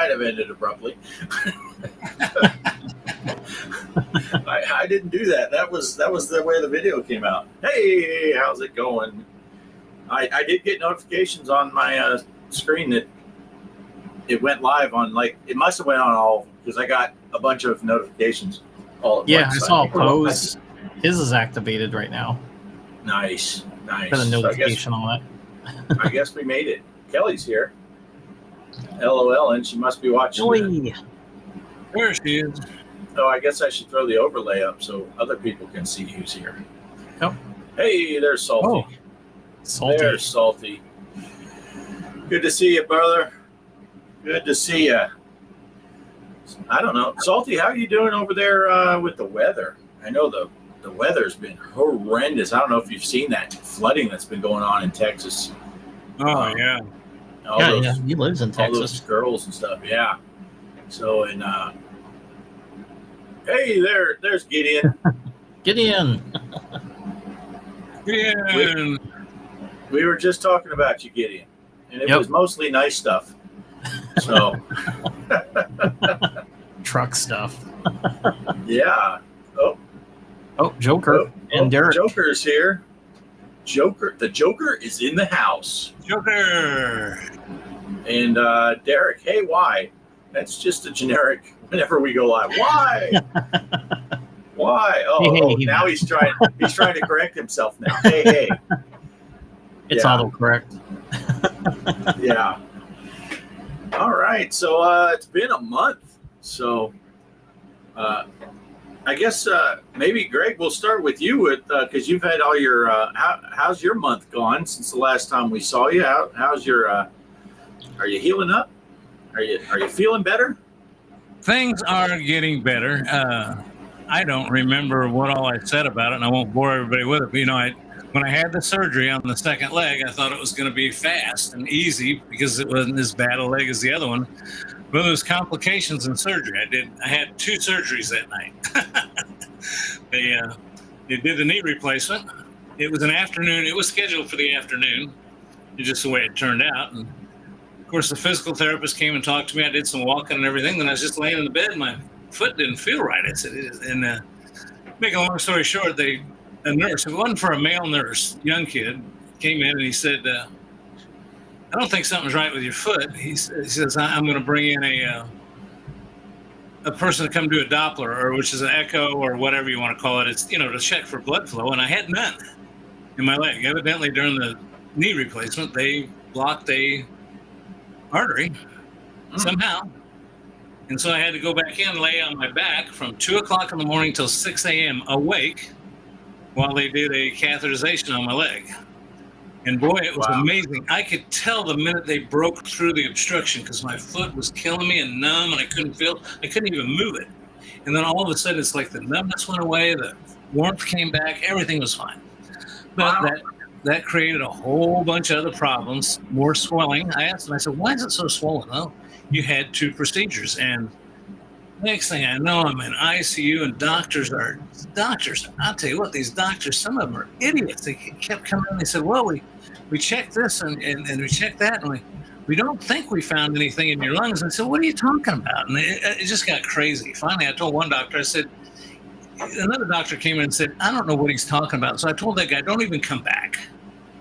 might have ended abruptly. I didn't do that. That was the way the video came out. Hey, how's it going? I did get notifications on my screen that it went live on, like, it must have went on all, because I got a bunch of notifications all at once. I saw Pose. His is activated right now. Nice. Got a notification on it. I guess we made it. Kelly's here. LOL, and she must be watching. There she is. So I guess I should throw the overlay up so other people can see who's here. Yep. Hey, there's Salty. Oh, Salty. There's Salty. Good to see you, brother. Good to see you. I don't know. Salty, how are you doing over there with the weather? I know the weather's been horrendous. I don't know if you've seen that flooding that's been going on in Texas. Oh, yeah. Yeah, he lives in All those Texas. girls and stuff, yeah. So, and hey, there's Gideon. Gideon. Gideon. We were just talking about you, Gideon, and it was mostly nice stuff. So, truck stuff. Yeah. Oh, Joker and Derek. Joker's here. The Joker is in the house. Joker. And Derek, hey, why? That's just a generic. Whenever we go live, why? Why? Oh, now he's trying to correct himself now. Hey. It's autocorrect. Yeah. All right. So it's been a month. So I guess maybe Greg, we'll start with you with because you've had all your. How's your month gone since the last time we saw you? How's your? Are you healing up? Are you feeling better? Things are getting better. I don't remember what all I said about it, and I won't bore everybody with it. But, when I had the surgery on the second leg, I thought it was going to be fast and easy because it wasn't as bad a leg as the other one. But there was complications in surgery. I had 2 surgeries that night. They did the knee replacement. It was an afternoon. It was scheduled for the afternoon. It's just the way it turned out. And of course, the physical therapist came and talked to me. I did some walking and everything. Then I was just laying in the bed. My foot didn't feel right. I said, and make a long story short, a nurse, if it wasn't for a male nurse, young kid, came in and he said, I don't think something's right with your foot. He says, I'm going to bring in a person to come do a Doppler, or which is an echo or whatever you want to call it. It's, to check for blood flow. And I had none in my leg. Evidently, during the knee replacement, they blocked a artery somehow. And so I had to go back in, lay on my back from 2 o'clock in the morning till 6 a.m. awake while they did a catheterization on my leg. And boy, it was amazing. I could tell the minute they broke through the obstruction because my foot was killing me and numb and I couldn't even move it. And then all of a sudden it's like the numbness went away, the warmth came back, everything was fine. But that created a whole bunch of other problems, more swelling. I asked them, I said, why is it so swollen? Well, you had 2 procedures. And next thing I know, I'm in ICU and doctors. I'll tell you what, these doctors, some of them are idiots. They kept coming in and they said, well, we checked this and we checked that. And we don't think we found anything in your lungs. And I said, what are you talking about? And it just got crazy. Finally, I told one doctor, I said, another doctor came in and said, I don't know what he's talking about. So I told that guy, don't even come back.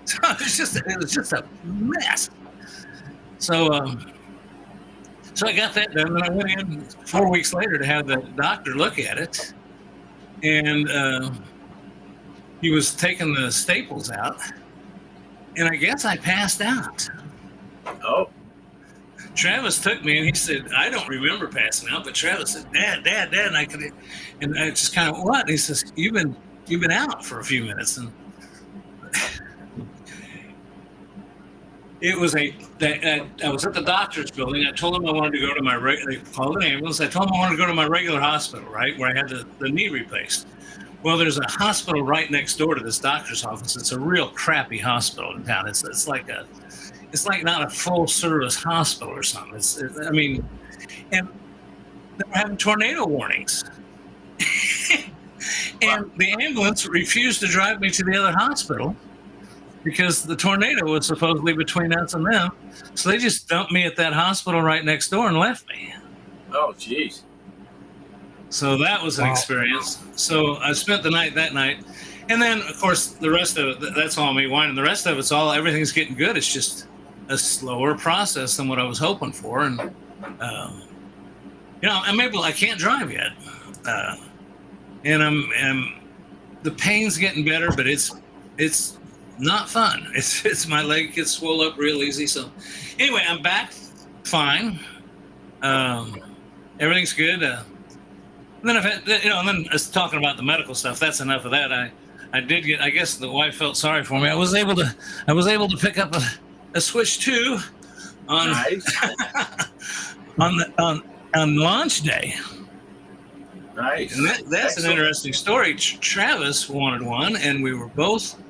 So it was just a mess. So I got that done, and I went in 4 weeks later to have the doctor look at it, and he was taking the staples out, and I guess I passed out. Oh. Travis took me, and he said, I don't remember passing out, but Travis said, Dad, and I just kind of, what? And he says, you've been out for a few minutes, and it was I was at the doctor's building. I told them I wanted to go to they called an ambulance. I told them I wanted to go to my regular hospital, right, where I had the knee replaced. Well, there's a hospital right next door to this doctor's office. It's a real crappy hospital in town. It's like not a full service hospital or something. And they were having tornado warnings. And the ambulance refused to drive me to the other hospital. because the tornado was supposedly between us and them. So they just dumped me at that hospital right next door and left me. Oh, jeez. So that was an experience. So I spent the night that night. And then, of course, the rest of it, that's all me whining. The rest of it's all, everything's getting good. It's just a slower process than what I was hoping for. And, I can't drive yet. And the pain's getting better, but it's not fun. It's my leg gets swole up real easy. So anyway, I'm back fine. Everything's good. And then I've had, and then talking about the medical stuff, that's enough of that. I guess the wife felt sorry for me. I was able to pick up a Switch 2 on Nice. on launch day. Nice. And that's an interesting story. Travis wanted one, and we were both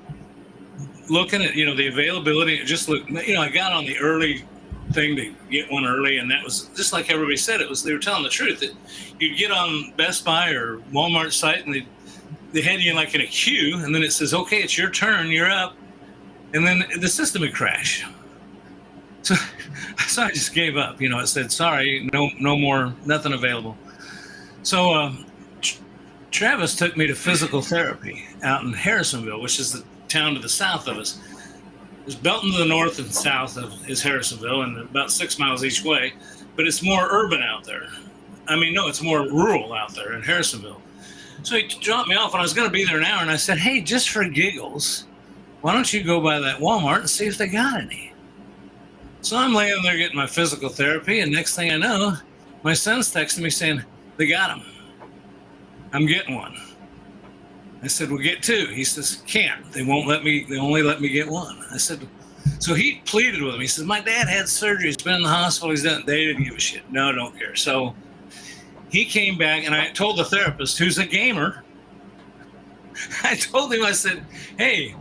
looking at the availability. Just look, I got on the early thing to get one early, and that was just like everybody said. They were telling the truth that you'd get on Best Buy or Walmart site, and they had you like in a queue, and then it says, "Okay, it's your turn, you're up," and then the system would crash. So I just gave up. It said, "Sorry, no more, nothing available." So Travis took me to physical therapy out in Harrisonville, which is the town to the south of us. There's Belton to the north and south of is Harrisonville, and about 6 miles each way, but it's more urban out there. It's more rural out there in Harrisonville. So he dropped me off, and I was going to be there an hour, and I said, "Hey, just for giggles, why don't you go by that Walmart and see if they got any?" So I'm laying there getting my physical therapy, and next thing I know, my son's texting me saying, "They got them. I'm getting one." I said, "Well, get two." He says, "Can't. They won't let me. They only let me get one." I said, so he pleaded with me. He says, "My dad had surgery. He's been in the hospital. He's done." They didn't give a shit. No, don't care. So he came back, and I told the therapist, who's a gamer, I told him, I said, "Hey,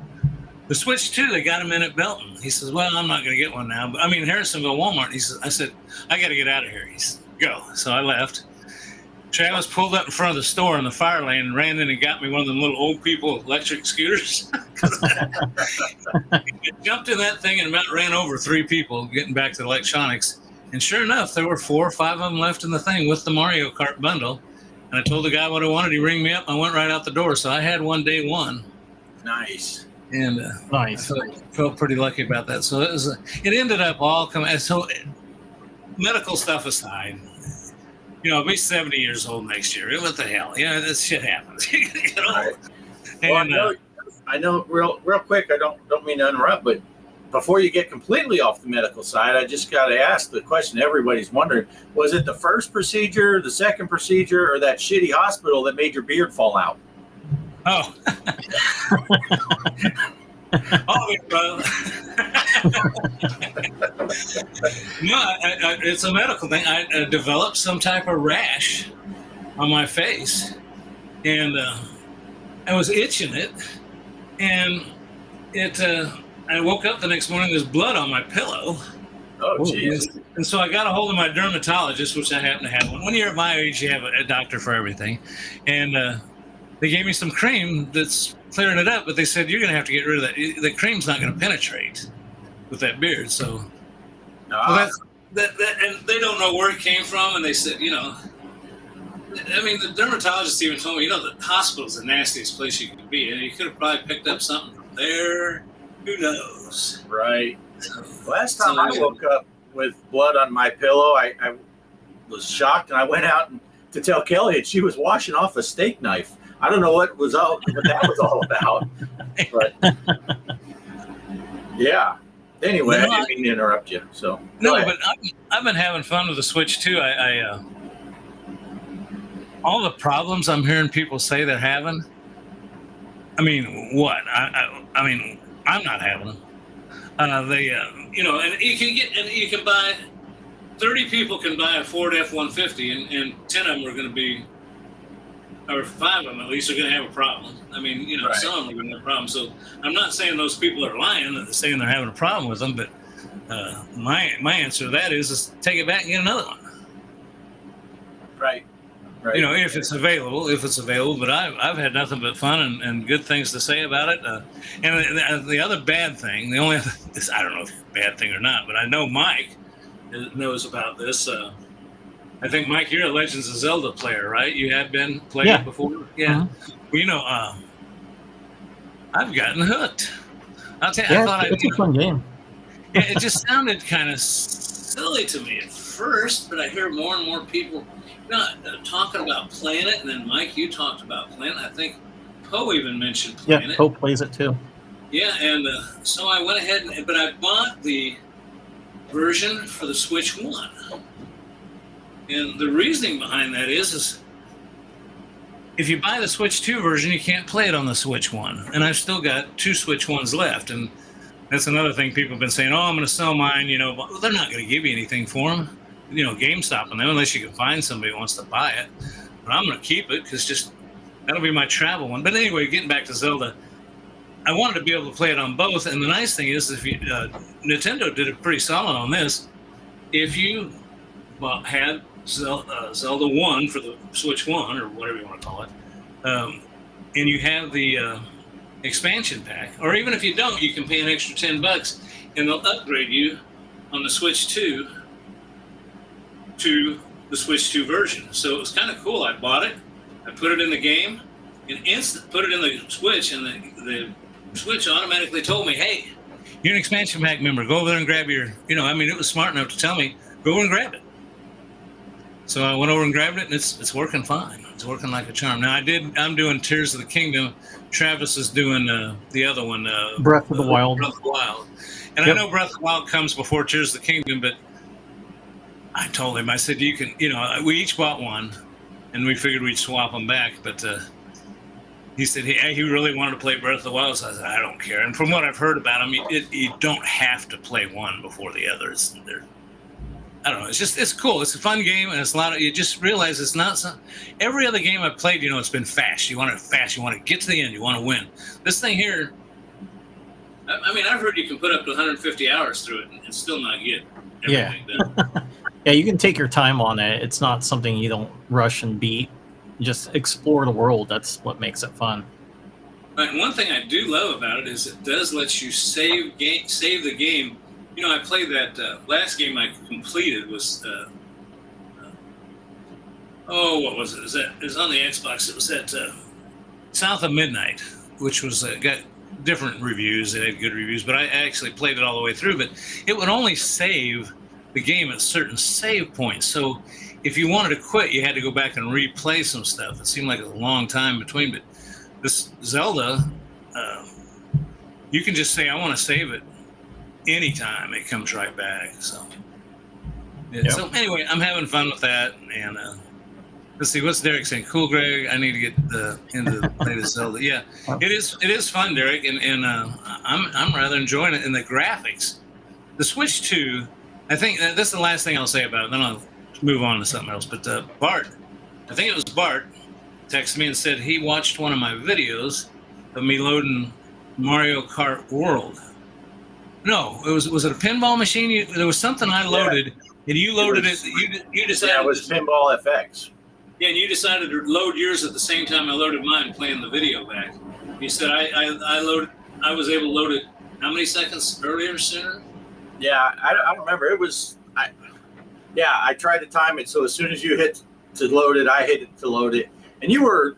the Switch 2, they got them in at Belton." He says, "Well, I'm not going to get one now." But Harrisonville Walmart. I said, "I got to get out of here." He said, "Go." So I left. Travis pulled up in front of the store in the fire lane and ran in and got me one of them little old people electric scooters. I jumped in that thing and about ran over 3 people getting back to electronics. And sure enough, there were 4 or 5 of them left in the thing with the Mario Kart bundle. And I told the guy what I wanted. He rang me up. I went right out the door. So I had one day one. Nice. And Nice. I felt pretty lucky about that. So it ended up all coming. So medical stuff aside, I'll be 70 years old next year. What the hell? This shit happens. Right. And, well, I know real quick, I don't mean to interrupt, but before you get completely off the medical side, I just got to ask the question everybody's wondering. Was it the first procedure, the second procedure, or that shitty hospital that made your beard fall out? Oh. Bro. No, it's a medical thing. I developed some type of rash on my face, and I was itching it, and I woke up the next morning, there's blood on my pillow. Oh, jeez. And so I got a hold of my dermatologist, which I happen to have one. When you're at my age, you have a doctor for everything. And they gave me some cream that's clearing it up, but they said, "You're going to have to get rid of that. The cream's not going to penetrate with that beard." So well, that and they don't know where it came from. And they said, the dermatologist even told me, the hospital's the nastiest place you could be. And you could have probably picked up something from there. Who knows? Right. Last time I woke up with blood on my pillow, I was shocked, and I went out to tell Kelly, and she was washing off a steak knife. I don't know what that was all about. But yeah. Anyway, I didn't mean to interrupt you. So but I've been having fun with the Switch too. I all the problems I'm hearing people say they're having. What? I'm not having them. And you can buy 30 people can buy a Ford F-150, and 10 of them are going to be, or 5 of them at least, are going to have a problem. Right. Some of them are going to have a problem. So I'm not saying those people are lying, they're saying they're having a problem with them, but my answer to that is take it back and get another one. Right. Right. You know, if it's available. But I've had nothing but fun and good things to say about it. And the other bad thing, the only I don't know if it's a bad thing or not, but I know Mike knows about this. I think, Mike, you're a Legends of Zelda player, right? You have been playing it before? Yeah. Uh-huh. Well, you know, I've gotten hooked. I'll tell you, Yeah, I thought it's a fun game. Yeah, it just sounded kind of silly to me at first, but I hear more and more people talking about playing it. And then, Mike, you talked about playing it. I think Poe even mentioned playing it. Poe plays it too. Yeah, and so I went ahead, but I bought the version for the Switch 1. And the reasoning behind that is if you buy the Switch 2 version, you can't play it on the Switch 1. And I've still got 2 Switch 1s left. And that's another thing people have been saying, oh, I'm going to sell mine. You know, well, they're not going to give you anything for them. You know, GameStop and them, unless you can find somebody who wants to buy it. But I'm going to keep it because that'll be my travel one. But anyway, getting back to Zelda, I wanted to be able to play it on both. And the nice thing is, Nintendo did it pretty solid on this. If you had Zelda 1 for the Switch 1 or whatever you want to call it, and you have the expansion pack, or even if you don't, you can pay an extra $10 and they'll upgrade you on the Switch 2 to the Switch 2 version. So it was kind of cool. I bought it, I put it in the game, and put it in the Switch, and the Switch automatically told me, hey, you're an expansion pack member. Go over there and grab your, it was smart enough to tell me, go over and grab it. So I went over and grabbed it, and it's working fine. It's working like a charm. Now I'm doing Tears of the Kingdom. Travis is doing the other one, Breath of the Wild. Breath of the Wild. And I know Breath of the Wild comes before Tears of the Kingdom, but I told him, I said, you can, we each bought one, and we figured we'd swap them back. But he said he really wanted to play Breath of the Wild. So I said, I don't care. And from what I've heard about him, you don't have to play one before the others. I don't know. It's cool. It's a fun game, and it's a lot of. You just realize it's not every other game I've played. It's been fast. You want it fast. You want to get to the end. You want to win. This thing here. I mean, I've heard you can put up to 150 hours through it and still not get everything done. Yeah, you can take your time on it. It's not something you don't rush and beat. Just explore the world. That's what makes it fun. Right. One thing I do love about it is it does let you save the game. I played that last game I completed was, what was it? It was on the Xbox. It was at South of Midnight, which was got different reviews. It had good reviews, but I actually played it all the way through. But it would only save the game at certain save points. So if you wanted to quit, you had to go back and replay some stuff. It seemed like a long time between. But this Zelda, you can just say, I want to save it. Anytime it comes right back. So So anyway, I'm having fun with that. And let's see, what's Derek saying? Cool, Greg. I need to get into the latest Zelda. Yeah, it is fun, Derek, and I'm rather enjoying it. And the graphics, the Switch 2. I think that's the last thing I'll say about it. Then I'll move on to something else. But Bart, I think it was Bart, texted me and said he watched one of my videos of me loading Mario Kart World. No, was it a pinball machine? There was something I loaded, and you loaded it. You decided. Yeah, it was Pinball FX. Yeah, and you decided to load yours at the same time I loaded mine, playing the video back. You said I loaded. I was able to load it. How many seconds earlier, sooner? Yeah, I don't remember. It was. I tried to time it so as soon as you hit to load it, I hit it to load it, and you were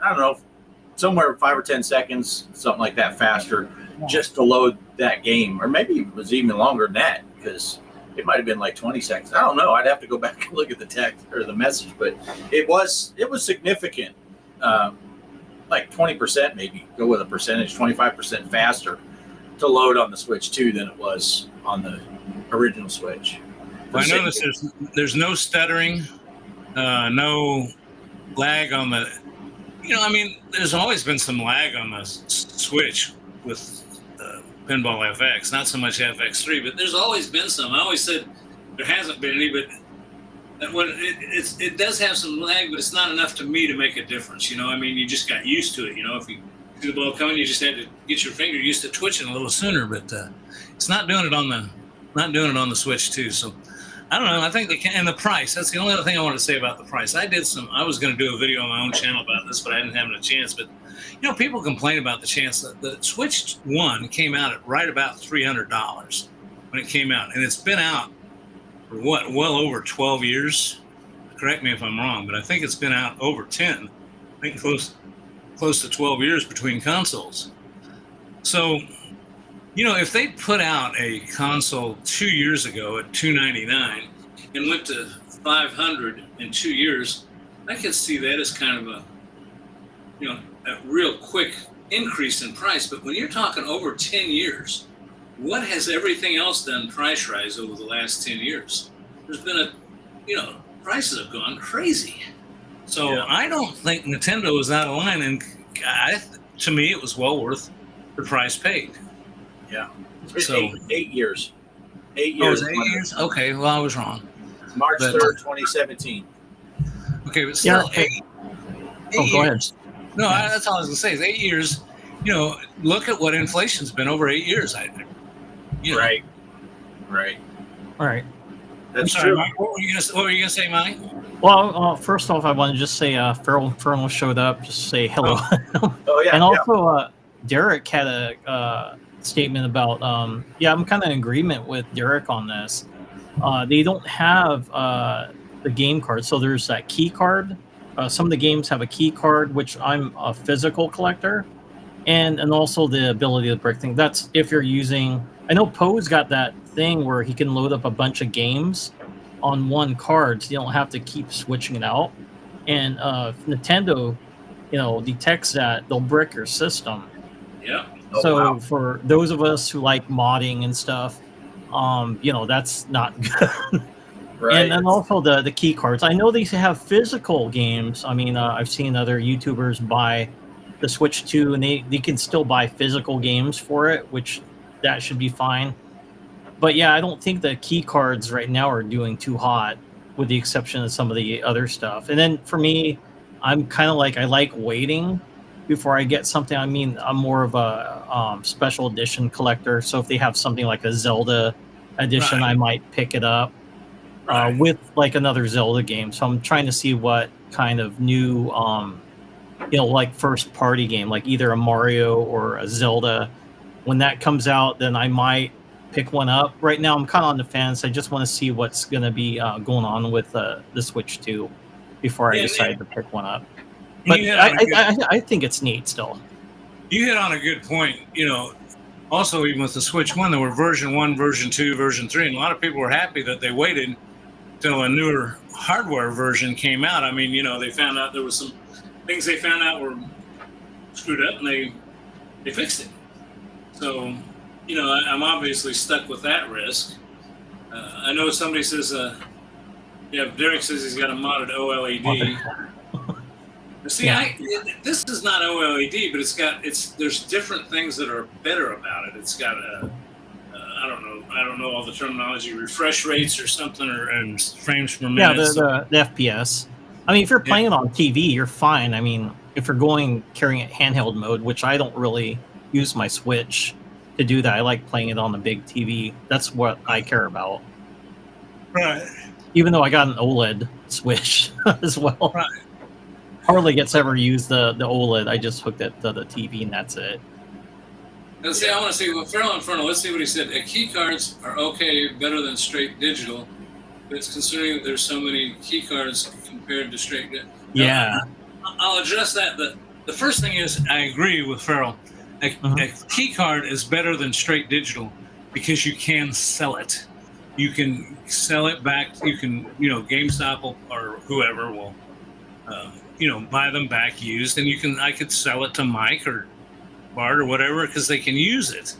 somewhere 5 or 10 seconds, something like that, faster. Just to load that game, or maybe it was even longer than that, because it might have been like 20 seconds. I don't know. I'd have to go back and look at the text or the message, but it was significant, like 20%, maybe go with a percentage, 25% faster to load on the Switch 2 than it was on the original Switch. Well, I noticed there's no stuttering, no lag on the. There's always been some lag on the Switch with Pinball FX, not so much FX3, but there's always been some. I always said there hasn't been any, but it does have some lag, but it's not enough to me to make a difference. You just got used to it. If you see the ball coming, you just had to get your finger used to twitching a little sooner. But it's not doing it on the Switch too. So I don't know. I think they can, and the price. That's the only other thing I want to say about the price. I was going to do a video on my own channel about this, but I didn't have a chance. But people complain about the chance that the Switch 1 came out at right about $300 when it came out, and it's been out for well over 12 years. Correct me if I'm wrong, but I think it's been out over 10. I think close to 12 years between consoles. So, if they put out a console 2 years ago at $299 and went to $500 in 2 years, I could see that as kind of a real quick increase in price. But when you're talking over 10 years, what has everything else done price rise over the last 10 years? There's been prices have gone crazy. So I don't think Nintendo is out of line, and to me, it was well worth the price paid. Yeah. So 8 years. 8 Oh, years. it was 8 years? Okay, well, I was wrong. March 3rd, 2017. Okay, but still eight go years. ahead. No, that's all I was going to say is 8 years. Look at what inflation's been over 8 years. Right. All right. That's I'm sorry, true. Mike, what were you going to say, Mike? Well, first off, I want to just say Fernal showed up. Just say hello. Oh, yeah. And also, Derek had a statement about, I'm kind of in agreement with Derek on this. They don't have the game card. So there's that key card. Some of the games have a key card, which I'm a physical collector. And also the ability to break things. That's if you're using... I know Poe's got that thing where he can load up a bunch of games on one card, so you don't have to keep switching it out. And Nintendo, detects that, they'll brick your system. Yeah. So for those of us who like modding and stuff, that's not good. Right. And also the key cards. I know they have physical games. I mean, I've seen other YouTubers buy the Switch 2, and they can still buy physical games for it, which that should be fine. But yeah, I don't think the key cards right now are doing too hot, with the exception of some of the other stuff. And then for me, I'm kind of I like waiting before I get something. I mean, I'm more of a special edition collector. So if they have something like a Zelda edition, Right. I might pick it up Right. with another Zelda game. So I'm trying to see what kind of new, first party game, like either a Mario or a Zelda. When that comes out, then I might pick one up. Right now, I'm kind of on the fence. I just want to see what's going to be going on with the Switch 2 before I decide to pick one up. But I think it's neat still. You hit on a good point. Also, even with the Switch 1, there were version 1, version 2, version 3, and a lot of people were happy that they waited till a newer hardware version came out. I mean, they found out there was some things they found out were screwed up, and they fixed it. So, I'm obviously stuck with that risk. I know somebody says, Derek says he's got a modded OLED. See, this is not OLED, but there's different things that are better about it. It's got I don't know all the terminology, refresh rates or something, and frames per minute. Yeah, the FPS. I mean, if you're playing it on TV, you're fine. I mean, if you're carrying it handheld mode, which I don't really use my Switch to do that. I like playing it on the big TV. That's what I care about. Right. Even though I got an OLED Switch as well. Right. Hardly gets ever used the OLED. I just hooked it to the TV and that's it. Let's see. I want to see what Feral Inferno. Let's see what he said. Key cards are okay, better than straight digital. But it's considering that there's so many key cards compared to straight. Yeah. I'll address that. The first thing is I agree with Feral. A key card is better than straight digital because you can sell it. You can sell it back. You can, GameStop or whoever will, buy them back used, and I could sell it to Mike or Bart or whatever because they can use it.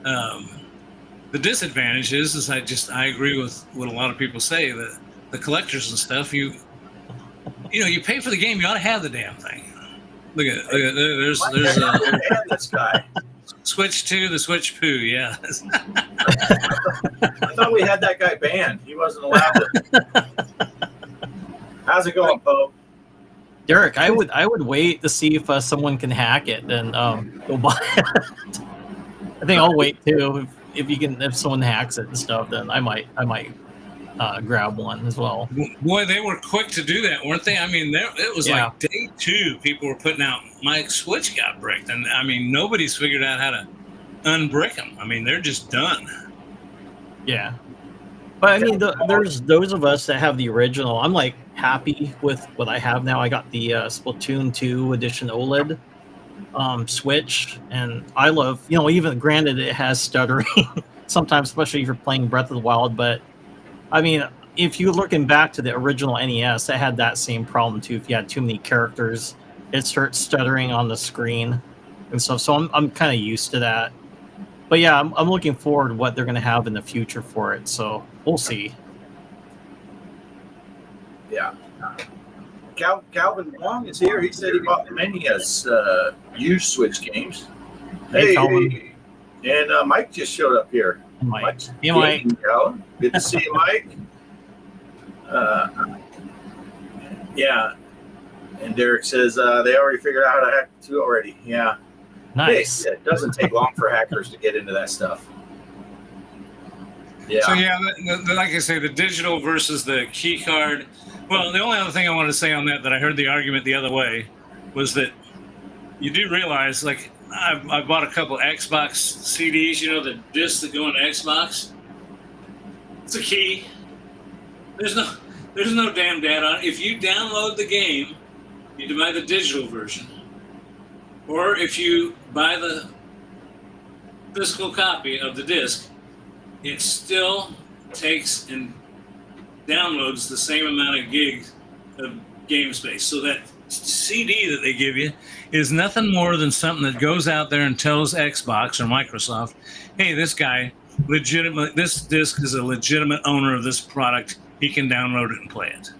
The disadvantage is I agree with what a lot of people say, that the collectors and stuff, you pay for the game, you ought to have the damn thing. Look at there's this guy. Switch 2, the Switch Poo, yeah. I thought we had that guy banned. He wasn't allowed to. How's it going, Poe? Derek, I would wait to see if someone can hack it and go buy it. I think I'll wait too. If someone hacks it and stuff, then I might grab one as well. Boy, they were quick to do that, weren't they? I mean, it was like day 2, people were putting out, my Switch got bricked. And I mean, nobody's figured out how to unbrick them. I mean, they're just done. Yeah. But I mean, there's those of us that have the original. I'm like happy with what I have now. I got the Splatoon 2 edition OLED Switch, and I love, even granted it has stuttering sometimes, especially if you're playing Breath of the Wild. But I mean, if you're looking back to the original NES, it had that same problem too. If you had too many characters, it starts stuttering on the screen and stuff. So I'm kind of used to that. But yeah, I'm looking forward to what they're going to have in the future for it. So we'll see. Yeah. Calvin Wong is here. He said he bought many as used Switch games. Hey, Calvin. And Mike just showed up here. Mike. Hey, Mike. Good to see you, Mike. Yeah. And Derek says they already figured out how to hack it too already. Yeah. Nice. Hey, it doesn't take long for hackers to get into that stuff. Yeah. So yeah, like I say, the digital versus the key card. Well, the only other thing I wanted to say on that I heard the argument the other way was that you do realize, like, I bought a couple Xbox CDs, the discs that go into Xbox. It's a key. There's no damn data on it. If you download the game, you buy the digital version. Or if you buy the physical copy of the disc, it still takes and downloads the same amount of gigs of game space. So that CD that they give you is nothing more than something that goes out there and tells Xbox or Microsoft, hey, this disc is a legitimate owner of this product. He can download it and play it.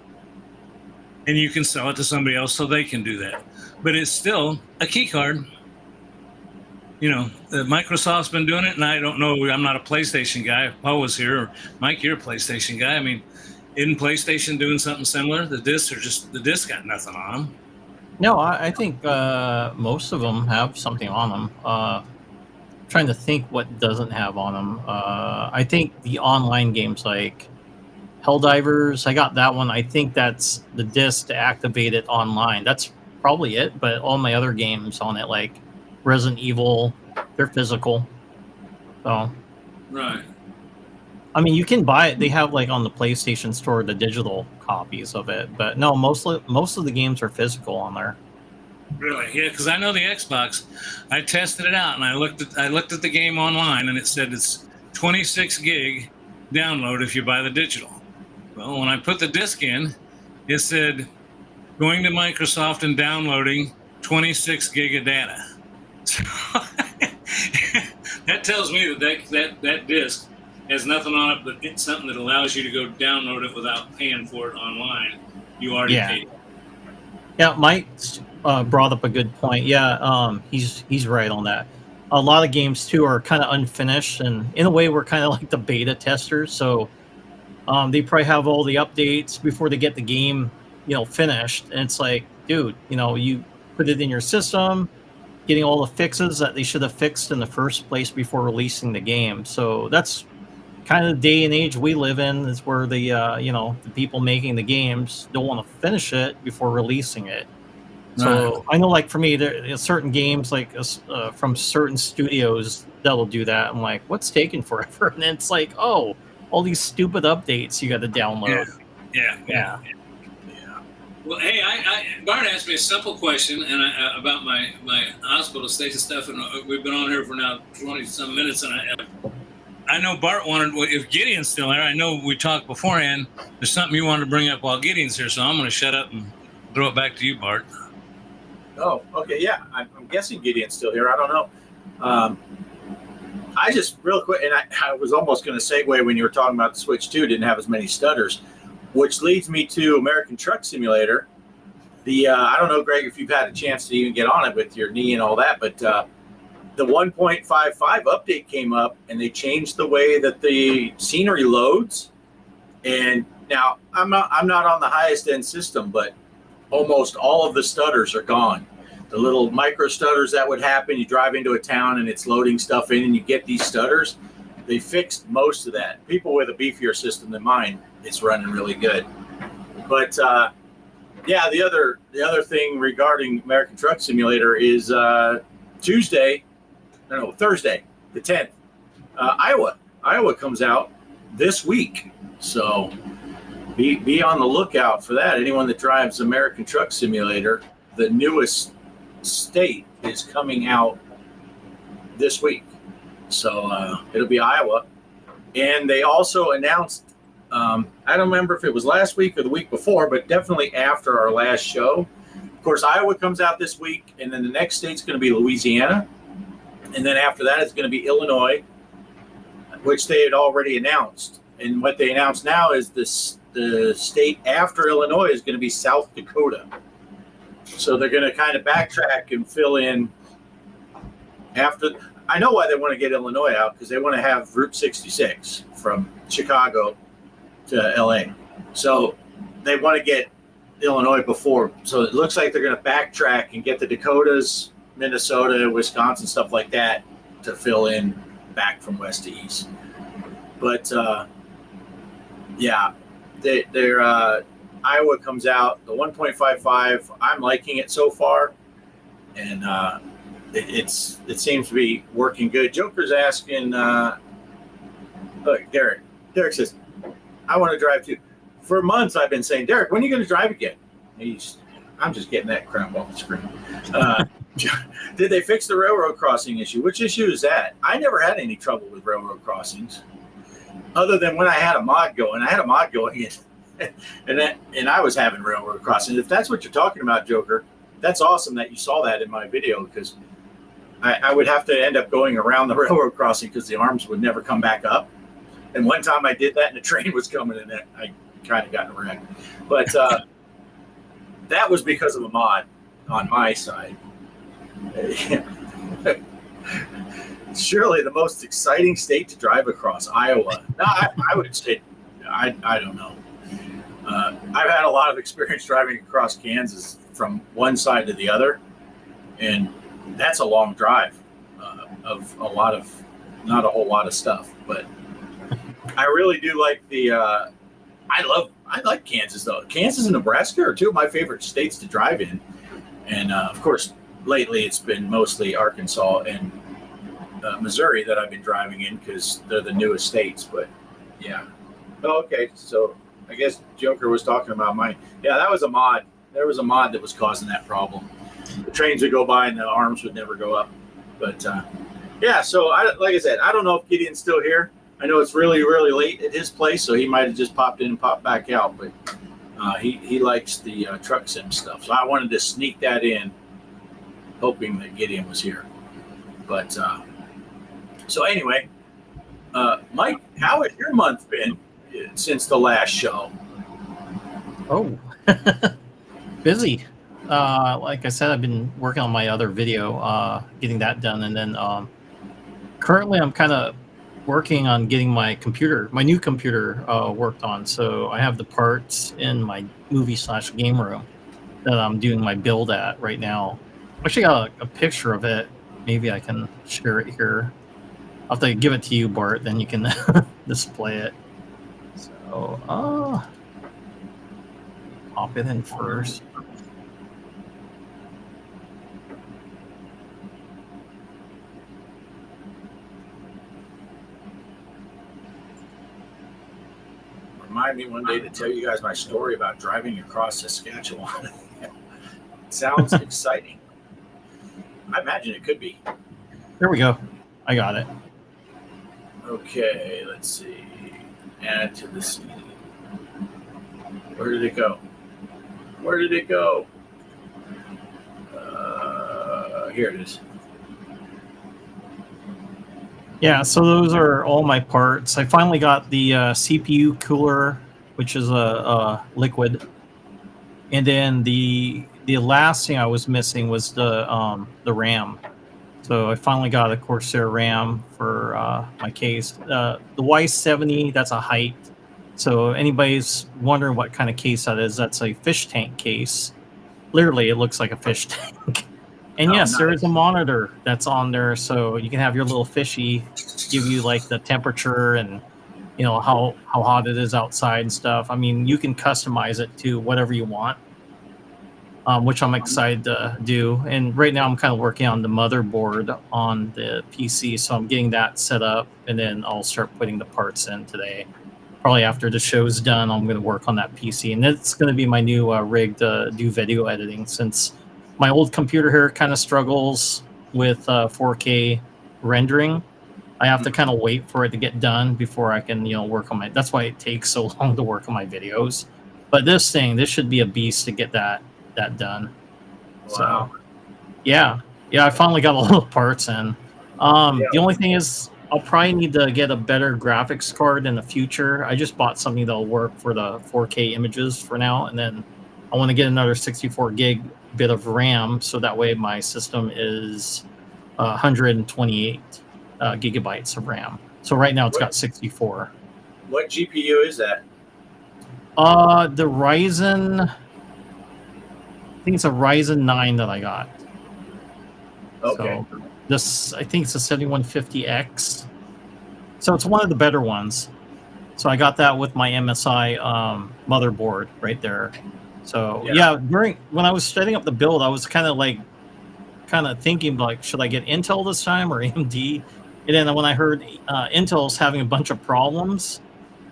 And you can sell it to somebody else so they can do that. But it's still a key card. Microsoft's been doing it, and I don't know. I'm not a PlayStation guy. If Poe was here, or Mike, you're a PlayStation guy. I mean, isn't PlayStation doing something similar? The discs got nothing on them. No, I think most of them have something on them. Trying to think what doesn't have on them. I think the online games like Helldivers, I got that one. I think that's the disc to activate it online. That's probably it, but all my other games on it, like Resident Evil, they're physical. So, right. I mean, you can buy it. They have like on the PlayStation Store the digital copies of it, but no, most of the games are physical on there. Really? Yeah, because I know the Xbox. I tested it out and I looked at the game online, and it said it's 26 gig download if you buy the digital. Well, when I put the disc in, it said going to Microsoft and downloading 26 gig of data. So that tells me that disc has nothing on it, but it's something that allows you to go download it without paying for it online. You already paid. Yeah, Mike brought up a good point. Yeah, he's right on that. A lot of games too are kind of unfinished, and in a way, we're kind of like the beta testers. So they probably have all the updates before they get the game, finished. And it's like, dude, you put it in your system, getting all the fixes that they should have fixed in the first place before releasing the game. So that's kind of the day and age we live in, is where the the people making the games don't want to finish it before releasing it. So I know, like for me, there are certain games like from certain studios that'll do that. I'm like, what's taking forever? And it's like, oh, all these stupid updates you got to download. Yeah. Well, hey, Bart asked me a simple question about my hospital stays and stuff, and we've been on here for now 20-some minutes, and I know Bart wanted, if Gideon's still there, I know we talked beforehand, there's something you wanted to bring up while Gideon's here, so I'm going to shut up and throw it back to you, Bart. Oh, okay, yeah. I'm guessing Gideon's still here. I don't know. I just, real quick, and I was almost going to segue when you were talking about the Switch 2, didn't have as many stutters, which leads me to American Truck Simulator. I don't know, Greg, if you've had a chance to even get on it with your knee and all that, but the 1.55 update came up, and they changed the way that the scenery loads. And now I'm not on the highest end system, but almost all of the stutters are gone. The little micro stutters that would happen, you drive into a town and it's loading stuff in and you get these stutters. They fixed most of that. People with a beefier system than mine, it's running really good. But yeah, the other thing regarding American Truck Simulator is Thursday, the 10th. Iowa comes out this week, so be on the lookout for that. Anyone that drives American Truck Simulator, the newest state is coming out this week, so it'll be Iowa. And they also announced, I don't remember if it was last week or the week before, but definitely after our last show. Of course, Iowa comes out this week, and then the next state's going to be Louisiana, and then after that it's going to be Illinois, which they had already announced. And what they announced now is the state after Illinois is going to be South Dakota. So they're going to kind of backtrack and fill in after. I know why they want to get Illinois out, because they want to have Route 66 from Chicago to LA. So they want to get Illinois before. So it looks like they're going to backtrack and get the Dakotas, Minnesota, Wisconsin, stuff like that to fill in back from west to east. But yeah, they're Iowa comes out the 1.55. I'm liking it so far, and it seems to be working good. Joker's asking, look, Derek says, I want to drive too. For months I've been saying, Derek, when are you going to drive again? I'm just getting that crap off the screen. Did they fix the railroad crossing issue? Which issue is that? I never had any trouble with railroad crossings, other than when I had a mod going. I had a mod going, and I was having railroad crossings. If that's what you're talking about, Joker, that's awesome that you saw that in my video, because I would have to end up going around the railroad crossing because the arms would never come back up. And one time I did that, and the train was coming, and I kind of got in a wreck. But that was because of a mod on my side. Surely the most exciting state to drive across, Iowa. No, I would say, I don't know. I've had a lot of experience driving across Kansas from one side to the other, and that's a long drive of not a whole lot of stuff. But I really do like I like Kansas, though. Kansas and Nebraska are two of my favorite states to drive in. And of course, lately it's been mostly Arkansas and Missouri that I've been driving in, because they're the newest states. But yeah. Oh, okay. So I guess Joker was talking about mine. Yeah, that was a mod. There was a mod that was causing that problem. The trains would go by and the arms would never go up. But yeah, so like I said, I don't know if Gideon's still here. I know it's really, really late at his place, so he might have just popped in and popped back out. But he likes the truck sim stuff. So I wanted to sneak that in, hoping that Gideon was here. But so anyway, Mike, how has your month been since the last show? Oh, busy. Like I said, I've been working on my other video, getting that done. And then currently I'm kind of working on getting my new computer worked on. So I have the parts in my movie/game room that I'm doing my build at right now. I actually got a picture of it. Maybe I can share it here. I'll have to give it to you, Bart, then you can display it. So pop it in first. Remind me one day to tell you guys my story about driving across Saskatchewan. Sounds exciting. I imagine it could be. There we go. I got it. Okay, let's see. Add to the scene. Where did it go? Where did it go? Here it is. Yeah, so those are all my parts. I finally got the CPU cooler, which is a liquid, and then the last thing I was missing was the RAM. So I finally got a Corsair RAM for my case. The Y70, that's a height. So anybody's wondering what kind of case that is, that's a fish tank case. Literally, it looks like a fish tank. And yes, nice. There is a monitor that's on there, so you can have your little fishy give you like the temperature and how hot it is outside and stuff. I mean, you can customize it to whatever you want, which I'm excited to do. And right now I'm kind of working on the motherboard on the PC, so I'm getting that set up, and then I'll start putting the parts in today. Probably after the show's done, I'm going to work on that PC, and it's going to be my new rig to do video editing, since my old computer here kind of struggles with 4K rendering. I have to kind of wait for it to get done before I can, work on my. That's why it takes so long to work on my videos. But this should be a beast to get that done. Wow. So, yeah, I finally got all the parts in. The only thing is, I'll probably need to get a better graphics card in the future. I just bought something that'll work for the 4K images for now, and then I want to get another 64 gig bit of RAM, so that way my system is 128 gigabytes of RAM. So right now it's got 64. What GPU is that? The Ryzen, I think it's a Ryzen 9 that I got. Okay. So this, I think it's a 7150X. So it's one of the better ones. So I got that with my MSI motherboard right there. So yeah, when I was setting up the build, I was kind of thinking like, should I get Intel this time or AMD? And then when I heard Intel's having a bunch of problems,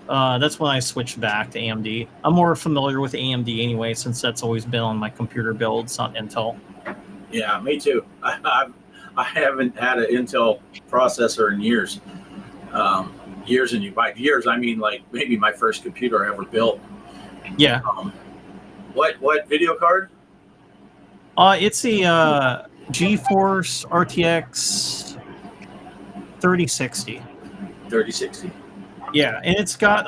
that's when I switched back to AMD. I'm more familiar with AMD anyway, since that's always been on my computer builds, not Intel. Yeah, me too. I haven't had an Intel processor in years. Years, and by years I mean like maybe my first computer I ever built. Yeah. What video card? It's a GeForce RTX 3060. 3060. Yeah, and it's got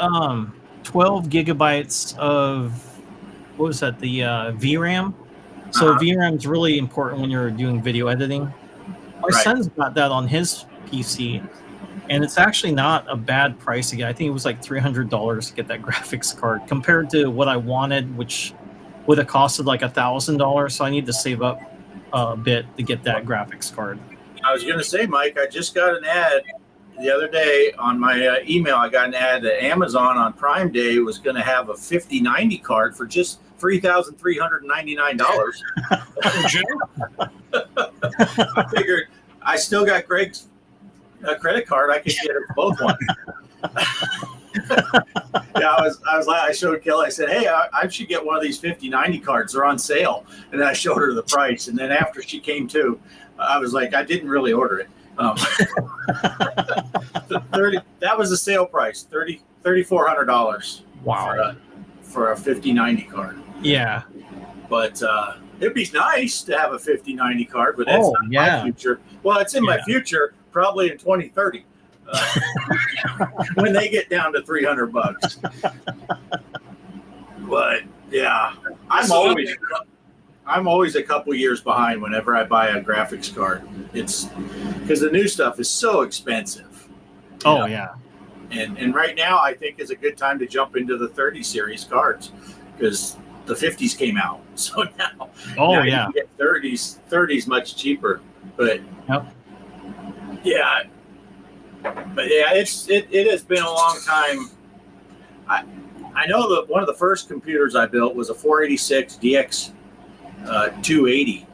12 gigabytes of, what was that? The VRAM. So VRAM is really important when you're doing video editing. My son's got that on his PC, and it's actually not a bad price to get. I think it was like $300 to get that graphics card compared to what I wanted, which would have costed like $1,000. So I need to save up a bit to get that graphics card. I was going to say, Mike, I just got an ad the other day on my email. I got an ad that Amazon on Prime Day was going to have a 5090 card for just $3,399. I figured I still got Greg's credit card. I could get it both ones. Yeah, I showed Kelly. I said, "Hey, I should get one of these 5090 cards. They're on sale." And then I showed her the price. And then after she came to, I was like, I didn't really order it. 30. That was the sale price. $3,400. Wow. For a 5090 card. Yeah. But it'd be nice to have a 5090 card, but that's not my future. Well, it's in my future, probably in 2030, when they get down to $300. But yeah, I'm always a couple years behind whenever I buy a graphics card. It's because the new stuff is so expensive. Oh yeah. And right now, I think is a good time to jump into the 30 series cards because the 50s came out. So now, you can get 30s much cheaper. But yeah, it has been a long time. I know that one of the first computers I built was a 486 DX 280,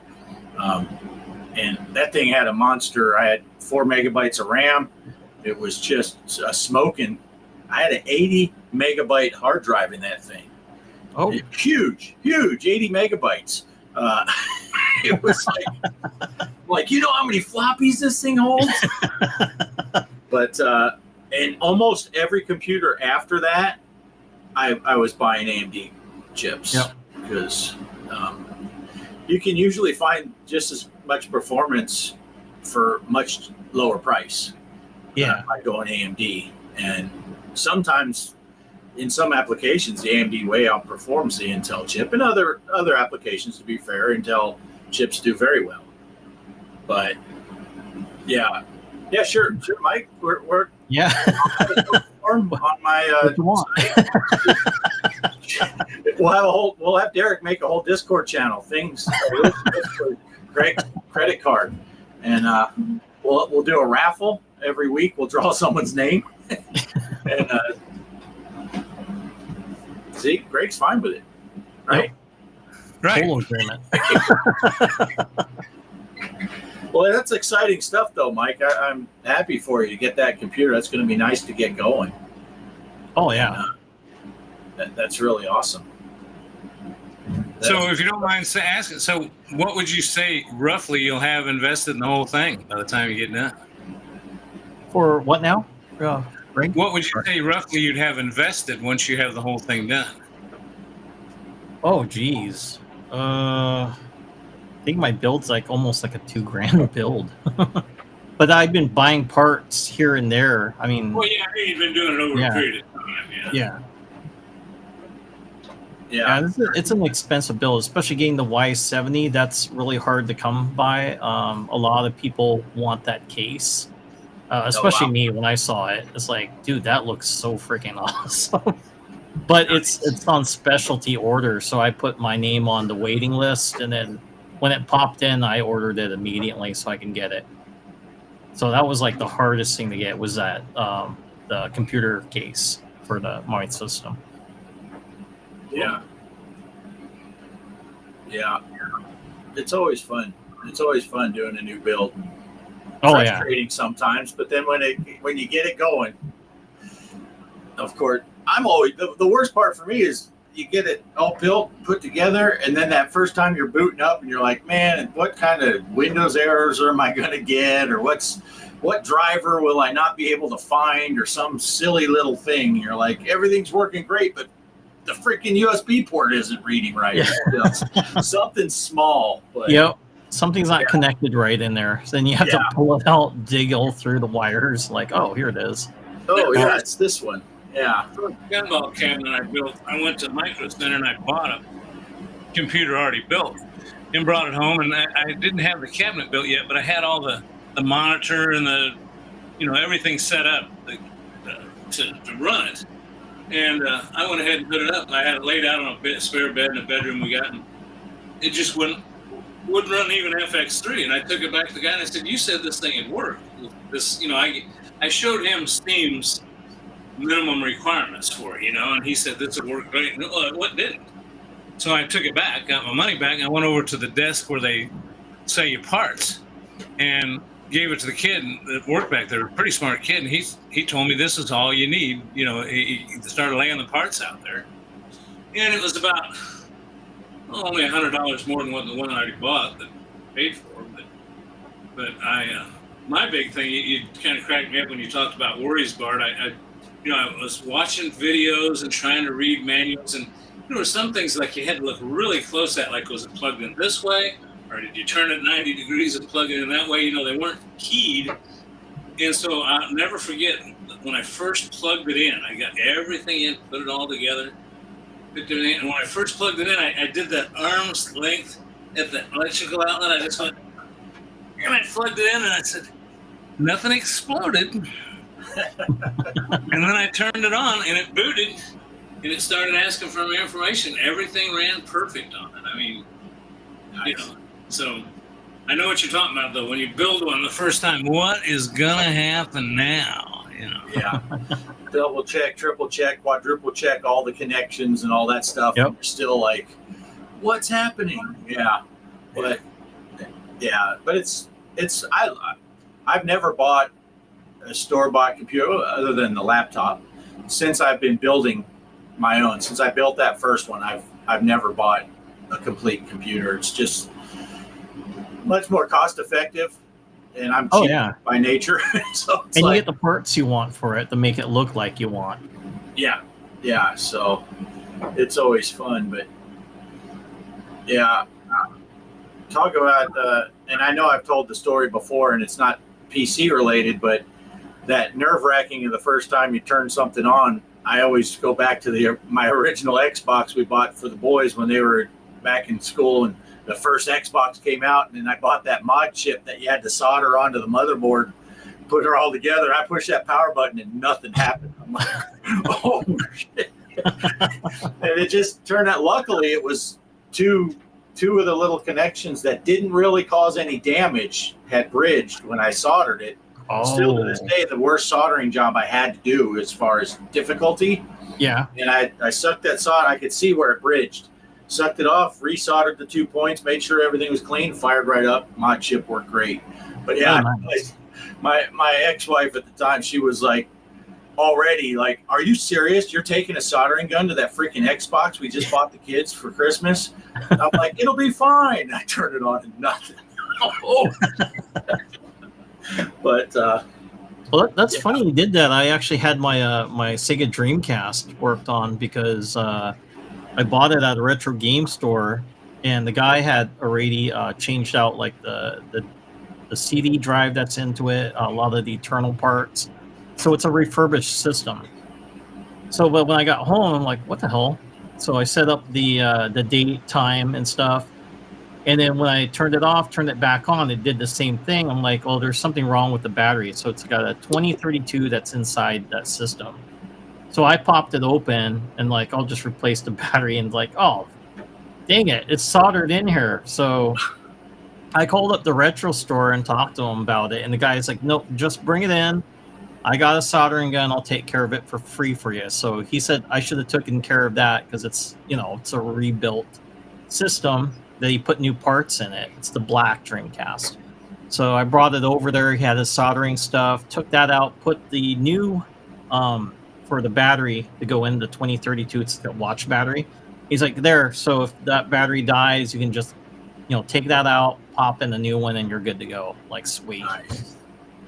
and that thing had a monster. I had 4 megabytes of RAM. It was just smoking. I had an 80 megabyte hard drive in that thing. Oh, huge, 80 megabytes. It was like, you know how many floppies this thing holds? But and almost every computer after that, I was buying AMD chips because you can usually find just as much performance for much lower price. By going AMD, and sometimes in some applications the AMD way outperforms the Intel chip. In other applications, to be fair, Intel chips do very well. But yeah, sure, Mike, we're on my we'll have Derek make a whole Discord channel. Things Greg's credit card, and we'll do a raffle every week. We'll draw someone's name, And see, Greg's fine with it, right? Right. Total agreement. Well, that's exciting stuff, though, Mike. I'm happy for you to get that computer. That's going to be nice to get going. Oh yeah. That's really awesome. So, if you don't mind asking, so what would you say roughly you'll have invested in the whole thing by the time you get done? For what now? Greg? What would you say roughly you'd have invested once you have the whole thing done? Oh geez. I think my build's like almost like a $2,000 build. But I've been buying parts here and there. I mean, Well, yeah, you've been doing it over a period of time. Yeah, it's an expensive build, especially getting the Y70. That's really hard to come by. A lot of people want that case, especially me. When I saw it, it's like, dude, that looks so freaking awesome. But it's on specialty order, so I put my name on the waiting list, and then when it popped in, I ordered it immediately so I can get it. So that was like the hardest thing to get was that the computer case for my system. Yeah. It's always fun. It's always fun doing a new build. Oh Frustrating sometimes, but then when you get it going, of course, I'm always the worst part for me is you get it all built, put together, and then that first time you're booting up and you're like, man, what kind of Windows errors am I going to get, or what driver will I not be able to find, or some silly little thing. You're like, everything's working great, but the freaking USB port isn't reading right. Yeah. Something small. But yep. Something's not connected right in there. So then you have to pull it out, dig all through the wires. Like, oh, here it is. Oh, yeah, it's this one. Yeah. For a pinball cabinet I built, I went to Micro Center and I bought a computer already built and brought it home. And I didn't have the cabinet built yet, but I had all the monitor and everything set up to run it. And I went ahead and put it up. And I had it laid out on a spare bed in the bedroom we got. And it just wouldn't run even FX3. And I took it back to the guy and I said, you said this thing would work. I showed him Steam's minimum requirements for it, and he said this would work great. And what didn't? So I took it back, got my money back, and I went over to the desk where they sell you parts and gave it to the kid that worked back there, a pretty smart kid, and he told me this is all you need. He started laying the parts out there. And it was about only $100 more than what the one I already bought that I paid for. But my big thing, you kind of cracked me up when you talked about worries, Bart. I was watching videos and trying to read manuals, and there were some things like you had to look really close at, like was it plugged in this way, or did you turn it 90 degrees and plug it in that way? They weren't keyed. And so I'll never forget when I first plugged it in, I got everything in, put it all together, and when I first plugged it in, I did that arm's length at the electrical outlet. I just went, and I plugged it in, and I said, nothing exploded. And then I turned it on, and it booted, and it started asking for my information. Everything ran perfect on it. I mean, so I know what you're talking about, though. When you build one the first time, what is gonna happen now? Yeah. Double check, triple check, quadruple check all the connections and all that stuff. Yep. And you're still like, what's happening? Yeah. But I've never bought a store-bought computer other than the laptop since I've been building my own. Since I built that first one, I've never bought a complete computer. It's just much more cost-effective, and I'm cheap by nature. So it's you get the parts you want for it to make it look like you want. Yeah. So it's always fun, but talk about and I know I've told the story before, and it's not PC related, but that nerve-wracking of the first time you turn something on. I always go back to my original Xbox we bought for the boys when they were back in school, and the first Xbox came out, and then I bought that mod chip that you had to solder onto the motherboard, put her all together. I pushed that power button and nothing happened. I'm like, oh shit. And it just turned out, luckily it was two of the little connections that didn't really cause any damage had bridged when I soldered it. Still to this day, the worst soldering job I had to do as far as difficulty. Yeah. And I sucked that solder. I could see where it bridged. Sucked it off, resoldered the 2 points, made sure everything was clean, fired right up. Mod chip worked great. But yeah, nice. my ex-wife at the time, she was like, already like, are you serious? You're taking a soldering gun to that freaking Xbox we just bought the kids for Christmas? I'm like, it'll be fine. I turned it on and nothing. But well, that's funny you did that. I actually had my my Sega Dreamcast worked on because I bought it at a retro game store, and the guy had already changed out like the CD drive that's into it, a lot of the internal parts. So it's a refurbished system. So, but when I got home, I'm like, what the hell? So I set up the date, time, and stuff. And then when I turned it off, turned it back on, it did the same thing. I'm like, oh, there's something wrong with the battery. So it's got a 2032 that's inside that system. So I popped it open and like, I'll just replace the battery, and like, oh, dang it, it's soldered in here. So I called up the retro store and talked to him about it. And the guy's like, nope, just bring it in. I got a soldering gun. I'll take care of it for free for you. So he said I should have taken care of that because it's, it's a rebuilt system. They put new parts in it. It's the black Dreamcast. So I brought it over there. He had his soldering stuff, took that out, put the new for the battery to go in the 2032. It's the watch battery. He's like, there. So if that battery dies, you can just, take that out, pop in a new one, and you're good to go. Like, sweet. Nice.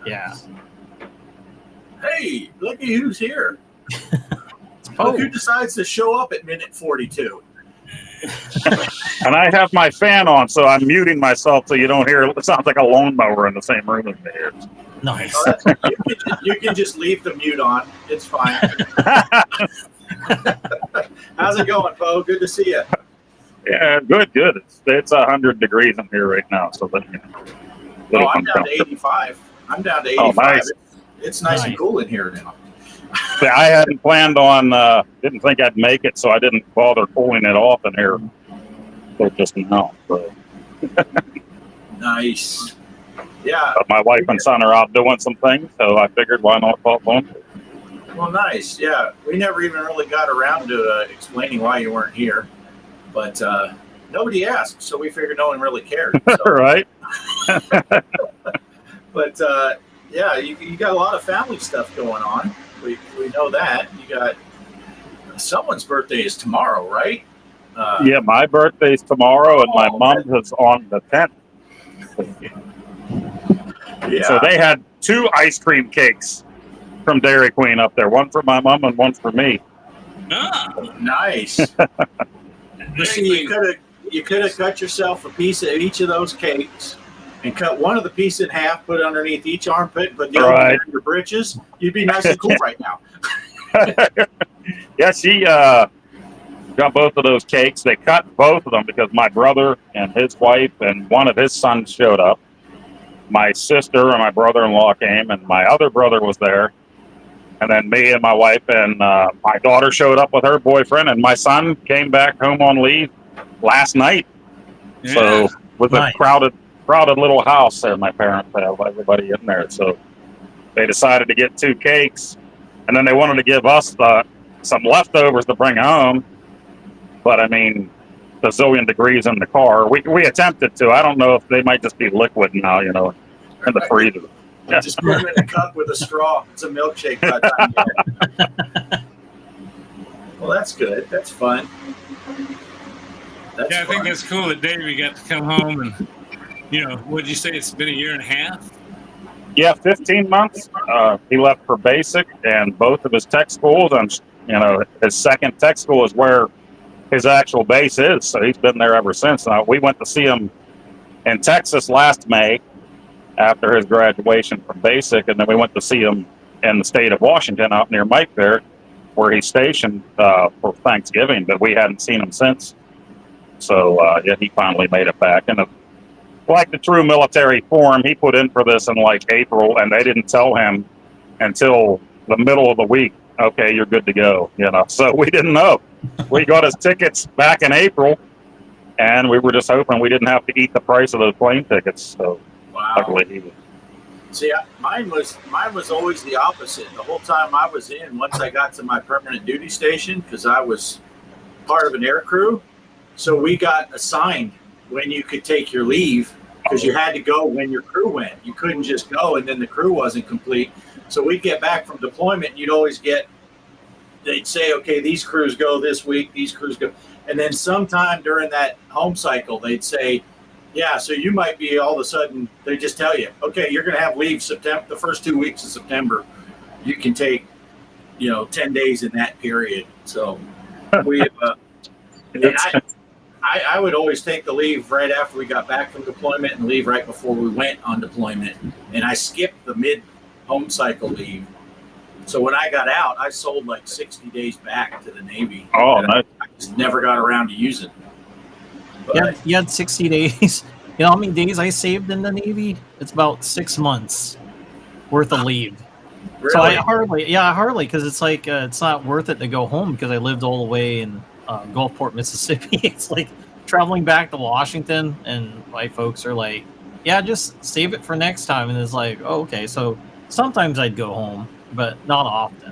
Yeah. Hey, looky who's here. Oh. Look who decides to show up at minute 42. And I have my fan on, so I'm muting myself so you don't hear it. Sounds like a lawnmower in the same room as me here. Nice. Oh, you can just leave the mute on. It's fine. How's it going, Poe? Good to see you. Yeah, good. It's 100 degrees in here right now, so that Oh, I'm down to 85. I'm down to 85. Oh, nice. It's nice and cool in here now. Yeah, I hadn't planned on, didn't think I'd make it, so I didn't bother cooling it off in here till just now. So. Nice. Yeah. But my wife and son are out doing some things, so I figured why not pop on. Well, nice. Yeah. We never even really got around to explaining why you weren't here, but nobody asked, so we figured no one really cared. So. Right. But yeah, you got a lot of family stuff going on. We know that. You got someone's birthday is tomorrow, right? Yeah, my birthday's tomorrow, and my mom's is on the 10th. Yeah. So they had 2 ice cream cakes from Dairy Queen up there, one for my mom and one for me. Ah, Nice. You see, you could have cut yourself a piece of each of those cakes and cut one of the piece in half, put it underneath each armpit, but the other one in your britches. You'd be nice and cool right now. Yeah, she got both of those cakes. They cut both of them because my brother and his wife and one of his sons showed up. My sister and my brother-in-law came, and my other brother was there. And then me and my wife and my daughter showed up with her boyfriend, and my son came back home on leave last night. yeah. So with Nice. a crowded little house there, my parents have everybody in there. So they decided to get 2 cakes, and then they wanted to give us some leftovers to bring home. But I mean, the zillion degrees in the car. We attempted to. I don't know if they might just be liquid now, in the freezer. Yeah. Just put them in a cup with a straw. It's a milkshake by the time you get it. Well, that's good. That's fun. I think that's cool that Davey got to come home and, what'd you say? It's been a year and a half? Yeah, 15 months. He left for basic and both of his tech schools, and his second tech school is where his actual base is. So he's been there ever since. We went to see him in Texas last May after his graduation from basic, and then we went to see him in the state of Washington out near Mike there, where he's stationed for Thanksgiving, but we hadn't seen him since. So yeah, he finally made it back. And like the true military form, he put in for this in like April, and they didn't tell him until the middle of the week, okay, you're good to go. So we didn't know. We got his tickets back in April, and we were just hoping we didn't have to eat the price of those plane tickets. So Wow. luckily he was. See, mine was always the opposite. The whole time I was in, once I got to my permanent duty station, because I was part of an air crew, so we got assigned when you could take your leave, because you had to go when your crew went. You couldn't just go and then the crew wasn't complete. So we'd get back from deployment, and you'd always they'd say, okay, these crews go this week, these crews go. And then sometime during that home cycle, they'd say, yeah, so you might be all of a sudden, they just tell you, okay, you're going to have leave September, the first 2 weeks of September. You can take, 10 days in that period. So we, I would always take the leave right after we got back from deployment and leave right before we went on deployment. And I skipped the mid home cycle leave. So when I got out, I sold like 60 days back to the Navy. Oh, nice. I just never got around to using it. Yeah, you had 60 days. You know how many days I saved in the Navy? It's about 6 months worth of leave. Really? So I hardly, because it's like it's not worth it to go home because I lived all the way in Gulfport, Mississippi. It's like traveling back to Washington, and my folks are like, "Yeah, just save it for next time." And it's like, oh, okay. So sometimes I'd go home, but not often.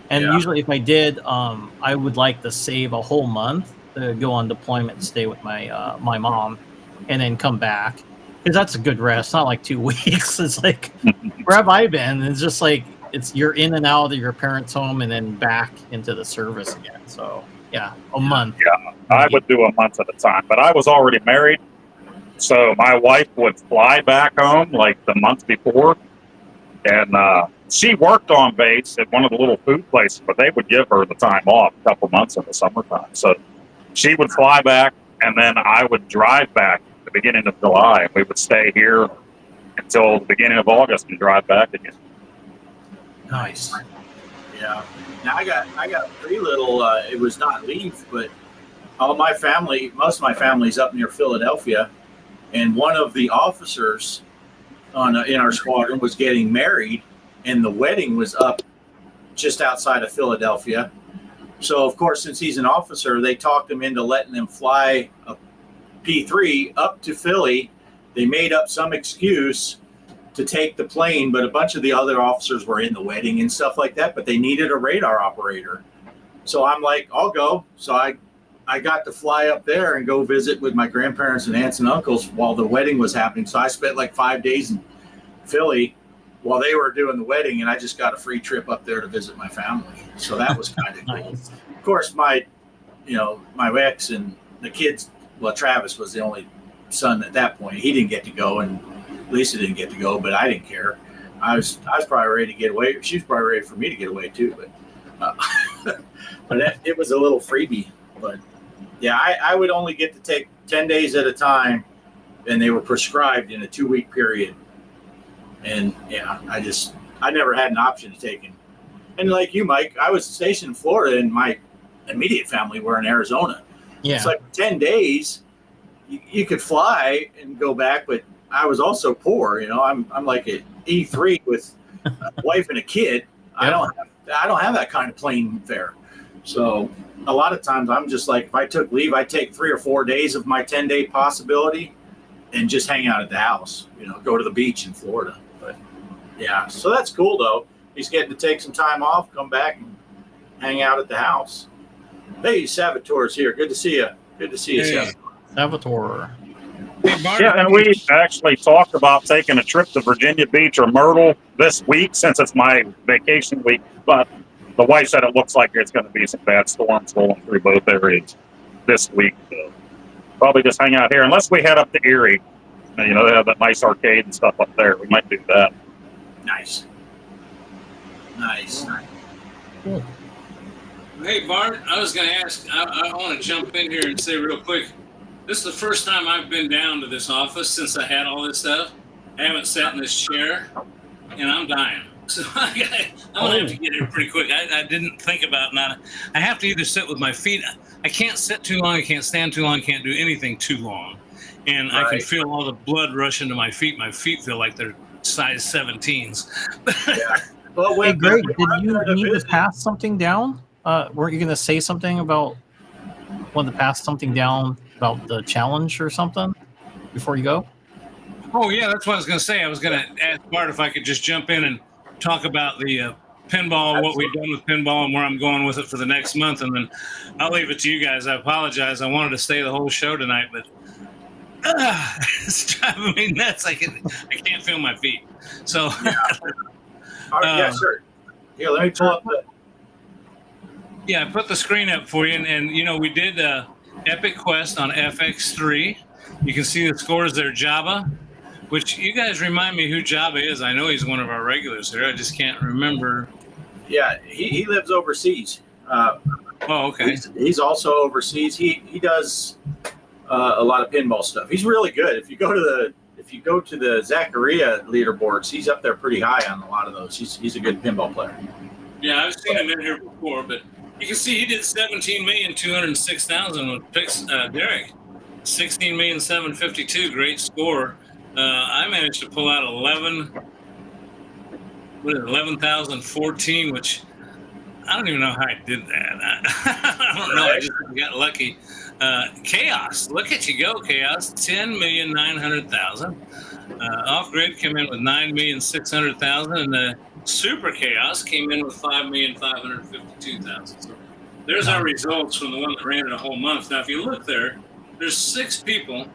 And usually, if I did, I would like to save a whole month to go on deployment and stay with my my mom, and then come back, because that's a good rest. Not like 2 weeks. It's like, where have I been? It's just like you're in and out of your parents' home and then back into the service again. So yeah, a month. Yeah, I would do a month at a time, but I was already married, so my wife would fly back home like the month before, and she worked on base at one of the little food places, but they would give her the time off a couple months in the summertime. So she would fly back, and then I would drive back at the beginning of July, and we would stay here until the beginning of August and drive back again. Nice. Yeah. Now I got pretty little. It was not leave, but most of my family's up near Philadelphia, and one of the officers in our squadron was getting married, and the wedding was up just outside of Philadelphia. So of course, since he's an officer, they talked him into letting him fly a P3 up to Philly. They made up some excuse to take the plane, but a bunch of the other officers were in the wedding and stuff like that, but they needed a radar operator. So I'm like, I'll go. So I got to fly up there and go visit with my grandparents and aunts and uncles while the wedding was happening. So I spent like 5 days in Philly while they were doing the wedding, and I just got a free trip up there to visit my family. So that was kind of cool. Nice. Of course, my ex and the kids, well, Travis was the only son at that point. He didn't get to go, and Lisa didn't get to go, but I didn't care. I was probably ready to get away. She was probably ready for me to get away too, but it was a little freebie. But yeah, I would only get to take 10 days at a time, and they were prescribed in a 2-week period. And yeah, I never had an option to take it. And like you, Mike, I was stationed in Florida, and my immediate family were in Arizona. Yeah. It's like 10 days, you could fly and go back, but I was also poor. I'm like an E3 with a wife and a kid. I don't have that kind of plane fare. So a lot of times I'm just like, if I took leave, I'd take 3 or 4 days of my 10-day possibility and just hang out at the house, go to the beach in Florida. But yeah, so that's cool though. He's getting to take some time off, come back and hang out at the house. Hey, Salvatore's here. Good to see you. Good to see you, Hey. Salvatore. Hey, Bart, Yeah, and we actually talked about taking a trip to Virginia Beach or Myrtle this week since it's my vacation week, but the wife said it looks like there's going to be some bad storms rolling through both areas this week. So probably just hang out here, unless we head up to Erie. They have that nice arcade and stuff up there. We might do that. Nice. Cool. Hey, Bart, I was going to ask, I want to jump in here and say real quick, this is the first time I've been down to this office since I had all this stuff. I haven't sat in this chair, and I'm dying. So I'm going to have to get here pretty quick. I didn't think about I have to either sit with my feet. I can't sit too long. I can't stand too long. I can't do anything too long. And I can feel all the blood rush into my feet. My feet feel like they're size 17s. Yeah. Well, Hey, Greg, did you need to pass something down? Weren't you going to say something about wanting to pass something down about the challenge or something before you go? Oh, yeah, that's what I was going to say. I was going to ask Bart if I could just jump in and talk about the pinball, what we've done with pinball, and where I'm going with it for the next month. And then I'll leave it to you guys. I apologize. I wanted to stay the whole show tonight, but it's driving me nuts. I can't feel my feet. So, yeah, sure. Here, let me pull up the. Yeah, I put the screen up for you, and you know, we did Epic Quest on FX3. You can see the scores there. Java, which you guys remind me who Java is. I know he's one of our regulars here. I just can't remember. Yeah, he lives overseas. Oh, okay. He's also overseas. He does a lot of pinball stuff. He's really good. If you go to the Zaccaria leaderboards, he's up there pretty high on a lot of those. He's a good pinball player. Yeah, I've seen him in here before, but you can see he did 17,206,000 with Derek. 16,752,000, great score. I managed to pull out 11,014, which I don't even know how I did that. I don't know. I just got lucky. Kaos, look at you go, Kaos. 10,900,000. Off grid came in with 9,600,000, and the Super Chaos came in with 5,552,000. So there's our results from the one that ran it a whole month. Now, if you look there, there's 6 people,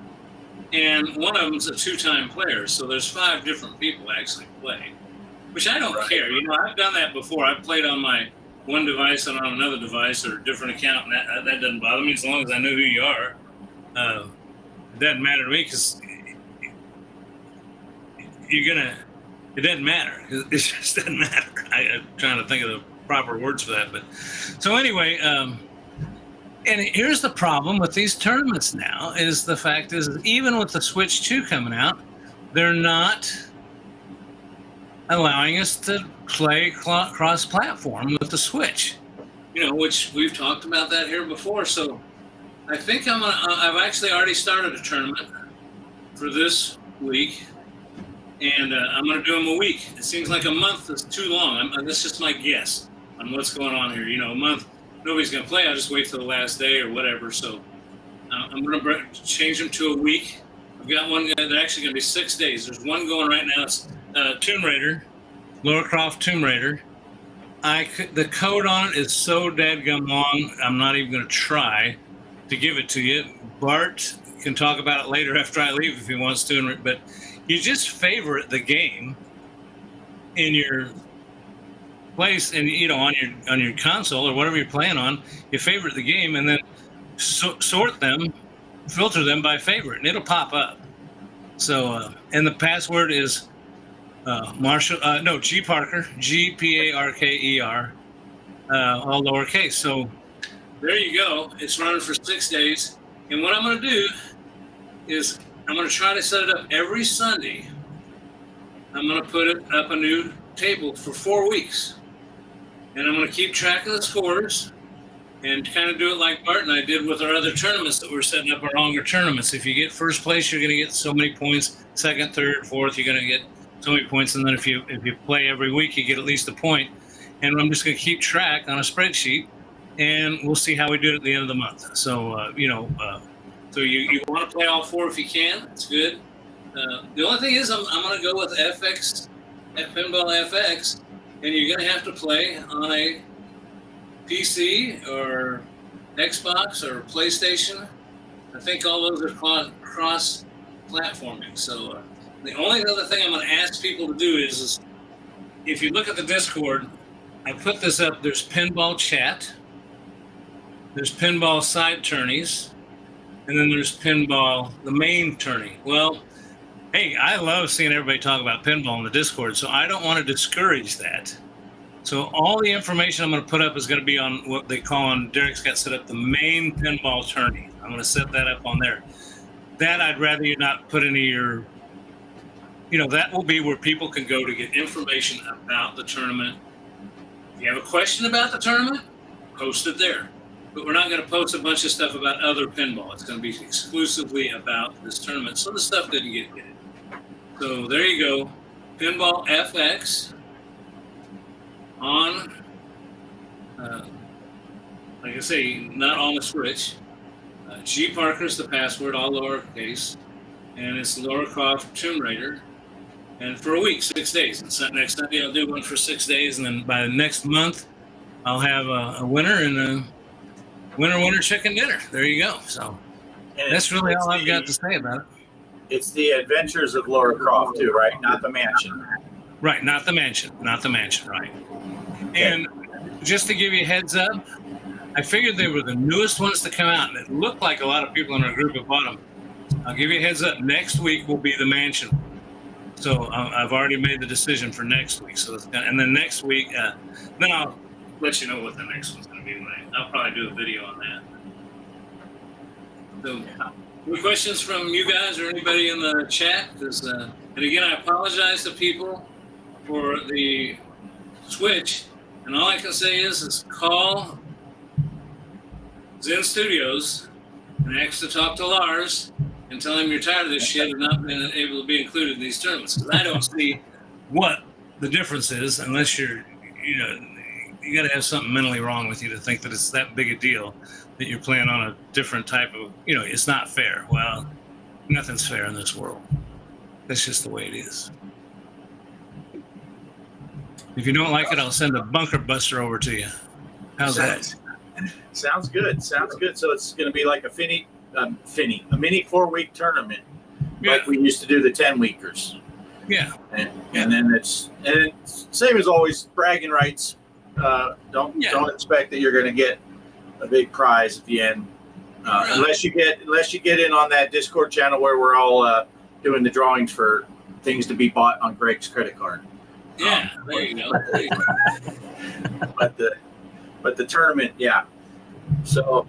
and one of them's a 2-time player. So there's 5 different people actually playing, which I don't care. You know, I've done that before. I've played on my one device and on another device or a different account, and that doesn't bother me as long as I know who you are. It doesn't matter to me because it doesn't matter. It just doesn't matter. I'm trying to think of the proper words for that. But so anyway, and here's the problem with these tournaments now is the fact is even with the Switch 2 coming out, they're not allowing us to play cross-platform with the Switch, you know, which we've talked about that here before. So I think I've actually already started a tournament for this week, and I'm going to do them a week. It seems like a month is too long. That's just my guess on what's going on here. You know, a month, nobody's going to play. I'll just wait till the last day or whatever. So I'm going to change them to a week. I've got one they're actually going to be 6 days. There's one going right now. It's Tomb Raider, Lara Croft Tomb Raider. The code on it is so dadgum long, I'm not even going to try to give it to you. Bart can talk about it later after I leave if he wants to, but you just favorite the game in your place, and you know, on your console or whatever you're playing on, you favorite the game and then sort them, filter them by favorite, and it'll pop up. So and the password is G Parker, GPARKER, all lowercase. So there you go. It's running for 6 days, and what I'm going to do is I'm going to try to set it up every Sunday. I'm going to put it up a new table for 4 weeks, and I'm going to keep track of the scores and kind of do it like Bart and I did with our other tournaments that we're setting up, our longer tournaments. If you get first place, you're going to get so many points. Second, third, fourth, you're going to get so many points. And then if you play every week, you get at least a point. And I'm just going to keep track on a spreadsheet, and we'll see how we do it at the end of the month. So, so you want to play all 4 if you can. It's good. The only thing is I'm going to go with Pinball FX, and you're going to have to play on a PC or Xbox or PlayStation. I think all those are cross-platforming. So the only other thing I'm going to ask people to do is if you look at the Discord, I put this up. There's Pinball Chat. There's Pinball Side Tourneys. And then there's Pinball, the main tourney. Well, hey, I love seeing everybody talk about pinball in the Discord, so I don't want to discourage that. So all the information I'm going to put up is going to be on what they call on Derek's got set up the main pinball tourney. I'm going to set that up on there. That I'd rather you not put any of your, that will be where people can go to get information about the tournament. If you have a question about the tournament, post it there. But we're not going to post a bunch of stuff about other pinball. It's going to be exclusively about this tournament. So the stuff didn't get hit. So there you go. Pinball FX on, like I say, not on the Switch. G Parker's the password, all lowercase. and it's Lara Croft Tomb Raider. And for a week, 6 days. And so next Sunday, I'll do one for 6 days, and then by next month, I'll have a winner and a winner chicken dinner. There you go. So that's really all I've got to say about it. It's the Adventures of Lara Croft too, right? Not the mansion. Right, not the mansion, right. Okay. And just to give you a heads up, I figured they were the newest ones to come out, and it looked like a lot of people in our group have bought them. I'll give you a heads up. Next week will be the mansion. So I've already made the decision for next week. And then next week, then I'll let you know what the next one's going to be. I'll probably do a video on that. So, any questions from you guys or anybody in the chat? And again, I apologize to people for the switch. And all I can say is call Zen Studios and ask to talk to Lars and tell him you're tired of this shit and not being able to be included in these tournaments. Because I don't see what the difference is unless you got to have something mentally wrong with you to think that it's that big a deal that you're playing on a different type of, it's not fair. Well, nothing's fair in this world. That's just the way it is. If you don't like it, I'll send a bunker buster over to you. How's that? Sounds good. So it's going to be like a mini 4-week tournament, like we used to do the 10-weekers. Yeah. And then it's same as always, bragging rights. Don't expect that you're going to get a big prize at the end, unless you get in on that Discord channel where we're all doing the drawings for things to be bought on Greg's credit card. Yeah, there you go. But the tournament, yeah. So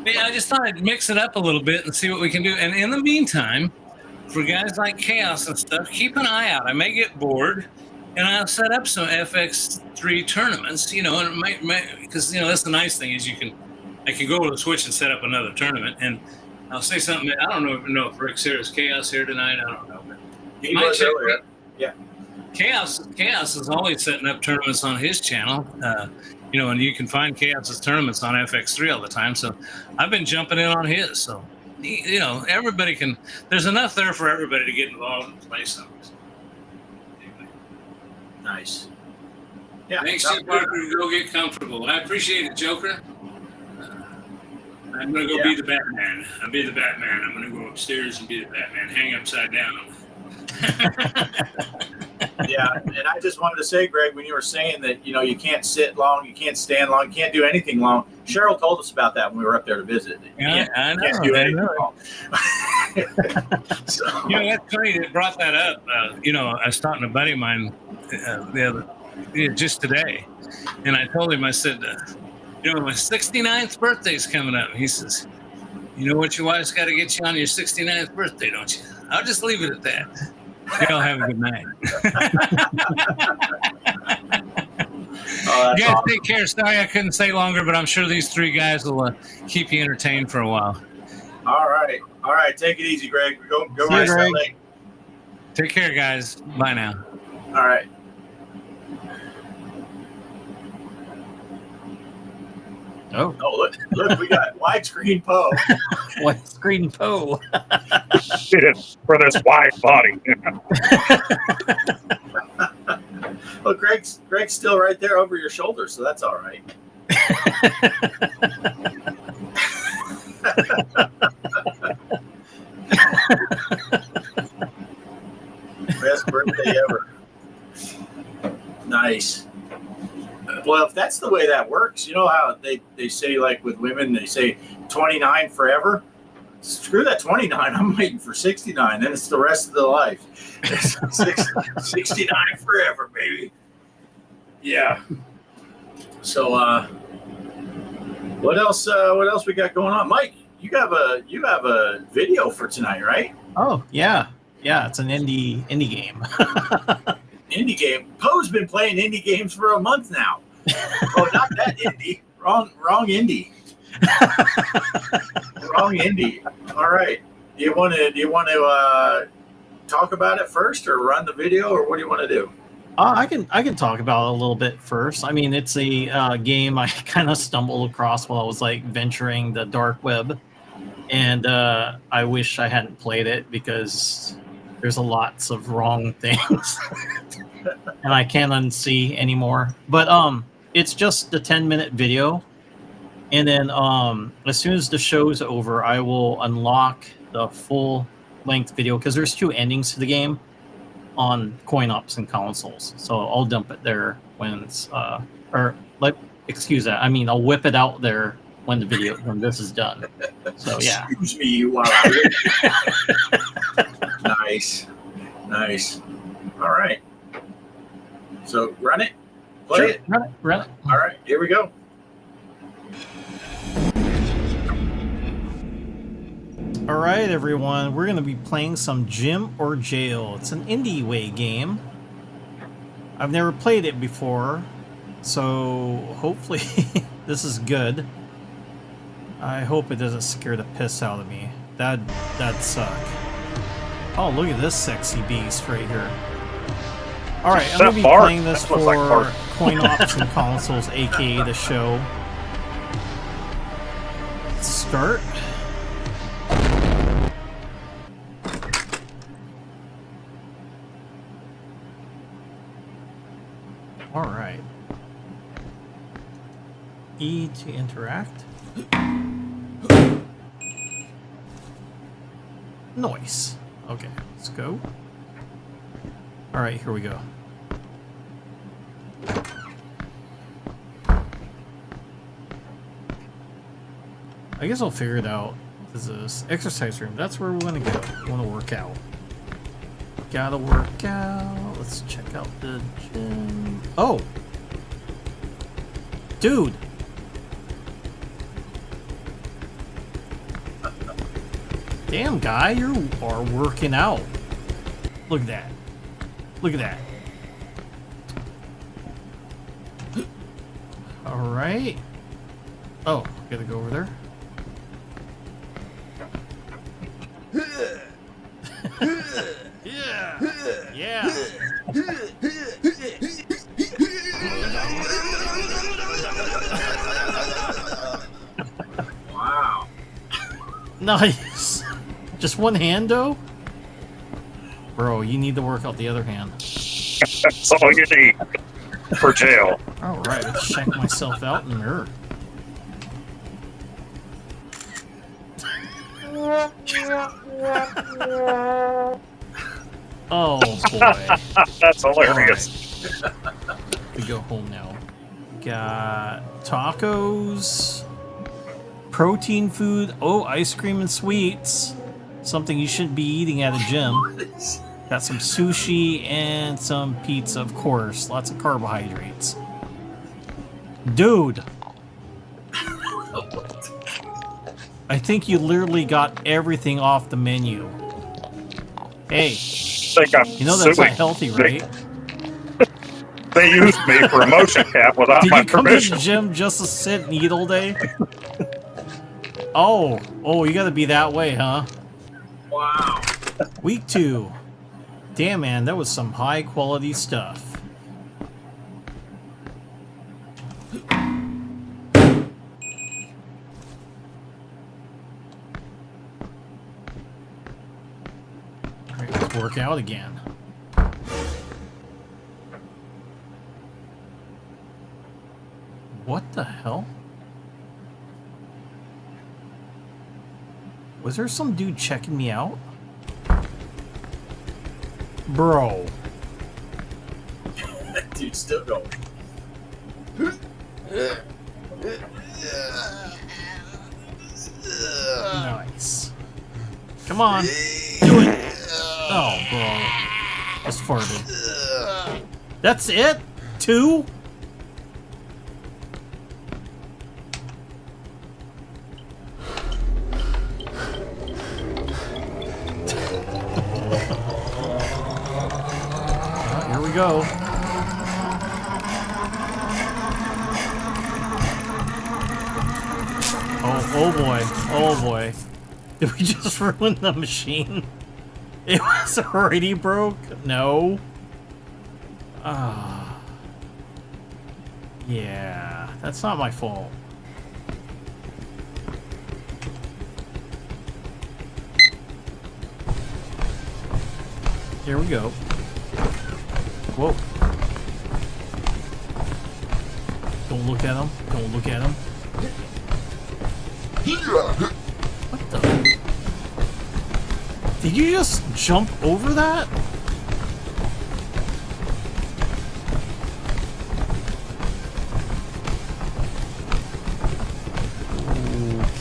yeah, I just thought I'd mix it up a little bit and see what we can do. And in the meantime, for guys like Kaos and stuff, keep an eye out. I may get bored, and I'll set up some FX3 tournaments. And it might because that's the nice thing is I can go to the Switch and set up another tournament. And I'll say something. I don't know if Rick's here. Is Kaos here tonight? I don't know. But he was earlier. Yeah. Kaos is always setting up tournaments on his channel. And you can find Kaos's tournaments on FX3 all the time. So I've been jumping in on his. So, everybody can. There's enough there for everybody to get involved and play something. Nice. Yeah. Thanks, Chip Parker. Go get comfortable. I appreciate it, Joker. I'm gonna go be the Batman. I'll be the Batman. I'm gonna go upstairs and be the Batman. Hang upside down. Yeah, and I just wanted to say, Greg, when you were saying that, you can't sit long, you can't stand long, you can't do anything long. Cheryl told us about that when we were up there to visit. I know. Can't do anything long. So, that's funny. It brought that up. I was talking to a buddy of mine just today, and I told him, I said, my 69th birthday's coming up. And he says, you know what your wife's got to get you on your 69th birthday, don't you? I'll just leave it at that. Y'all have a good night. You guys awesome. Take care. Sorry I couldn't stay longer, but I'm sure these 3 guys will keep you entertained for a while. All right. Take it easy, Greg. Go race Greg. Take care, guys. Bye now. All right. Oh, look, we got widescreen Poe. Widescreen Poe. For this wide body. Well, Greg's still right there over your shoulder, so that's all right. Best birthday ever. Nice. Well, if that's the way that works, you know how they say, like with women, they say 29 forever? Screw that 29. I'm waiting for 69. Then it's the rest of the life. 69 forever, baby. Yeah. So, what else we got going on? Mike, you have a video for tonight, right? Oh, yeah. Yeah, it's an indie game. Indie game. Poe's been playing indie games for a month now. Oh, not that indie. Wrong indie. Wrong indie. All right. Do you want to talk about it first, or run the video, or what do you want to do? I can talk about it a little bit first. I mean, it's a game I kind of stumbled across while I was venturing the dark web, And I wish I hadn't played it because there's lots of wrong things, and I can't unsee anymore. But it's just the 10-minute video, and then as soon as the show's over, I will unlock the full length video because there's 2 endings to the game on coin ops and consoles. So I'll dump it there when it's excuse that. I mean, I'll whip it out there when this is done. So yeah. Excuse me, you are. Nice. All right. So run it. Play it. Run it. All right, here we go. All right, everyone. We're going to be playing some Gym or Jail. It's an indie way game. I've never played it before, so hopefully this is good. I hope it doesn't scare the piss out of me. That'd suck. Oh, look at this sexy beast right here. All right, I'm going to be playing this for Coin Ops and Consoles, aka the show. Let's start. All right. E to interact. Nice. Okay, let's go. All right, here we go. I guess I'll figure it out. This is exercise room. That's where we want to go. We want to work out. Gotta work out. Let's check out the gym. Oh! Dude! Damn, guy, you are working out. Look at that. Look at that. Alright. Oh, gotta go over there. Yeah. Wow. Nice. Just one hand, though? Bro, you need to work out the other hand. That's all you need for jail. Alright, let's check myself out in the mirror. Oh boy. That's hilarious. Right. We go home now. Got tacos, protein food, ice cream and sweets. Something you shouldn't be eating at a gym. Got some sushi and some pizza, of course. Lots of carbohydrates. Dude. I think you literally got everything off the menu. Hey, you know that's not healthy, right? They used me for a motion cap without Did my you come permission. to the gym just to sit and eat all day? Oh, you gotta be that way, huh? Wow. Week 2. Damn, man, that was some high quality stuff. Alright, let's work out again. What the hell? Was there some dude checking me out? Bro. That dude's still going. Nice. Come on. Do it. Oh, bro. Just farted. That's it? 2? Here we go. Oh boy. Oh boy. Did we just ruin the machine? It was already broke? No. Yeah, that's not my fault. Here we go. Whoa. Don't look at him. Don't look at him. What the? Did you just jump over that?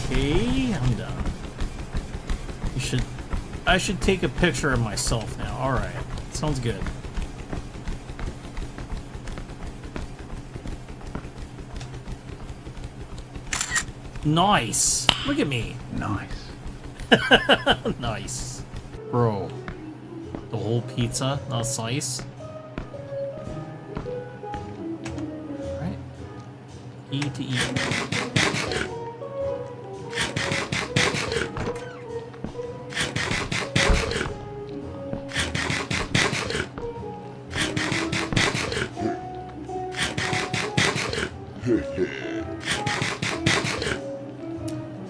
Okay, I'm done. I should take a picture of myself now. Alright. Sounds good. Nice. Look at me. Nice. Nice. Bro. The whole pizza, not a slice. Alright. E to E.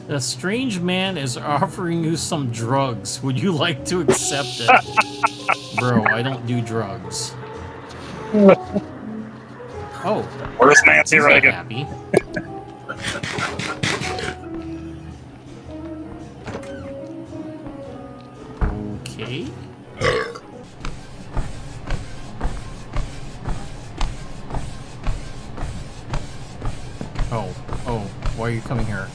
A strange man is offering you some drugs. Would you like to accept it? Bro, I don't do drugs. Oh. Where's Nancy he's not Reagan? happy. Okay. Oh, why are you coming here?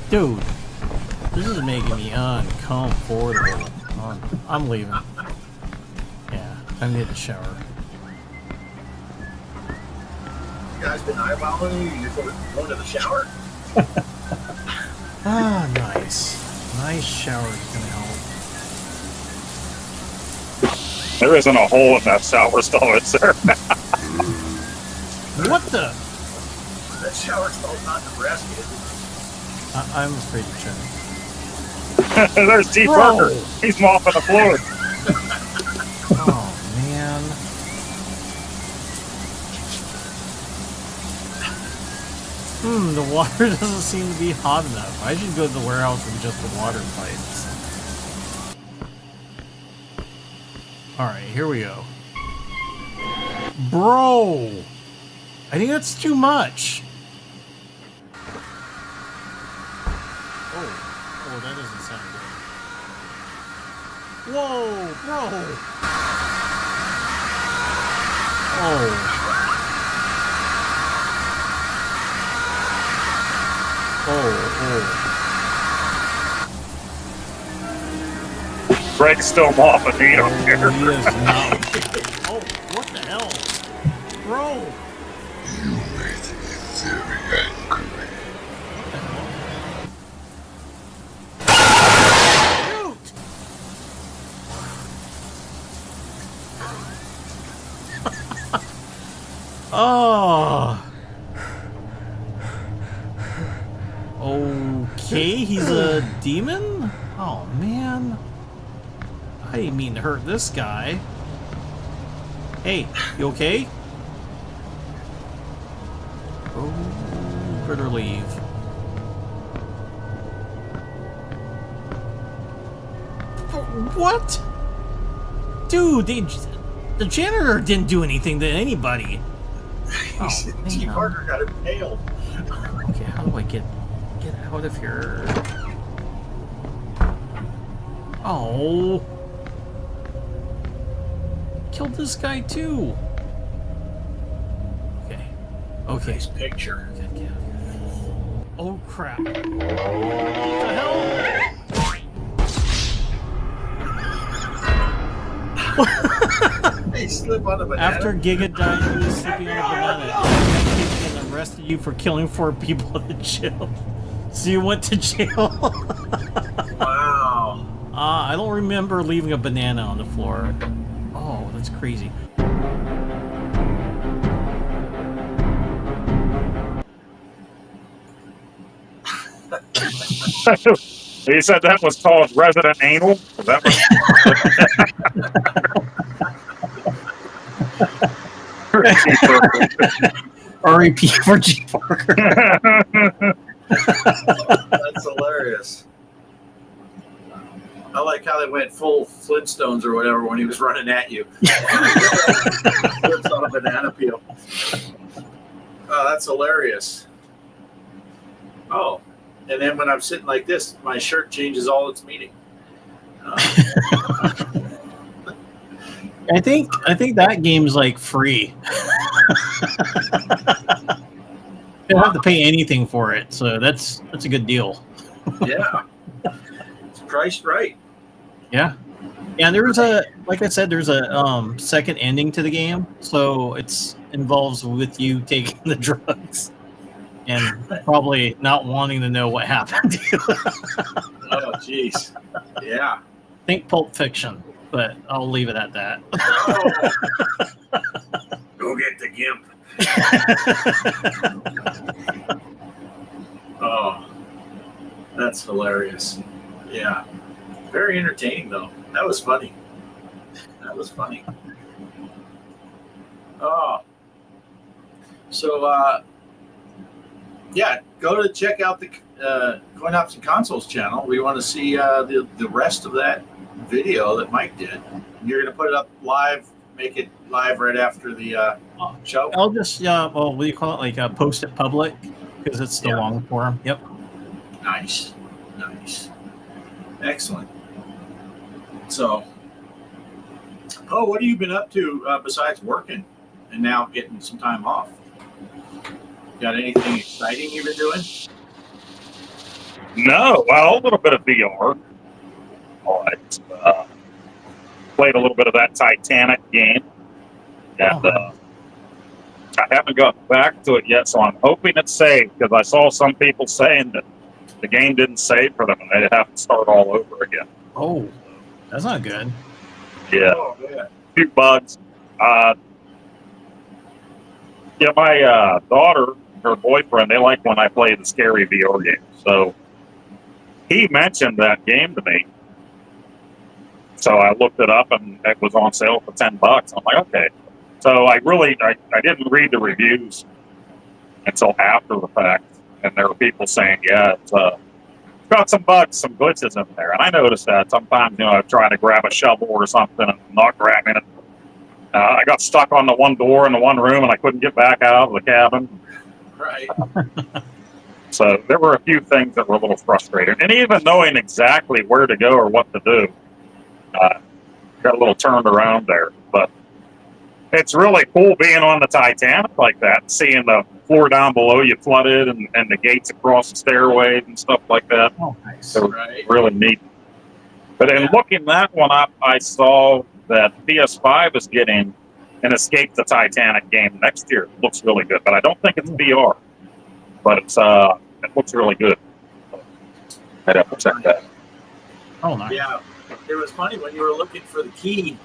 Dude, this is making me uncomfortable. I'm leaving. Yeah, time to hit the shower. You guys been eyeballing you? You're going to the shower? Ah, nice. Nice shower is gonna help. There isn't a hole in that shower stall, is there? What the? That shower stall's not Nebraska, is it? I'm afraid to check. There's T. Bro. Parker. He's mopping the floor. Oh, man. The water doesn't seem to be hot enough. I should go to the warehouse with just the water pipes. Alright, here we go. Bro! I think that's too much. Oh, that doesn't sound good. Whoa, bro! Oh. Greg's still mopping. He don't care. He is not. Oh, what the hell? Bro! You made me very angry. Oh. Okay, he's a demon? Oh, man. I didn't mean to hurt this guy. Hey, you okay? Oh, better leave. What? Dude, the janitor didn't do anything to anybody. Oh, T. man. Parker got impaled. Okay, how do I get out of here? Oh. Killed this guy too. Okay. Okay. Nice picture. Get out of here. Oh crap. What the hell? Hey, slip on a banana. After Giga died, he was sleeping on a banana. And arrested you for killing 4 people at the jail. So you went to jail? Wow. I don't remember leaving a banana on the floor. Oh, that's crazy. He said that was called resident anal. Is that R.E.P. for G. Parker. That's hilarious. I like how they went full Flintstones or whatever when he was running at you. Flips on a banana peel. Oh, that's hilarious. Oh, and then when I'm sitting like this, my shirt changes all its meaning. I think that game's like free. You don't have to pay anything for it, so that's a good deal. Yeah, it's priced right. Yeah, and there's like I said, there's a second ending to the game, so it's involves with you taking the drugs and probably not wanting to know what happened to you. Oh, jeez. Yeah. Think Pulp Fiction, but I'll leave it at that. Oh. Go get the gimp. Oh, that's hilarious. Yeah. Very entertaining, though. That was funny. Oh. So, yeah, go to check out the Coin Ops and Consoles channel. We want to see the rest of that video that Mike did. You're going to put it up live, make it live right after the show? I'll just, well, what do you call it? Like post it public because it's the long form. Yep. Nice. Excellent. So, what have you been up to besides working and now getting some time off? Got anything exciting you've been doing? No, well, a little bit of VR. All right. Played a little bit of that Titanic game. And I haven't gotten back to it yet, so I'm hoping it's saved because I saw some people saying that the game didn't save for them and they'd have to start all over again. Oh, that's not good. Yeah. Oh, yeah. A few bugs. Yeah, my daughter, her boyfriend, they like when I play the scary VR games. So he mentioned that game to me. So I looked it up and it was on sale for $10. I'm like, okay. So I didn't read the reviews until after the fact. And there were people saying, yeah, it's got some bugs, some glitches in there. And I noticed that sometimes, I'm trying to grab a shovel or something and not grabbing it. I got stuck on the one door in the one room and I couldn't get back out of the cabin. Right. So there were a few things that were a little frustrating. And even knowing exactly where to go or what to do, got a little turned around there. But it's really cool being on the Titanic like that, seeing the floor down below you flooded and the gates across the stairway and stuff like that. Oh, nice. So really neat. But in looking that one up, I saw that PS5 is getting an Escape the Titanic game next year. It looks really good, but I don't think it's VR. But it looks really good. I'd have to check that. Oh, nice. Yeah. It was funny when you were looking for the key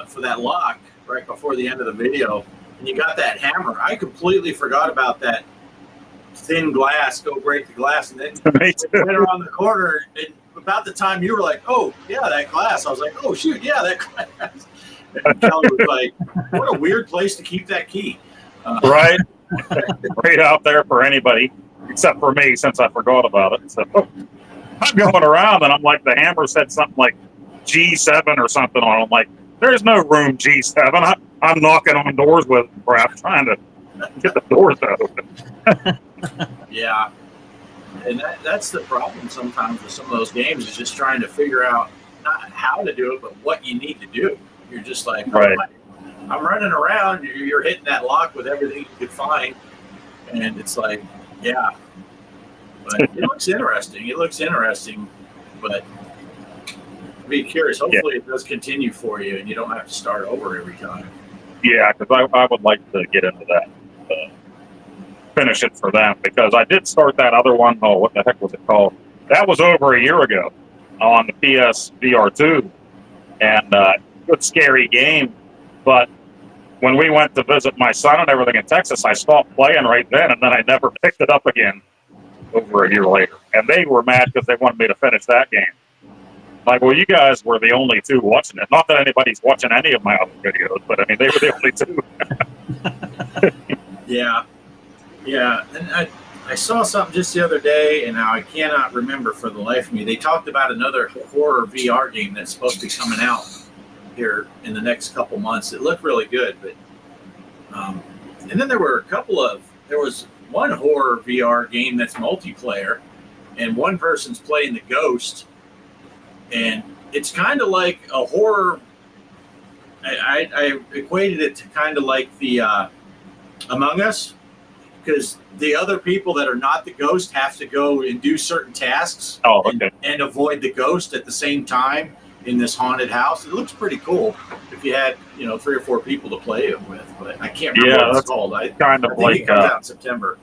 for that lock right before the end of the video, and you got that hammer. I completely forgot about that thin glass. Go break the glass, and then went around the corner. And about the time you were like, "Oh, yeah, that glass," I was like, "Oh, shoot, yeah, that glass." And Kelly was like, "What a weird place to keep that key." Right, right out there for anybody except for me, since I forgot about it. So I'm going around, and I'm like, the hammer said something like G7 or something on it. I'm like, there's no room G7. I'm knocking on doors with crap, trying to get the doors open. Yeah. And that's the problem sometimes with some of those games, is just trying to figure out not how to do it, but what you need to do. You're just like, right. I'm running around, you're hitting that lock with everything you could find. And it's like, yeah. But it looks interesting. But be curious. Hopefully it does continue for you and you don't have to start over every time. Yeah, because I would like to get into that. Finish it for them, because I did start that other one. Oh, what the heck was it called? That was over a year ago on the PS VR2, and good scary game. But when we went to visit my son and everything in Texas, I stopped playing right then, and then I never picked it up again over a year later. And they were mad because they wanted me to finish that game. Like, well, you guys were the only two watching it. Not that anybody's watching any of my other videos, but I mean, they were the only two. Yeah. And I saw something just the other day, and now I cannot remember for the life of me. They talked about another horror VR game that's supposed to be coming out here in the next couple months. It looked really good, but and then there was one horror VR game that's multiplayer, and one person's playing the ghost, and it's kind of like a horror. I equated it to kind of like the Among Us, because the other people that are not the ghost have to go and do certain tasks and avoid the ghost at the same time in this haunted house. It looks pretty cool if you had 3 or 4 people to play it with, but I can't remember what it's called. I think it comes out in September.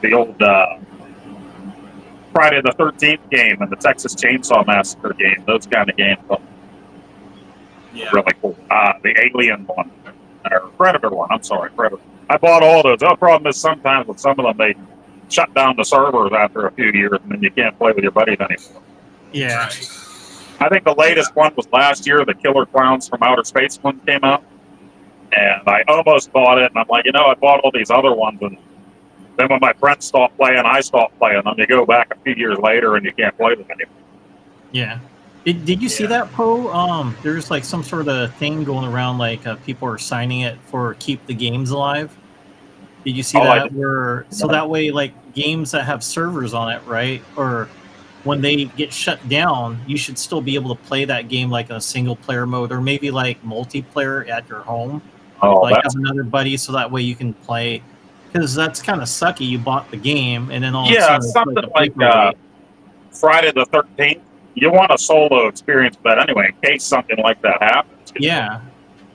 The old Friday the 13th game and the Texas Chainsaw Massacre game, those kind of games. Yeah. Really cool. The Alien one, or Predator one. I'm sorry, Predator. I bought all those. The problem is sometimes with some of them, they shut down the servers after a few years, and then you can't play with your buddies anymore. Yeah. I think the latest one was last year. The Killer Clowns from Outer Space one came out, and I almost bought it. And I'm like, I bought all these other ones, and then when my friends stopped playing, I stopped playing them. You go back a few years later, and you can't play them anymore. Yeah. Did you see that, Poe? There's like some sort of thing going around, like people are signing it for Keep the Games Alive. Did you see that? So that way, like games that have servers on it, right? Or when they get shut down, you should still be able to play that game like in a single player mode, or maybe like multiplayer at your home. Like have another buddy, so that way you can play. Because that's kind of sucky. You bought the game, and then all of a sudden something like Friday the 13th. You want a solo experience with that anyway, in case something like that happens. Yeah.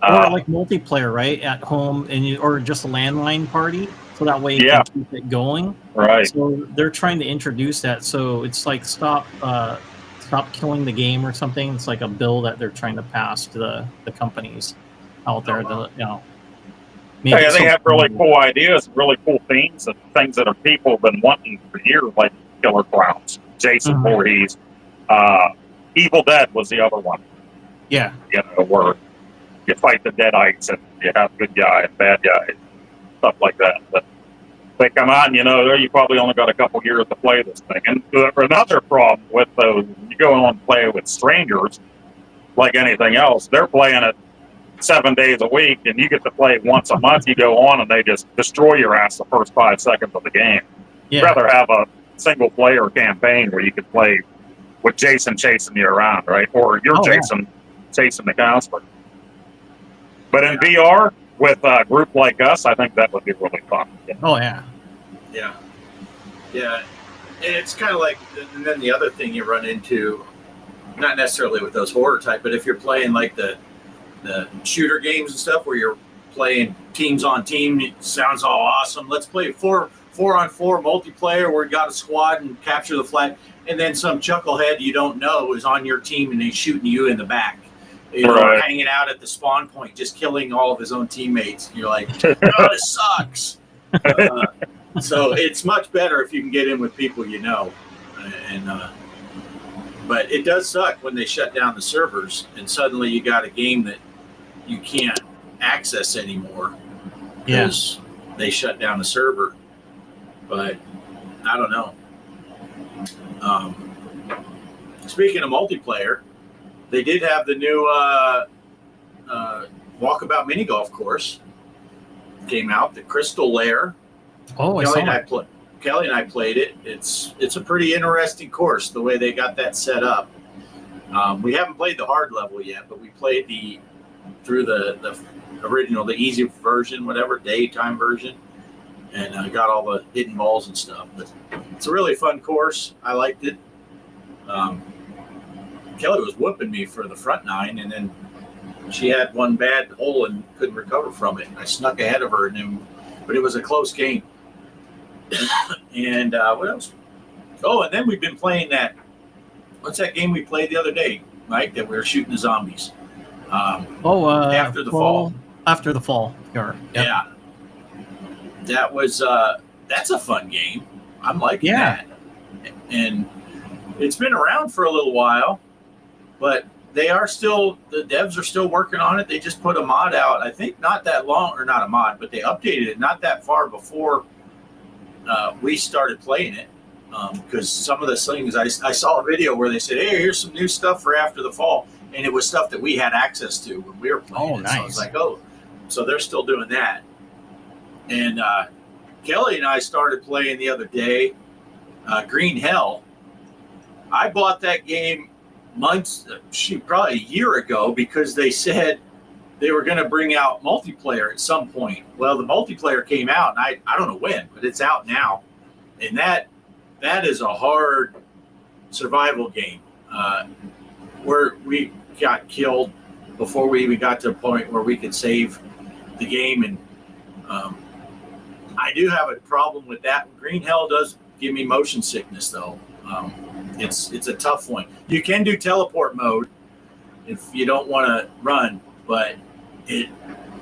Or like multiplayer, right? At home, or just a landline party, so that way you can keep it going. Right. So they're trying to introduce that. So it's like stop killing the game or something. It's like a bill that they're trying to pass to the companies out there to they have really cool ideas, really cool themes, and things that people have been wanting for years, like Killer Clowns, Jason Voorhees. Evil Dead was the other one. Yeah. Where you fight the Deadites and you have good guy and bad guy, stuff like that. But they come out and you probably only got a couple years to play this thing. And another problem with those, you go on and play with strangers, like anything else, they're playing it 7 days a week, and you get to play once a month. You go on and they just destroy your ass the first 5 seconds of the game. Yeah. You'd rather have a single player campaign where you could play with Jason chasing you around, right? Or you're Jason chasing the counselor. But in VR, with a group like us, I think that would be really fun. Oh, yeah. Yeah. Yeah. And it's kind of like, and then the other thing you run into, not necessarily with those horror type, but if you're playing like the shooter games and stuff where you're playing teams on team, it sounds all awesome. Let's play 4-on-4 multiplayer where you got a squad and capture the flag. And then some chucklehead you don't know is on your team and he's shooting you in the back. Hanging out at the spawn point, just killing all of his own teammates. And you're like, oh, this sucks. So it's much better if you can get in with people you know. But it does suck when they shut down the servers and suddenly you got a game that you can't access anymore because they shut down the server. But I don't know. Speaking of multiplayer, they did have the new Walkabout mini golf course came out, the Crystal Lair. Oh, Kelly and I played it. It's a pretty interesting course the way they got that set up. We haven't played the hard level yet, but we played through the original, the easy version, whatever, daytime version. And I got all the hidden balls and stuff. But it's a really fun course. I liked it. Kelly was whooping me for the front nine, and then she had one bad hole and couldn't recover from it. I snuck ahead of her, but it was a close game. And what else? Oh, and then we've been playing that. What's that game we played the other day, Mike, that we were shooting the zombies? After the fall. After the fall. Yep. Yeah. That was that's a fun game. I'm liking that. And it's been around for a little while, but the devs are still working on it. They just put a mod out, I think not that long, or not a mod, but they updated it not that far before we started playing it because some of the things I saw a video where they said, "Hey, here's some new stuff for after the fall," and it was stuff that we had access to when we were playing. Oh, it. nice. So I was like, "Oh, so they're still doing that." And Kelly and I started playing the other day. Green Hell. I bought that game probably a year ago because they said they were going to bring out multiplayer at some point. Well, the multiplayer came out, and I don't know when, but it's out now. And that is a hard survival game where we got killed before we even got to a point where we could save the game. And I do have a problem with that. Green Hell does give me motion sickness, though. It's a tough one. You can do teleport mode if you don't want to run, but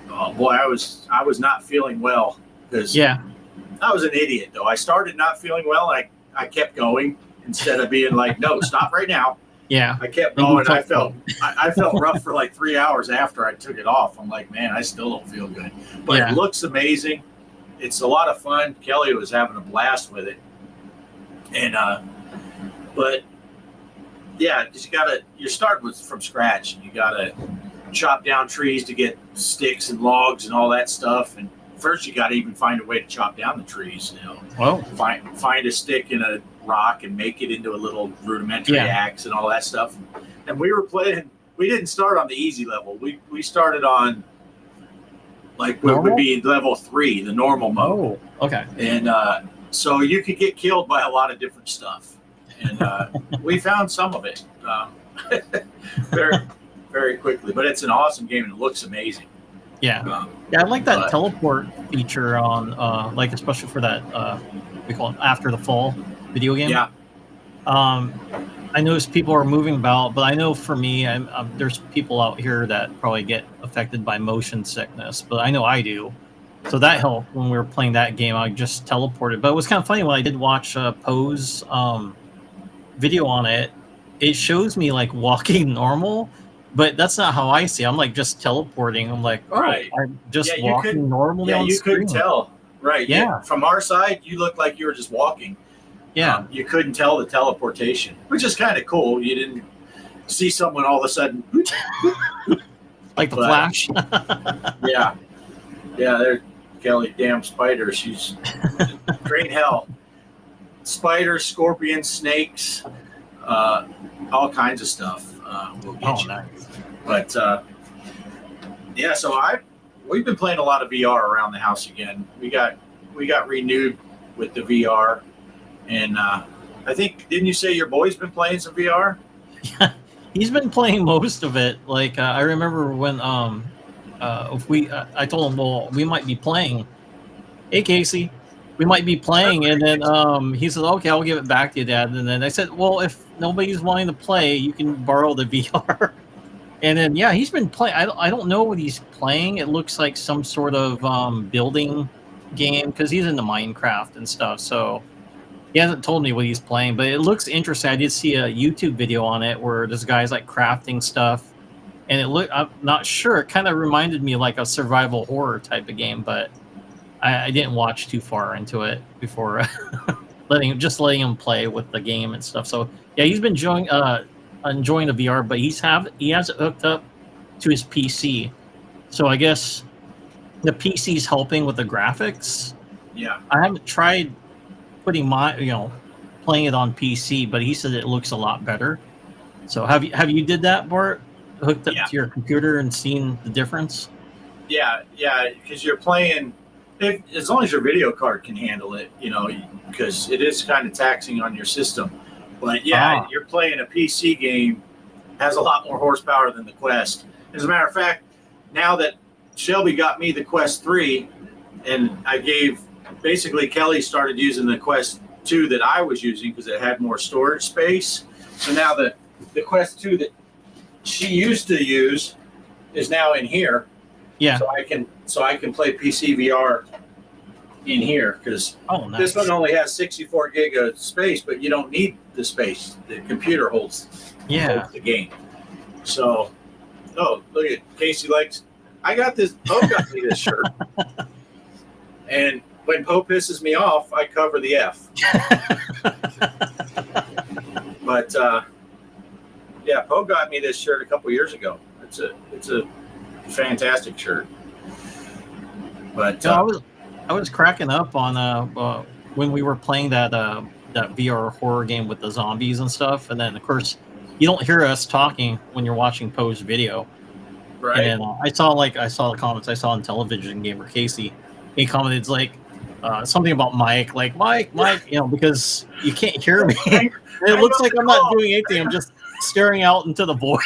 I was not feeling well because I was an idiot, though. I started not feeling well. I kept going instead of being like, no, stop right now. Yeah. I kept going. I felt rough for like 3 hours after I took it off. I'm like, man, I still don't feel good. But It looks amazing. It's a lot of fun. Kelly was having a blast with it. And but yeah, you're starting from scratch. And you gotta chop down trees to get sticks and logs and all that stuff. And first, you gotta even find a way to chop down the trees. Find a stick in a rock and make it into a little rudimentary axe and all that stuff. And we were playing. We didn't start on the easy level. We started on like what would be level 3, the normal mode. Oh, okay. And so you could get killed by a lot of different stuff. And we found some of it very, very quickly. But it's an awesome game and it looks amazing. Yeah. I like that teleport feature on, like, especially for that, we call it After the Fall video game. Yeah. I notice people are moving about, but I know for me, there's people out here that probably get affected by motion sickness, but I know I do. So that helped when we were playing that game. I just teleported. But it was kind of funny when I did watch Poe's video on it. It shows me like walking normal, but that's not how I see it. I'm like just teleporting. I'm like, I'm just walking normally on screen. Couldn't tell. Right. Yeah. From our side, you looked like you were just walking. Yeah. You couldn't tell the teleportation, which is kind of cool. You didn't see someone all of a sudden. Like the Flash. Yeah. Yeah, they're Kelly, damn spider. She's Green Hell. Spiders, scorpions, snakes, all kinds of stuff. Will get you. Nice. But so we've been playing a lot of VR around the house again. We got renewed with the VR, and I think, didn't you say your boy's been playing some VR? Yeah, he's been playing most of it. Like I remember when I told him, well, we might be playing. Hey, Casey, we might be playing, and then he said, okay, I'll give it back to you, Dad. And then I said, well, if nobody's wanting to play, you can borrow the VR. And then he's been playing. I don't know what he's playing. It looks like some sort of building game because he's into Minecraft and stuff. So he hasn't told me what he's playing, but it looks interesting. I did see a YouTube video on it where this guy's like crafting stuff. And I'm not sure. It kind of reminded me of like a survival horror type of game, but I didn't watch too far into it before letting him play with the game and stuff. So he's been enjoying the VR, but he has it hooked up to his PC. So I guess the PC's helping with the graphics. Yeah, I haven't tried putting playing it on PC, but he said it looks a lot better. So have you did that, Bart? Hooked up to your computer and seen the difference? Yeah, because you're playing, as long as your video card can handle it, because it is kind of taxing on your system. But you're playing a PC game, has a lot more horsepower than the Quest. As a matter of fact, now that Shelby got me the Quest 3, and basically Kelly started using the Quest 2 that I was using because it had more storage space. So now the Quest 2 that she used to use is now in here. Yeah. So I can play PC VR in here because nice. This one only has 64 gig of space, but you don't need the space. The computer holds the game. So, look at Casey likes. I got this. Got me this shirt. And when Poe pisses me off, I cover the F. But yeah, Poe got me this shirt a couple years ago. It's a fantastic shirt. But I was cracking up on when we were playing that VR horror game with the zombies and stuff, and then of course you don't hear us talking when you're watching Poe's video. right. And I saw the comments I saw on Television Gamer Casey. He commented something about Mike, like Mike, because you can't hear me. It looks like I'm not doing anything. I'm just staring out into the void,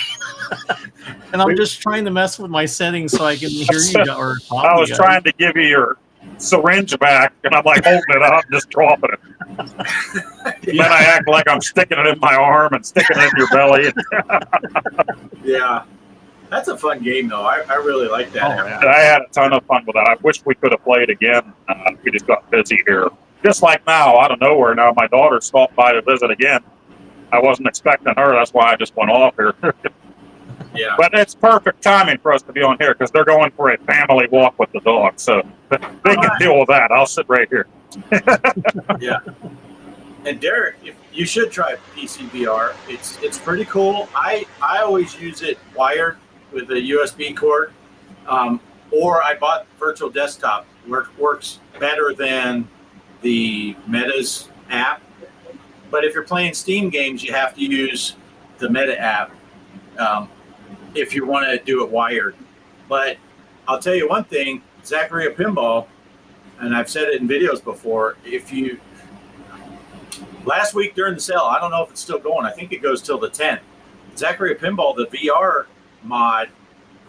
and I'm just trying to mess with my settings so I can hear you or talk. I was trying to give you your syringe back, and I'm like holding it up, just dropping it. Then I act like I'm sticking it in my arm and sticking it in your belly. Yeah. That's a fun game, though. I really like that. I had a ton of fun with that. I wish we could have played again. We just got busy here. Just like now, out of nowhere, now my daughter stopped by to visit again. I wasn't expecting her. That's why I just went off here. Yeah. But it's perfect timing for us to be on here because they're going for a family walk with the dog. So they can deal with that. I'll sit right here. Yeah. And Derek, you should try PC VR. It's pretty cool. I always use it wired with a USB cord, or I bought Virtual Desktop, where it works better than the Meta's app. But if you're playing Steam games, you have to use the Meta app if you want to do it wired. But I'll tell you one thing, Zachary Pinball, and I've said it in videos before, last week during the sale, I don't know if it's still going, I think it goes till the 10th. Zachary Pinball, the VR mod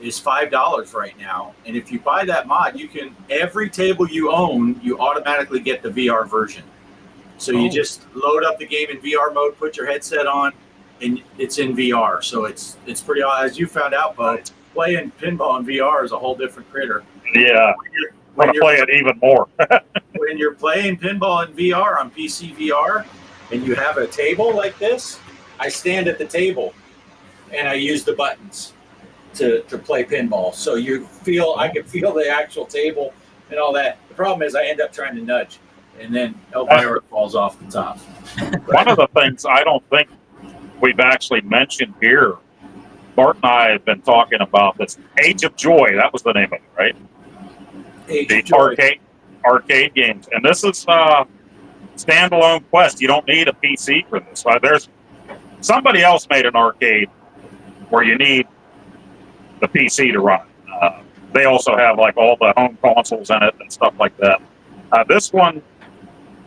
is $5 right now, and if you buy that mod, you can, every table you own, you automatically get the VR version. So you just load up the game in VR mode, put your headset on, and it's in VR. So it's pretty, as you found out, Bo, playing pinball in VR is a whole different critter. Yeah, I'm going to play it even more. When you're playing pinball in VR on PC VR, and you have a table like this, I stand at the table and I use the buttons to play pinball. So I can feel the actual table and all that. The problem is I end up trying to nudge, and then Elvira falls off the top. One of the things I don't think we've actually mentioned here, Bart and I have been talking about this Age of Joy. That was the name of it, right? Arcade games. And this is standalone Quest. You don't need a PC for this. There's somebody else made an arcade where you need the PC to run. They also have like all the home consoles in it and stuff like that. This one,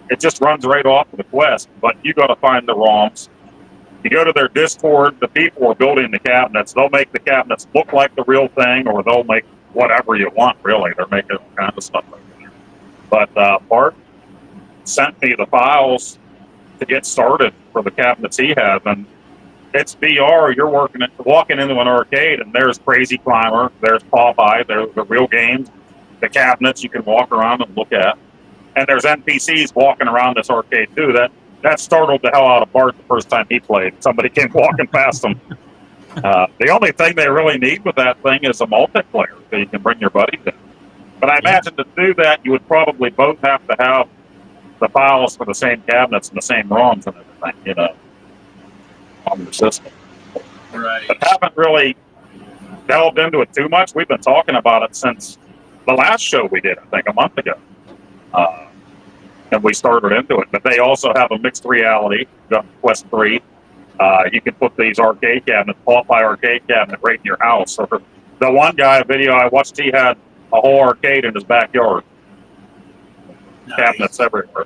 it just runs right off of the Quest, but you got to find the ROMs. You go to their Discord, the people who are building the cabinets, they'll make the cabinets look like the real thing, or they'll make whatever you want, really. They're making all kinds of stuff like that. But Bart sent me the files to get started for the cabinets he has, and it's VR. You're walking into an arcade, and there's Crazy Climber, there's Popeye, there's the real games, the cabinets you can walk around and look at, and there's NPCs walking around this arcade too. That startled the hell out of Bart the first time he played. Somebody came walking past him. The only thing they really need with that thing is a multiplayer, so you can bring your buddies in. But I imagine to do that, you would probably both have to have the files for the same cabinets and the same ROMs and everything, on your system. Right. But haven't really delved into it too much. We've been talking about it since the last show we did, I think, a month ago. And we started into it. But they also have a mixed reality, Quest 3. You can put these arcade cabinets, Popeye arcade cabinet, right in your house. So for the one guy video I watched, he had a whole arcade in his backyard. Nice. Cabinets everywhere.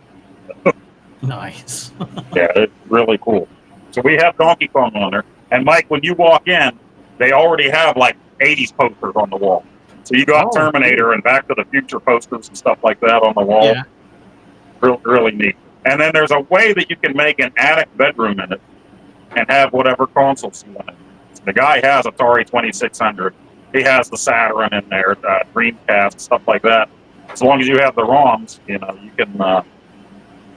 Nice. Yeah, it's really cool. So we have Donkey Kong on there. And Mike, when you walk in, they already have like 80s posters on the wall. So you got Terminator and Back to the Future posters and stuff like that on the wall. Yeah. Really neat. And then there's a way that you can make an attic bedroom in it and have whatever consoles you want. The guy has Atari 2600. He has the Saturn in there, Dreamcast, stuff like that. As long as you have the ROMs, you can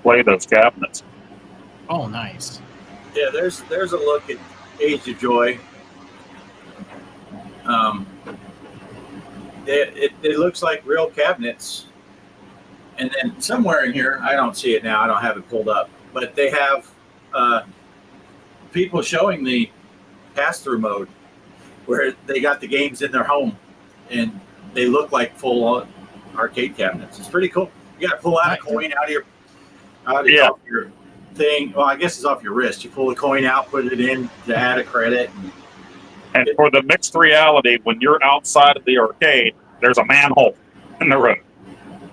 play those cabinets. Oh, nice. Yeah, there's a look at Age of Joy. It looks like real cabinets, And then somewhere in here, I don't see it now. I don't have it pulled up, but they have people showing the pass-through mode where they got the games in their home and they look like full arcade cabinets. It's pretty cool. You got to pull out a coin out of your off your thing. Well, I guess it's off your wrist. You pull the coin out, put it in to add a credit. And for the mixed reality, when you're outside of the arcade, there's a manhole in the road.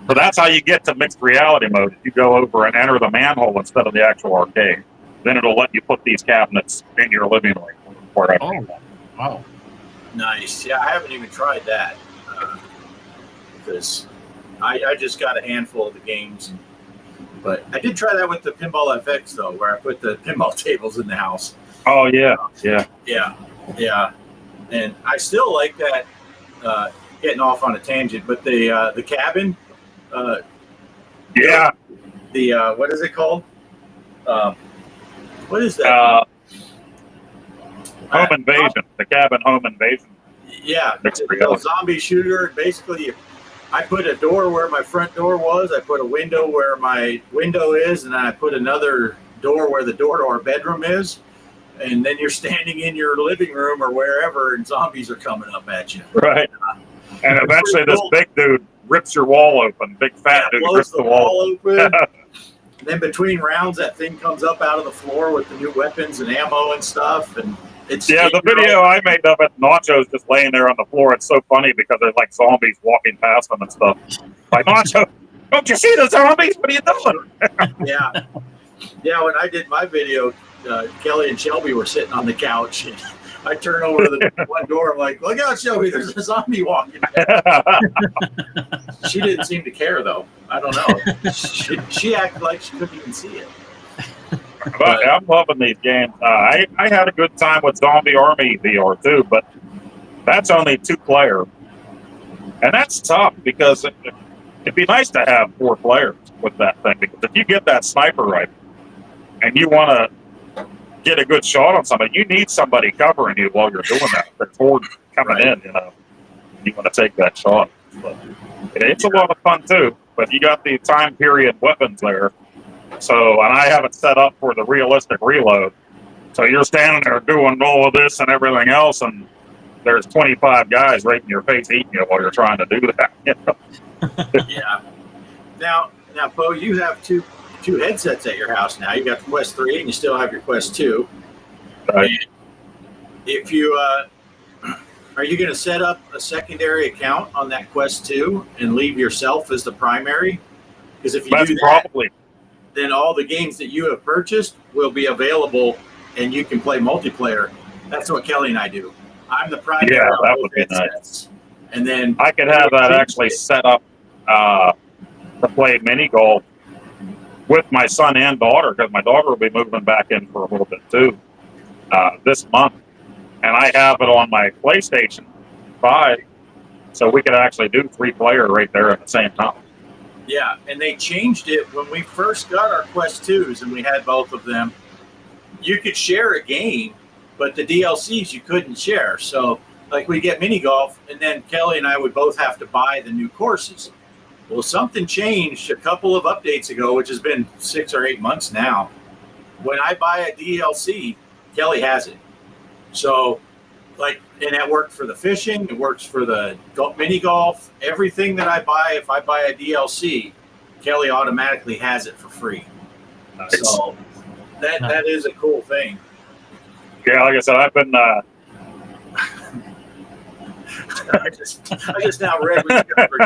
So that's how you get to mixed reality mode. You go over and enter the manhole instead of the actual arcade. Then it'll let you put these cabinets in your living room. Oh, wow. Nice. Yeah, I haven't even tried that because I just got a handful of the games. But I did try that with the Pinball FX, though, where I put the pinball tables in the house. Oh, yeah. Yeah. Yeah. And I still like that, getting off on a tangent, but the cabin, Yeah. the what is it called? What is that? Home invasion. The cabin home invasion. Yeah, Mixed it's a reality. zombie shooter. Basically, I put a door where my front door was. I put a window where my window is, and then I put another door where the door to our bedroom is. And then you're standing in your living room or wherever, and zombies are coming up at you. Right. And eventually this big dude rips your wall open. Big fat dude blows rips the the wall. wall open. Then between rounds, that thing comes up out of the floor with the new weapons and ammo and stuff. And it's The video I made of it, Nacho's just laying there on the floor. It's so funny because there's like zombies walking past him and stuff. Like, Nacho, don't you see the zombies? What are you doing? Yeah. When I did my video, Kelly and Shelby were sitting on the couch. And I turn over to the one door. I'm like, look out, Shelby, there's a zombie walking. She didn't seem to care, though. I don't know. She acted like she couldn't even see it. But I'm loving these games. I had a good time with Zombie Army VR too, but that's only 2-player. And that's tough because it'd be nice to have 4 players with that thing. Because if you get that sniper rifle and you want to get a good shot on somebody, you need somebody covering you while you're doing that. If Ford coming in, you want to take that shot. But it's a lot of fun too. But you got the time period weapons there. So, and I have it set up for the realistic reload. So you're standing there doing all of this and everything else, and there's 25 guys right in your face eating you while you're trying to do that. Yeah. Now, Poe, you have two headsets at your house now. You got the Quest 3 and you still have your Quest 2. Right. And if you are you going to set up a secondary account on that Quest 2 and leave yourself as the primary? Because if you That's do that, probably. then all the games that you have purchased will be available and you can play multiplayer. That's what Kelly and I do. I'm the primary. Yeah, on that both would be headsets. And then I could have that actually set up to play mini golf with my son and daughter, because my daughter will be moving back in for a little bit too this month. And I have it on my PlayStation 5, so we could actually do 3-player right there at the same time. Yeah, and they changed it when we first got our Quest 2s and we had both of them. You could share a game, but the DLCs you couldn't share. So, like, we get mini golf, and then Kelly and I would both have to buy the new courses. Well, something changed a couple of updates ago, which has been 6 or 8 months now. When I buy a DLC, Kelly has it. So, like, and that worked for the fishing. It works for the mini golf. Everything that I buy, if I buy a DLC, Kelly automatically has it for free. Nice. So that is a cool thing. Yeah, like I said, I've been. I just now read what you got for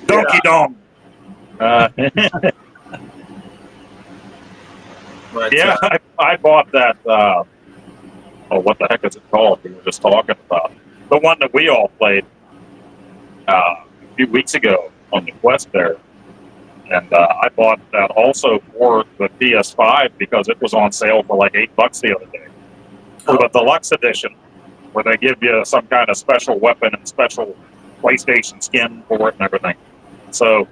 Donkey Dong. But, Yeah, I bought that. What the heck is it called? We were just talking about the one that we all played a few weeks ago on the Quest there, and I bought that also for the PS5 because it was on sale for like $8 the other day for the deluxe edition, where they give you some kind of special weapon and special PlayStation skin for it and everything. So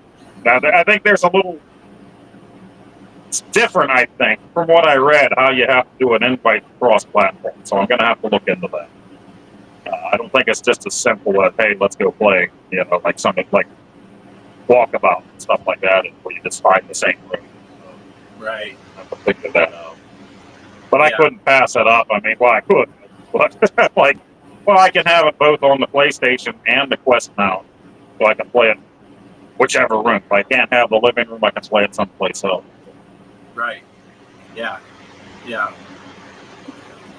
now I think there's a little. It's different, I think, from what I read, how you have to do an invite cross-platform. So I'm going to have to look into that. I don't think it's just as simple as, hey, let's go play, like something like walkabout and stuff like that, where you just find the same room. Right. I don't think of that. But I couldn't pass it up. I mean, well, I could. But, like, well, I can have it both on the PlayStation and the Quest mount, so I can play it whichever room. If I can't have the living room, I can play it someplace else. Right. Yeah. Yeah.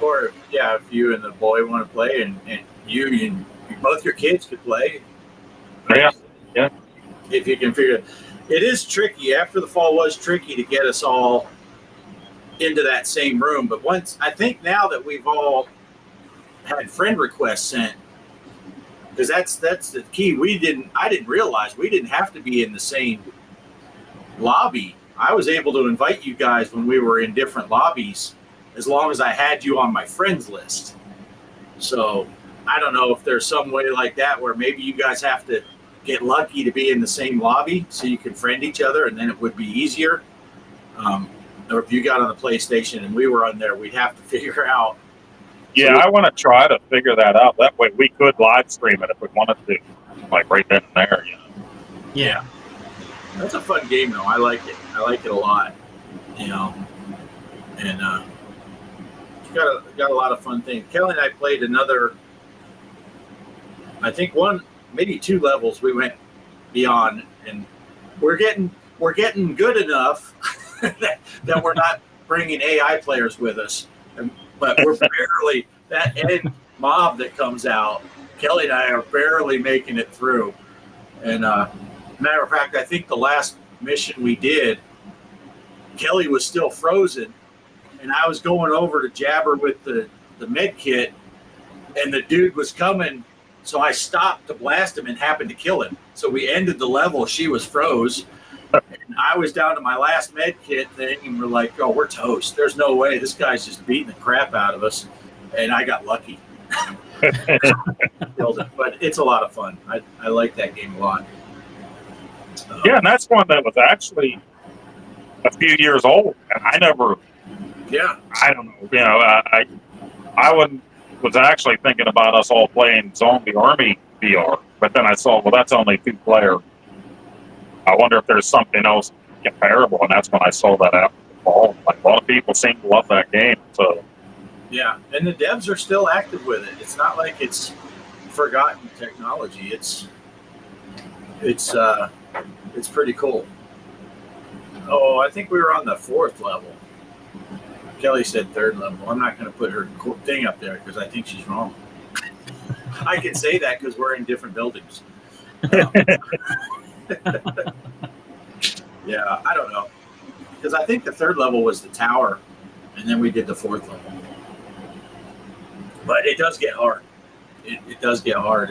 Or, yeah, if you and the boy want to play and you both your kids could play. Right? Yeah. If you can figure it. It is tricky. After the fall was tricky to get us all into that same room. But once, I think now that we've all had friend requests sent, because that's the key. I didn't realize we didn't have to be in the same lobby. I was able to invite you guys when we were in different lobbies, as long as I had you on my friends list. So I don't know if there's some way like that where maybe you guys have to get lucky to be in the same lobby so you can friend each other, and then it would be easier. Or if you got on the PlayStation and we were on there, we'd have to figure out. Yeah, I want to try to figure that out. That way we could live stream it if we wanted to, like right then and there. Yeah. That's a fun game, though. I like it. I like it a lot. And got a lot of fun things. Kelly and I played another, I think maybe 2 levels we went beyond, and we're getting good enough that we're not bringing AI players with us, but we're barely, that end mob that comes out, Kelly and I are barely making it through. And matter of fact, I think the last mission we did, Kelly was still frozen, and I was going over to jabber with the med kit, and the dude was coming. So I stopped to blast him and happened to kill him. So we ended the level. She was froze. And I was down to my last med kit thing, and we're like, oh, we're toast. There's no way. This guy's just beating the crap out of us. And I got lucky. Killed it. But it's a lot of fun. I like that game a lot. Yeah, and that's one that was actually a few years old. And I never, I don't know. I was actually thinking about us all playing Zombie Army VR, but then I saw, well, that's only 2-player. I wonder if there's something else comparable, and that's when I saw that after the fall. Like, a lot of people seem to love that game. So yeah, and the devs are still active with it. It's not like it's forgotten technology. It's pretty cool. Oh, I think we were on the 4th level. Kelly said 3rd level. I'm not going to put her thing up there because I think she's wrong. I can say that because we're in different buildings. Yeah, I don't know. Because I think the 3rd level was the tower, and then we did the 4th level. But it does get hard. It does get hard.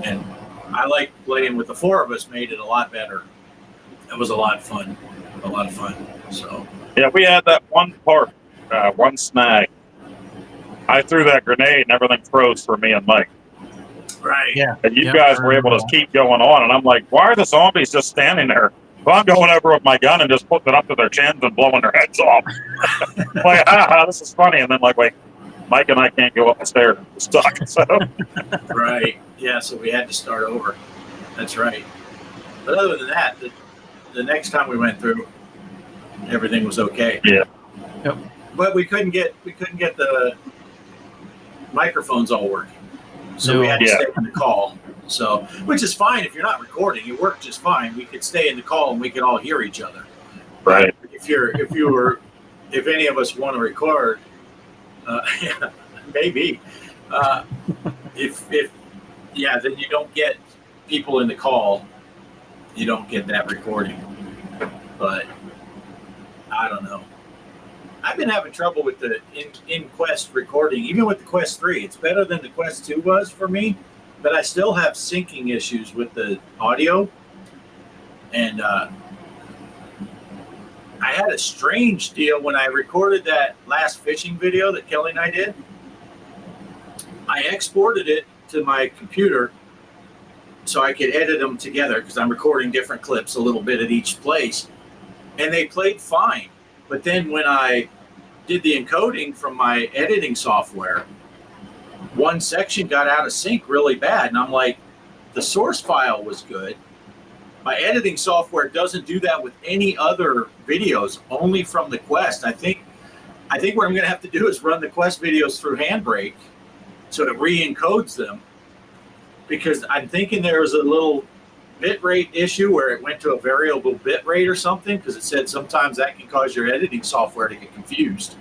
And I like playing with the 4 of us, made it a lot better. It was a lot of fun. So yeah, we had that one part, one snag. I threw that grenade and everything froze for me and Mike. right. Yeah. And you guys were able to keep going on, and I'm like, why are the zombies just standing there? Well, I'm going over with my gun and just putting it up to their chins and blowing their heads off. Like, this is funny. And then, like, wait, Mike and I can't go up the stairs. We're stuck. So. Right. Yeah, so we had to start over. That's right. But other than that, the next time we went through, everything was okay. Yeah. Yep. But we couldn't get the microphones all working. So we had to stay in the call. So, which is fine if you're not recording. It worked just fine. We could stay in the call and we could all hear each other. Right. If any of us want to record, yeah, maybe. Then you don't get people in the call. You don't get that recording. But I don't know. I've been having trouble with the in Quest recording, even with the Quest 3. It's better than the Quest 2 was for me, but I still have syncing issues with the audio. And I had a strange deal when I recorded that last fishing video that Kelly and I did. I exported it to my computer so I could edit them together because I'm recording different clips, a little bit at each place. And they played fine. But then when I did the encoding from my editing software, one section got out of sync really bad, and I'm like, the source file was good. My editing software doesn't do that with any other videos, only from the Quest. I think what I'm going to have to do is run the Quest videos through Handbrake so it re-encodes them, because I'm thinking there was a little bitrate issue where it went to a variable bitrate or something, because it said sometimes that can cause your editing software to get confused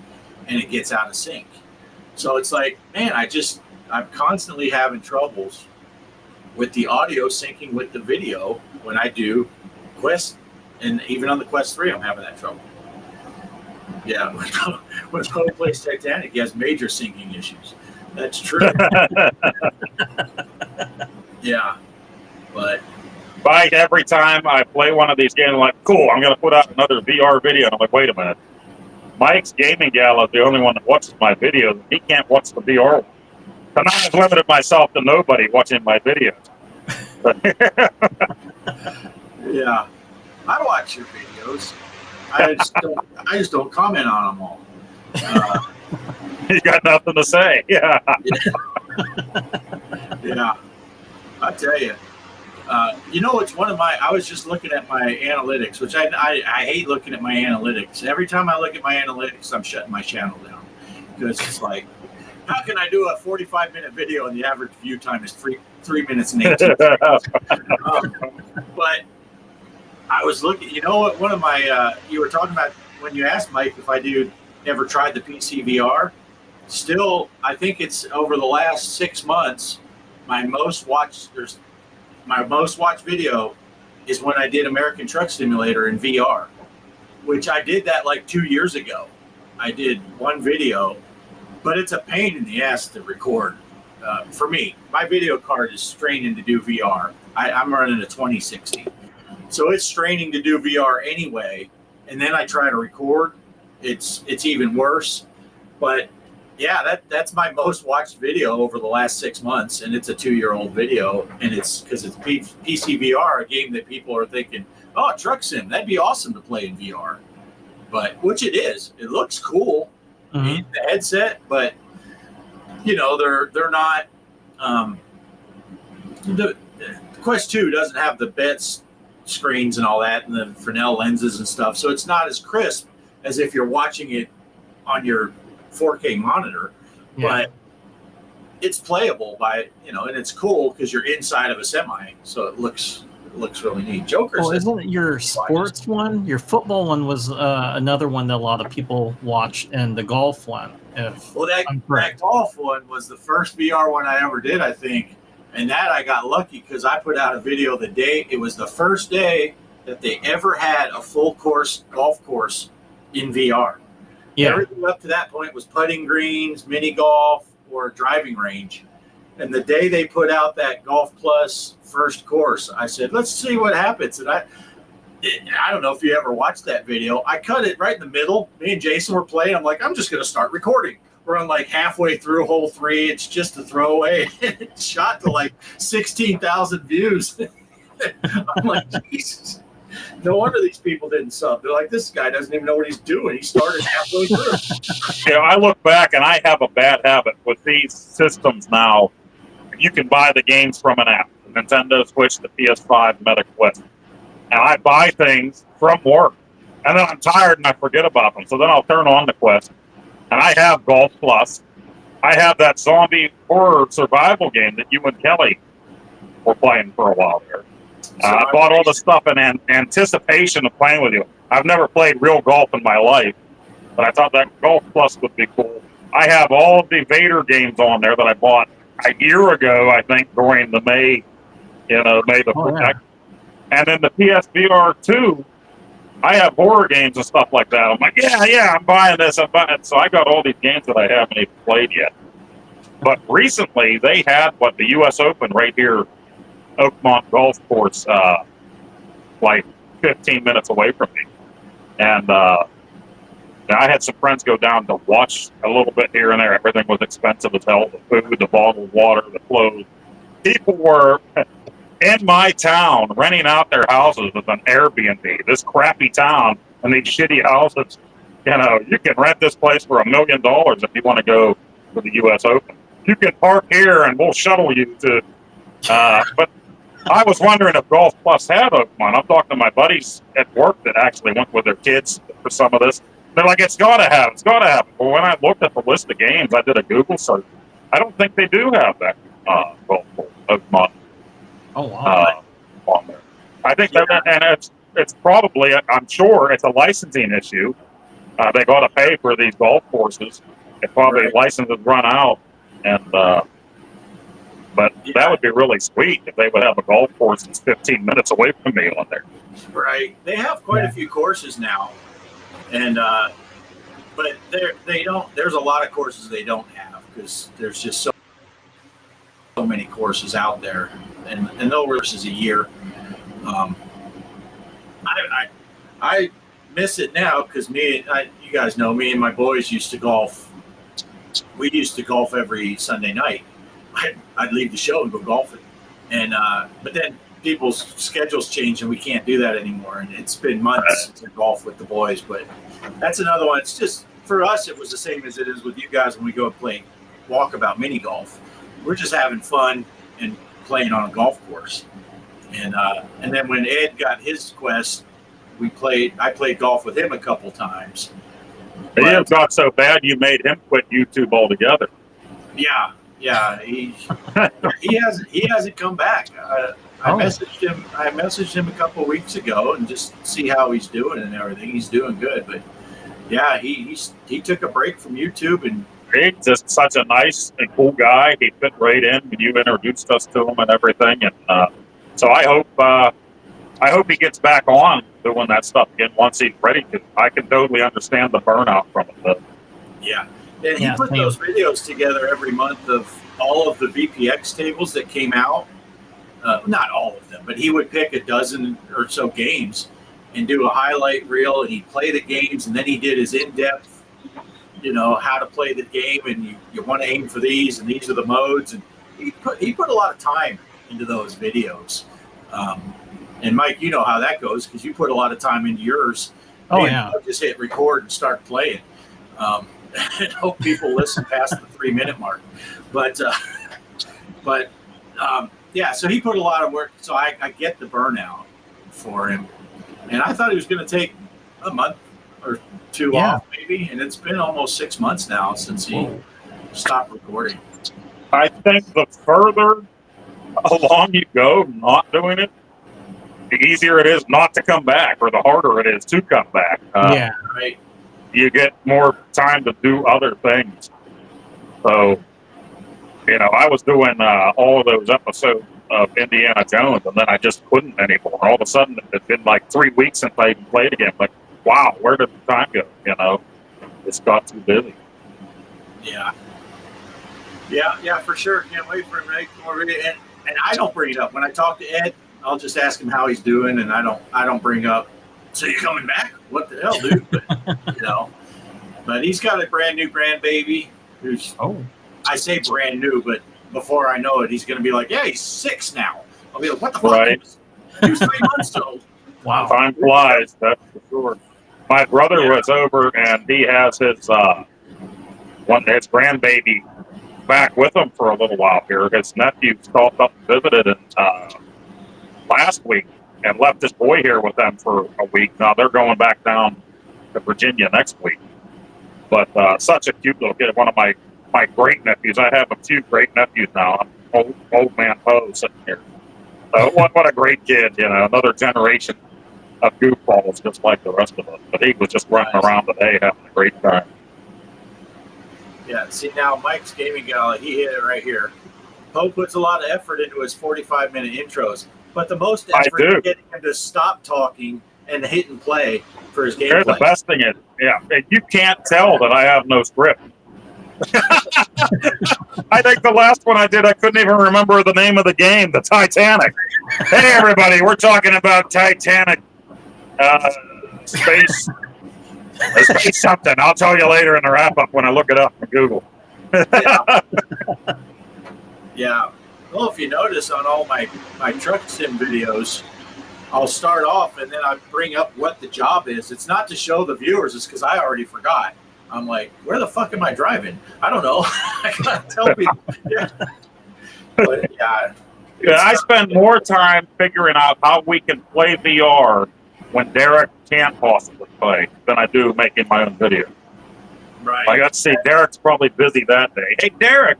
and it gets out of sync. So it's like, man, I'm constantly having troubles with the audio syncing with the video when I do Quest, and even on the Quest 3, I'm having that trouble. Yeah, when Poe plays Titanic, he has major syncing issues. That's true. Yeah, but every time I play one of these games, I'm like, cool, I'm going to put out another VR video. And I'm like, wait a minute. Mike's Gaming Gal is the only one that watches my videos. He can't watch the VR one. So now I've limited myself to nobody watching my videos. yeah, I watch your videos. I just don't comment on them all. You got nothing to say. Yeah. Yeah. I tell you. You know, it's one of my. I was just looking at my analytics, which I hate looking at my analytics. Every time I look at my analytics, I'm shutting my channel down, because it's like, how can I do a 45-minute video and the average view time is 3 minutes and 18 seconds? But I was looking. You know what? One of my you were talking about when you asked Mike if I ever tried the PC VR. Still, I think it's over the last 6 months, my most watched video is when I did American Truck Simulator in VR, which I did that like 2 years ago. I did one video, but it's a pain in the ass to record. For me, my video card is straining to do VR. I'm running a 2060, so it's straining to do VR anyway. And then I try to record, it's even worse. But yeah, that's my most watched video over the last 6 months, and it's a 2-year-old video, and it's because it's PC VR, a game that people are thinking, oh, Truck Sim, that'd be awesome to play in VR. But which it is. It looks cool, the headset, but you know they're not. The Quest 2 doesn't have the best screens and all that, and the Fresnel lenses and stuff, so it's not as crisp as if you're watching it on your 4K monitor, but it's playable and it's cool because you're inside of a semi, so it looks really neat. Joker. Oh, isn't it your sports one? Your football one was another one that a lot of people watched, and the golf one. That golf one was the first VR one I ever did, I think, and that I got lucky because I put out a video the day it was the first day that they ever had a full course golf course in VR. Yeah. Everything up to that point was putting greens, mini golf, or driving range. And the day they put out that Golf Plus first course, I said, let's see what happens. And I don't know if you ever watched that video. I cut it right in the middle. Me and Jason were playing. I'm like, I'm just going to start recording. We're on like halfway through hole 3. It's just a throwaway. It shot to like 16,000 views. I'm like, Jesus. No wonder these people didn't sub. They're like, this guy doesn't even know what he's doing. He started halfway through. I look back and I have a bad habit with these systems now. You can buy the games from an app, the Nintendo Switch, the PS5, MetaQuest. And I buy things from work. And then I'm tired and I forget about them. So then I'll turn on the Quest. And I have Golf Plus. I have that zombie horror survival game that you and Kelly were playing for a while there. I bought all the stuff in anticipation of playing with you. I've never played real golf in my life, but I thought that Golf Plus would be cool. I have all of the Vader games on there that I bought a year ago, I think, during the May the 4th. And then the PSVR 2, I have horror games and stuff like that. I'm like, I'm buying this. So I got all these games that I haven't even played yet. But recently, they had the U.S. Open right here, Oakmont Golf Course, like 15 minutes away from me. And I had some friends go down to watch a little bit here and there. Everything was expensive as hell. The food, the bottled water, the clothes. People were in my town renting out their houses with an Airbnb. This crappy town and these shitty houses. You can rent this place for $1 million if you want to go to the U.S. Open. you can park here and we'll shuttle you to. But I was wondering if Golf Plus had one. I'm talking to my buddies at work that actually went with their kids for some of this. They're like, it's got to have it. But when I looked at the list of games, I did a Google search. I don't think they do have that Golf Plus. Oh, wow. On there. I think that, and it's probably, I'm sure it's a licensing issue. They got to pay for these golf courses. It probably licenses run out, and but that would be really sweet if they would have a golf course that's 15 minutes away from me on there. Right. They have quite a few courses now, and but they don't. There's a lot of courses they don't have because there's just so many courses out there, and no courses a year. I miss it now because you guys know me and my boys used to golf. We used to golf every Sunday night. I'd leave the show and go golfing, and but then people's schedules change and we can't do that anymore. And it's been months to golf with the boys, but that's another one. It's just for us, it was the same as it is with you guys when we go play walkabout mini golf. We're just having fun and playing on a golf course. And then when Ed got his quest, I played golf with him a couple times. It got so bad you made him quit YouTube altogether. Yeah, he hasn't come back. I messaged him a couple of weeks ago and just see how he's doing and everything. He's doing good, but yeah, he took a break from YouTube, and he's just such a nice and cool guy. He fit right in when you introduced us to him and everything, and so I hope he gets back on doing that stuff again once he's ready. Because I can totally understand the burnout from it. But. Yeah, and he put those videos together every month of all of the VPX tables that came out. Not all of them, but he would pick a dozen or so games and do a highlight reel, and he'd play the games, and then he did his in-depth, how to play the game, and you want to aim for these, and these are the modes, and he put a lot of time into those videos. And Mike, you know how that goes because you put a lot of time into yours. Just hit record and start playing, and hope people listen past the 3-minute mark. But yeah, so he put a lot of work. So I get the burnout for him, and I thought he was going to take a month or two off maybe, and it's been almost 6 months now since he stopped recording. I think the further along you go not doing it, the easier it is not to come back, or the harder it is to come back. Right. You get more time to do other things. So, I was doing all of those episodes of Indiana Jones, and then I just couldn't anymore. All of a sudden, it's been like 3 weeks since I even played again. Like, wow, where did the time go? It's got too busy. Yeah, for sure. Can't wait for him to make more videos. And I don't bring it up when I talk to Ed. I'll just ask him how he's doing, and I don't bring up, so you're coming back? What the hell, dude? But, but he's got a brand new grandbaby who's, I say brand new, but before I know it, he's going to be like, yeah, he's 6 now. I'll be like, what the fuck? Right. He was 3 months old. Wow. Time flies, that's for sure. My brother was over, and he has his grandbaby back with him for a little while here. His nephew stopped up and visited last week and left his boy here with them for a week. Now they're going back down to Virginia next week. But such a cute little kid. One of my great nephews. I have a few great nephews now. Old man Poe sitting here. So what a great kid. Another generation of goofballs just like the rest of us. But he was just running around today having a great time. Yeah, see now Mike's Gaming Gala, he hit it right here. Poe puts a lot of effort into his 45-minute intros, but the most effort is getting him to stop talking and hit and play for his gameplay. The best thing is, you can't tell that I have no script. I think the last one I did, I couldn't even remember the name of the game, the Titanic. Hey, everybody, we're talking about Titanic. Space something. I'll tell you later in the wrap-up when I look it up on Google. Yeah. Well, if you notice on all my truck sim videos, I'll start off and then I bring up what the job is. It's not to show the viewers, it's because I already forgot. I'm like, where the fuck am I driving? I don't know. I gotta tell people. Yeah. But yeah. Yeah, I spend more time figuring out how we can play VR when Derek can't possibly play than I do making my own video. Right. Like, let's see, Derek's probably busy that day. Hey, Derek,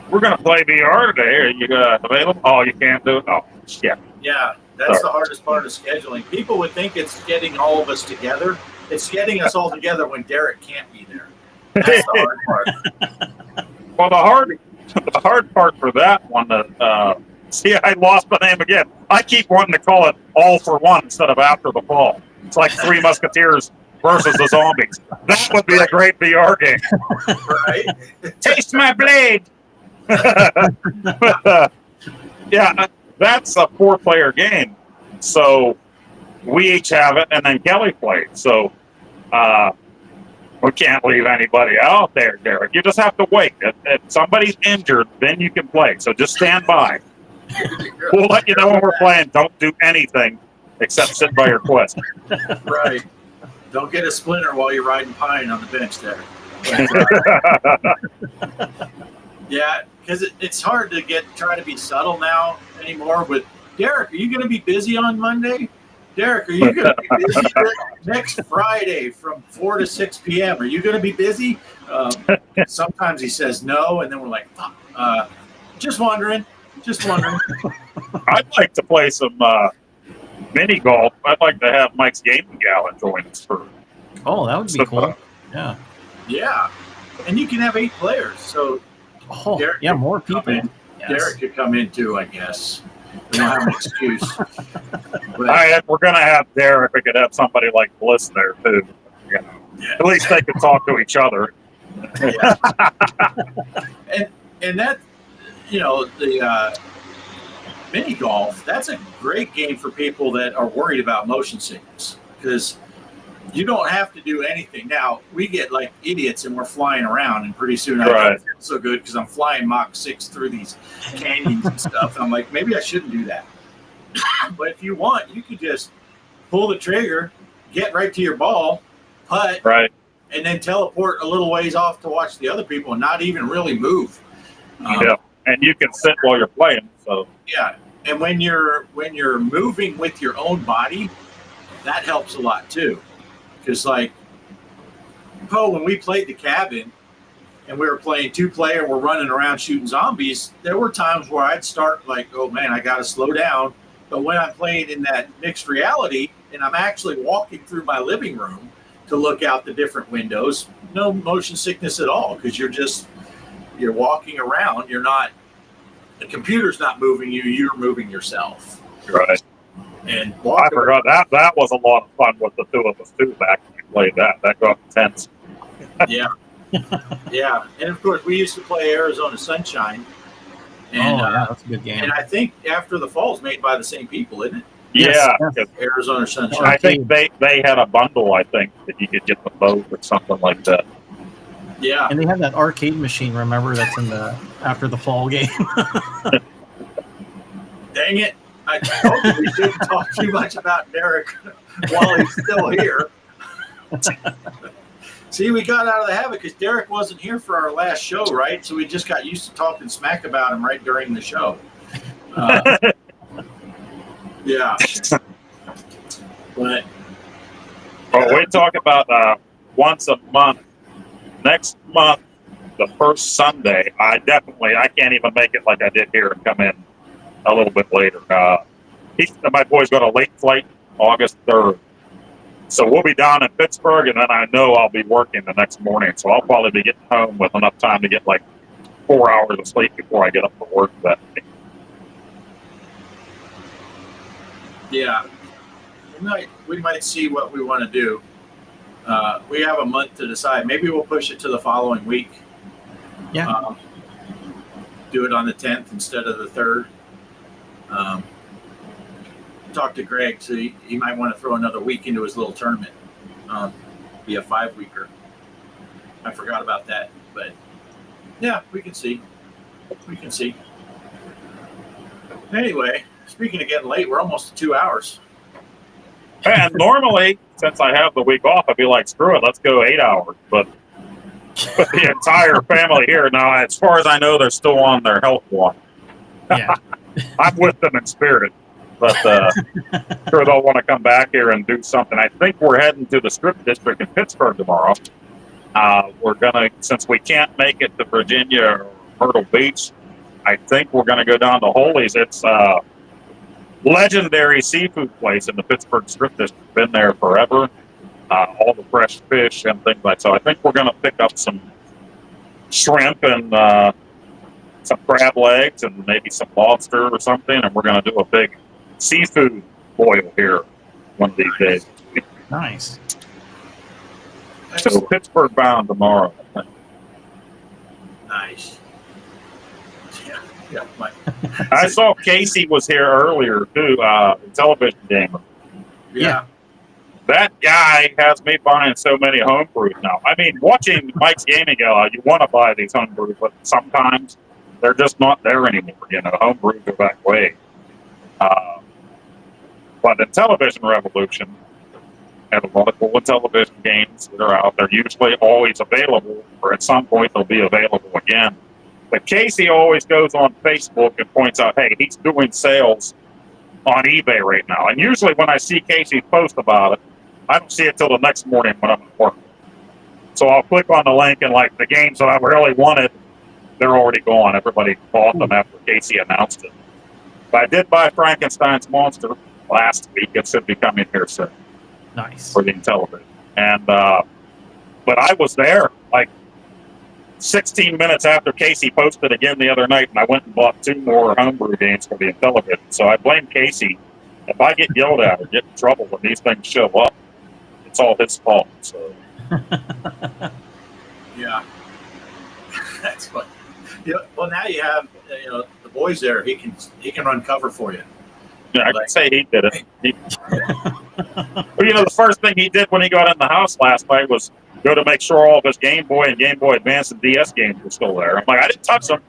we're going to play VR today. Are you available? Oh, you can't do it? Oh, shit. Yeah, that's the hardest part of scheduling. People would think it's getting all of us together. It's getting us all together when Derek can't be there. That's the hard part. Well, the hard part for that one, see, I lost my name again. I keep wanting to call it All for One instead of After the Fall. It's like Three Musketeers versus the Zombies. That would be a great VR game. Right? Taste my blade! Yeah, that's a 4-player game. So we each have it, and then Kelly played. So we can't leave anybody out there, Derek. You just have to wait. If somebody's injured, then you can play. So just stand by. We'll let you know when we're playing. Don't do anything except sit by your quest. Right. Don't get a splinter while you're riding pine on the bench there. Yeah, because it's hard to try to be subtle now anymore. With Derek, are you going to be busy on Monday? Derek, are you going to be busy next Friday from 4 to 6 p.m.? Are you going to be busy? Sometimes he says no, and then we're like, fuck. Just wondering. I'd like to play some mini golf. I'd like to have Mike's Gaming Gal join us for. Oh, that would be cool. Yeah. Yeah, and you can have 8 players. So Derek more people. Yes. Derek could come in too, I guess. We don't have an excuse. But, we're going to have Derek. We could have somebody like Bliss there too. You know. Yeah. At least they could talk to each other. Yeah. and that, the mini golf, that's a great game for people that are worried about motion sickness, because you don't have to do anything. Now, we get like idiots and we're flying around, and pretty soon I don't feel so good because I'm flying Mach 6 through these canyons and stuff. And I'm like, maybe I shouldn't do that. But if you want, you could just pull the trigger, get right to your ball, putt, and then teleport a little ways off to watch the other people and not even really move. And you can sit while you're playing. So yeah, and when you're moving with your own body, that helps a lot too. Because when we played the cabin and we were playing 2-player, we're running around shooting zombies, there were times where I'd start like, oh man, I got to slow down. But when I'm playing in that mixed reality and I'm actually walking through my living room to look out the different windows, no motion sickness at all, because you're walking around. The computer's not moving you, you're moving yourself. Right. And I forgot that was a lot of fun with the two of us too back when we played that. That got intense. Yeah. Yeah. And of course we used to play Arizona Sunshine. And that's a good game. And I think After the Fall's made by the same people, isn't it? Yeah. Yes. Arizona Sunshine. I think they had a bundle, I think, that you could get the boat or something like that. Yeah. And they have that arcade machine, remember, that's in the After the Fall game. Dang it. I told you we shouldn't talk too much about Derek while he's still here. See, we got out of the habit because Derek wasn't here for our last show, right? So we just got used to talking smack about him right during the show. Yeah. But we talk about once a month. Next month, the first Sunday, I can't even make it like I did here and come in a little bit later. My boys got a late flight August 3rd. So we'll be down in Pittsburgh, and then I know I'll be working the next morning. So I'll probably be getting home with enough time to get like 4 hours of sleep before I get up for work that day. yeah, we might see what we want to do. We have a month to decide. Maybe we'll push it to the following week. Yeah. Do it on the 10th instead of the 3rd. Talk to Greg, so he might want to throw another week into his little tournament. Be a 5-weeker. I forgot about that, but yeah, we can see. Anyway, speaking of getting late, we're almost at 2 hours. And normally, since I have the week off, I'd be like, screw it, let's go 8 hours. But But the entire family here now, as far as I know, they're still on their health walk. Yeah. I'm with them in spirit, but sure they'll want to come back here and do something. I think we're heading to the Strip District in Pittsburgh tomorrow. We're gonna, since we can't make it to Virginia or Myrtle Beach, I think we're gonna go down to Holy's. It's a legendary seafood place in the Pittsburgh Strip District. Been there forever. All the fresh fish and things like that. So I think we're gonna pick up some shrimp and some crab legs and maybe some lobster or something, and we're going to do a big seafood boil here one of these days. Nice. So Pittsburgh bound tomorrow. Nice. Yeah. I saw Casey was here earlier too, television gamer. Yeah. That guy has me buying so many homebrews now. I mean, watching Mike's Gaming Gala, you want to buy these homebrews, but sometimes they're just not there anymore. You know, homebrews are back way. But in Television Revolution, have a lot of cool television games that are out there. Usually always available, or at some point they'll be available again. But Casey always goes on Facebook and points out, hey, he's doing sales on eBay right now. And usually when I see Casey post about it, I don't see it till the next morning when I'm at work. So I'll click on the link and like the games that I really wanted, they're already gone. Everybody bought them after Casey announced it. But I did buy Frankenstein's Monster last week. It should be coming here soon. Nice. For the Intellivision. And, but I was there like 16 minutes after Casey posted again the other night, and I went and bought 2 more homebrew games for the Intellivision. So I blame Casey. If I get yelled at or get in trouble when these things show up, it's all his fault. So. Yeah. That's funny. Yeah, well, now you have the boys there. He can run cover for you. Yeah, I can say he did it. Well, the first thing he did when he got in the house last night was go to make sure all of his Game Boy and Game Boy Advance and DS games were still there. I'm like, I didn't touch them.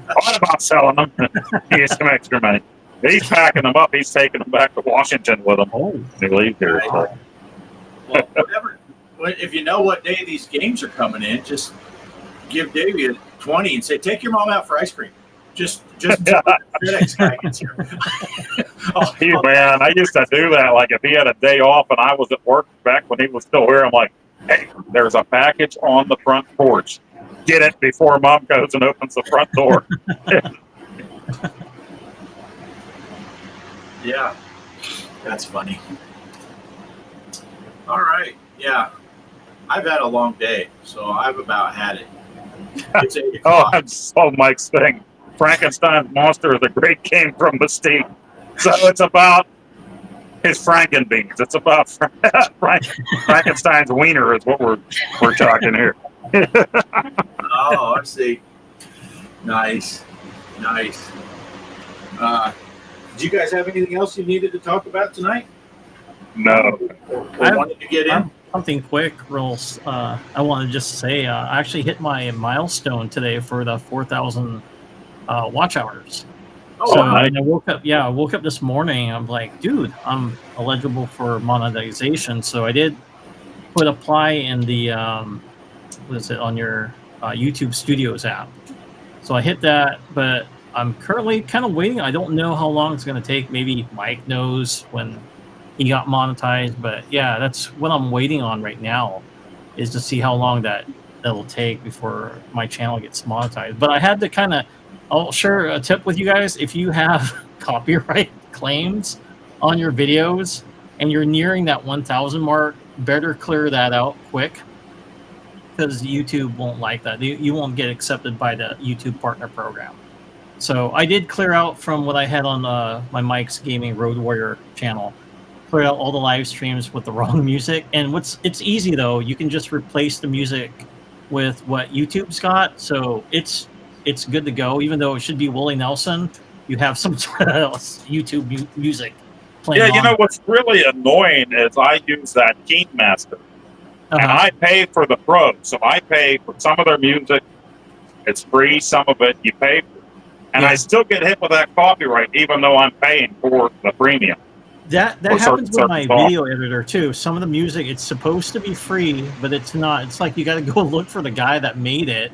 I thought about selling them. He gets some extra money. He's packing them up. He's taking them back to Washington with him. Oh, he leaves here. Well, whatever. If you know what day these games are coming in, just give Davey a 20 and say, take your mom out for ice cream. Just FedEx guy gets here. Man, I used to do that. Like if he had a day off and I was at work back when he was still here, I'm like, hey, there's a package on the front porch. Get it before mom goes and opens the front door. Yeah, that's funny. All right. Yeah, I've had a long day, so I've about had it. It's 8 o'clock. I saw Mike's thing. Frankenstein's Monster is a great game from Mystique. So it's about his Frankenbeans. It's about Frankenstein's wiener is what we're talking here. Oh, I see. Nice. Did you guys have anything else you needed to talk about tonight? No. Or wanted to get in? Something quick, Rolls. I want to just say I actually hit my milestone today for the 4,000 watch hours. Oh, so nice. I woke up this morning. I'm like, dude, I'm eligible for monetization. So I did put apply in the what is it on your YouTube Studios app. So I hit that, but I'm currently kind of waiting. I don't know how long it's going to take. Maybe Mike knows when he got monetized, but yeah, that's what I'm waiting on right now, is to see how long that'll take before my channel gets monetized. But I had to I'll share a tip with you guys. If you have copyright claims on your videos and you're nearing that 1,000 mark, better clear that out quick, because YouTube won't like that. You won't get accepted by the YouTube Partner Program. So I did clear out from what I had on my Mike's Gaming Road Warrior channel. Clear out all the live streams with the wrong music. And it's easy though. You can just replace the music with what YouTube's got. So it's good to go. Even though it should be Willie Nelson, you have some YouTube music playing. Yeah, what's really annoying is I use that Keen Master. And I pay for the Pro. So I pay for some of their music. It's free. Some of it you pay for. And I still get hit with that copyright even though I'm paying for the premium. That Or happens with certain my songs. video editor too. Some of the music, it's supposed to be free, but it's not. It's like you got to go look for the guy that made it,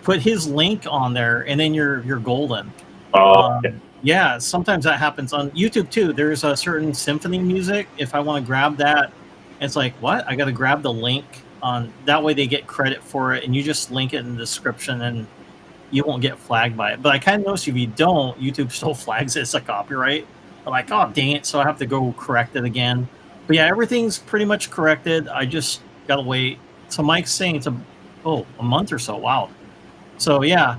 put his link on there, and then you're golden. Okay. Yeah, sometimes that happens on YouTube too. There's a certain symphony music. If I want to grab that, it's like, what? I got to grab the link on that way they get credit for it, and you just link it in the description, and you won't get flagged by it. But I kind of notice if you don't, YouTube still flags it as a copyright. I'm like, oh dang it! So I have to go correct it again. But yeah, everything's pretty much corrected. I just gotta wait. So Mike's saying it's a month or so. Wow. So yeah,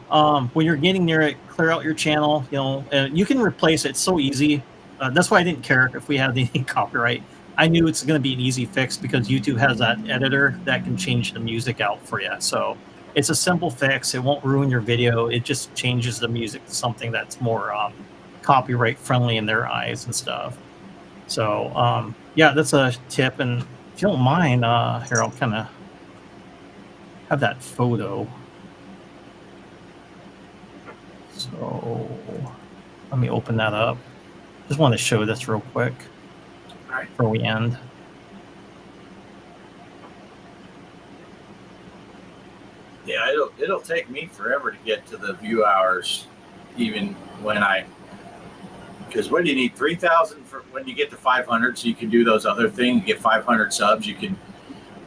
when you're getting near it, clear out your channel. You know, you can replace it. It's so easy. That's why I didn't care if we had any copyright. I knew it's going to be an easy fix because YouTube has that editor that can change the music out for you. So it's a simple fix. It won't ruin your video. It just changes the music to something that's more copyright friendly in their eyes and stuff. So yeah, that's a tip. And if you don't mind, here I'll kind of have that photo. So let me open that up. Just want to show this real quick before we end. Yeah, it'll take me forever to get to the view hours, even when because what do you need? 3,000 for when you get to 500, so you can do those other things. You get 500 subs, you can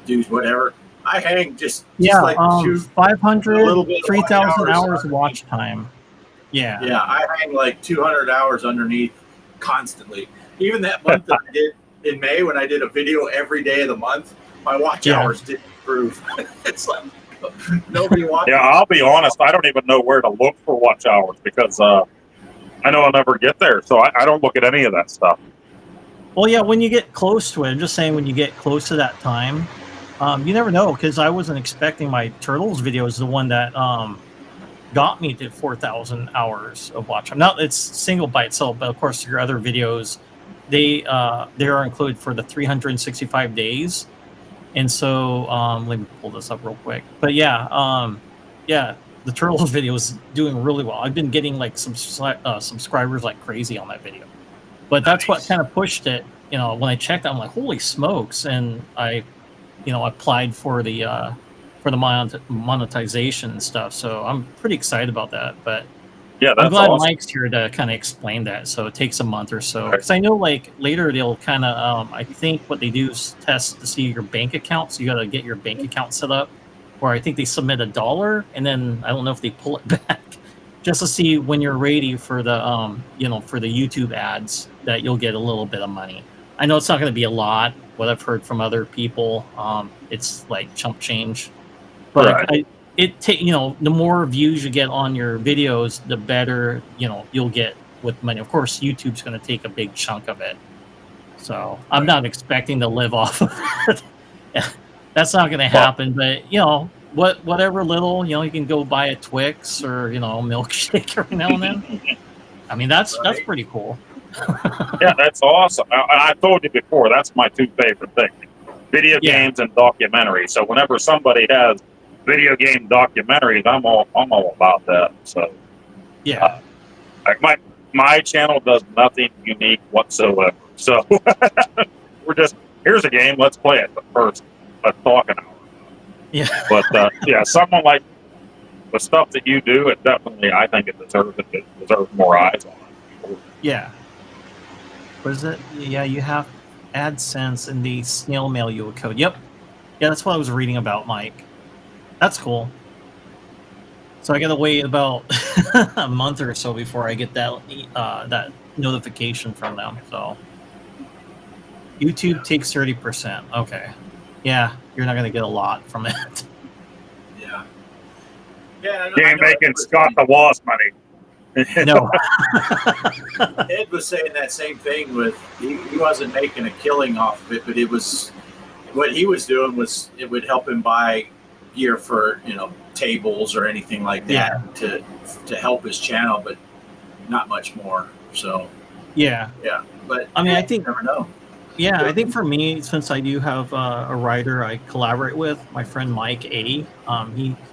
do whatever. I hang just like 500, 3,000 hours watch time. Yeah. Yeah, I hang like 200 hours underneath constantly. Even that month that I did in May when I did a video every day of the month, my watch hours didn't improve. It's like nobody watches. Yeah, I'll be honest. I don't even know where to look for watch hours because I know I'll never get there. So I don't look at any of that stuff. Well, yeah, when you get close to it, I'm just saying when you get close to that time, you never know because I wasn't expecting my Turtles video is the one that got me to 4,000 hours of watch time. Now it's single by itself, but of course your other videos, they are included for the 365 days. And so let me pull this up real quick. But yeah, the Turtles video is doing really well. I've been getting like some subscribers like crazy on that video. But that's what kind of pushed it. You know, when I checked, I'm like, holy smokes! And I, applied for the monetization and stuff. So I'm pretty excited about that. But yeah, that's I'm glad awesome. Mike's here to kind of explain that. So it takes a month or so. Because I know like later they'll kind of, I think what they do is test to see your bank account. So you got to get your bank account set up. Or I think they submit $1 and then I don't know if they pull it back just to see when you're ready for the, for the YouTube ads that you'll get a little bit of money. I know it's not going to be a lot. What I've heard from other people, it's like chump change. But the more views you get on your videos, the better, you'll get with money. Of course, YouTube's going to take a big chunk of it. So I'm not expecting to live off of it. That's not going to happen. But, whatever little, you can go buy a Twix or, a milkshake every now and then. I mean, that's pretty cool. Yeah, that's awesome. I told you before, that's my two favorite things. Video games and documentaries. So whenever somebody has video game documentaries, I'm all about that. So like my channel does nothing unique whatsoever. So we're just here's a game, let's play it. But first, let's talk an hour. Yeah. But someone like the stuff that you do, it definitely I think it deserves more eyes on it. Yeah. What is it? Yeah, you have AdSense and they snail mail you a code. Yep. Yeah, that's what I was reading about, Mike. That's cool. So I gotta wait about a month or so before I get that notification from them. So YouTube takes 30%. Okay. Yeah, you're not gonna get a lot from it. Yeah. Yeah. You ain't making Scott the Wasp money. No. Ed was saying that same thing with he wasn't making a killing off of it, but it was what he was doing was it would help him buy gear for tables or anything like that to help his channel, but not much more. So but I mean, I think you never know. Yeah, I think for me, since I do have a writer I collaborate with, my friend Mike A.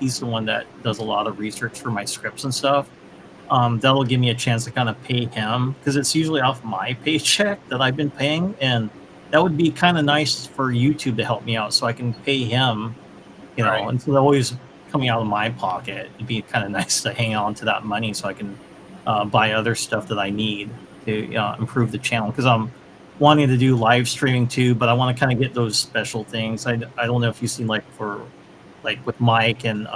He's the one that does a lot of research for my scripts and stuff. that'll give me a chance to kind of pay him, because it's usually off my paycheck that I've been paying, and that would be kind of nice for YouTube to help me out, so I can pay him, you know, Right. instead of always coming out of my pocket. It'd be kind of nice to hang on to that money so I can buy other stuff that I need to improve the channel, because I'm wanting to do live streaming too, but I want to kind of get those special things. I don't know if you've seen, like with Mike and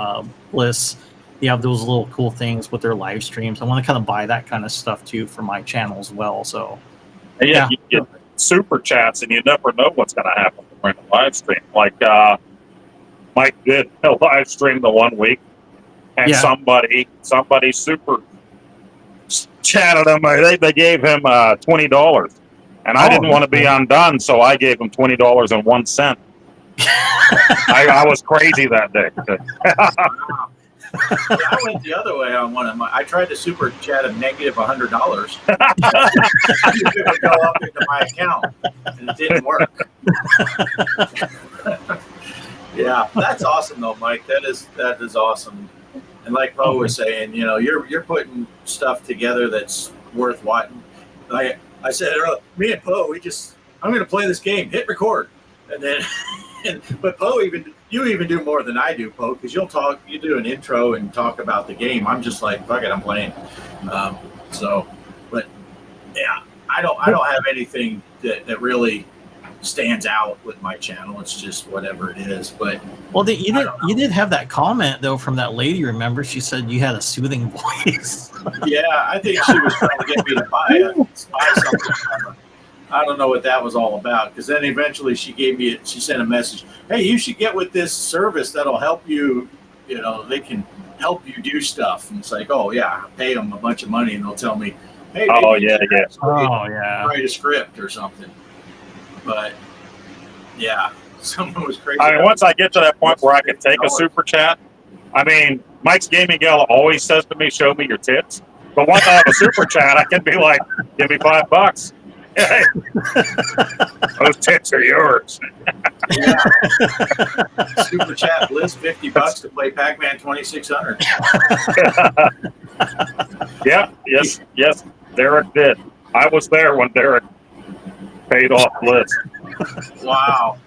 Bliss, they have those little cool things with their live streams. I want to kind of buy that kind of stuff too for my channel as well. So And Yeah. you get super chats, and you never know what's going to happen during the live stream. Like Mike did a live stream the one week, and Yeah. somebody super chatted him. They gave him $20, and I Oh, didn't want to be undone, so I gave him $20.01. I was crazy that day. Wow. Yeah, I went the other way on one of my. I tried to super chat him negative $100. It would go up into my account, and it didn't work. Yeah, that's awesome though, Mike. That is awesome. And like Poe was saying, you know, you're putting stuff together that's worth watching. Like I said earlier, me and Poe, I'm going to play this game. Hit record, and then. But Poe, you even do more than I do, Poe, because you do an intro and talk about the game. I'm just like, fuck it, I'm playing. But yeah, I don't have anything that really stands out with my channel. It's just whatever it is. But well, you did have that comment though from that lady. Remember, she said you had a soothing voice. yeah, I think she was trying to get me to buy something from her. I don't know what that was all about, because then eventually she sent a message. Hey, you should get with this service that'll help you. You know, they can help you do stuff. And it's like, oh yeah, pay them a bunch of money, and they'll tell me, hey, Oh, yeah. write a script or something. But yeah, someone was crazy. I mean, once I get to that point where I can take a super chat, I mean, Mike's Gaming Gal always says to me, "Show me your tits." But once I have a super chat, I can be like, "Give me $5." Hey, those tits are yours. Yeah. Super chat Bliss $50 to play Pac-Man 2600. Yeah, yes. Derek did. I was there when Derek paid off Bliss. Wow.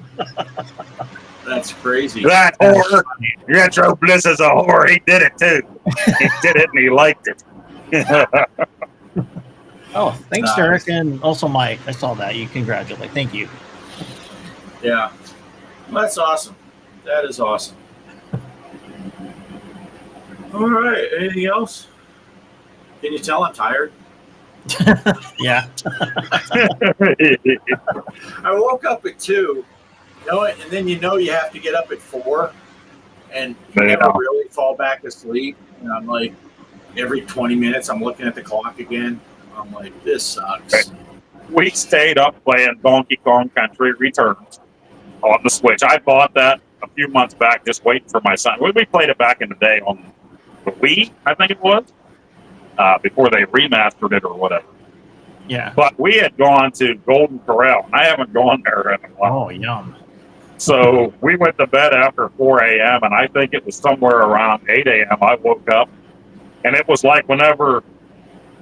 That's crazy. That whore. Retro Bliss is a whore. He did it too. He did it and he liked it. Oh, thanks, Nice. Derek, and also Mike. I saw that. You congratulate. Thank you. Yeah. Well, that's awesome. That is awesome. All right. Anything else? Can you tell I'm tired? Yeah. I woke up at 2, you know, and then you have to get up at 4, and you Yeah. never really fall back asleep. And I'm like, every 20 minutes, I'm looking at the clock again. I'm like, this sucks. We stayed up playing Donkey Kong Country Returns on the Switch. I bought that a few months back, just waiting for my son. We played it back in the day on the Wii, I think it was, before they remastered it or whatever. Yeah. But we had gone to Golden Corral, and I haven't gone there in a while. Oh, yum. So we went to bed after 4 a.m., and I think it was somewhere around 8 a.m. I woke up, and it was like whenever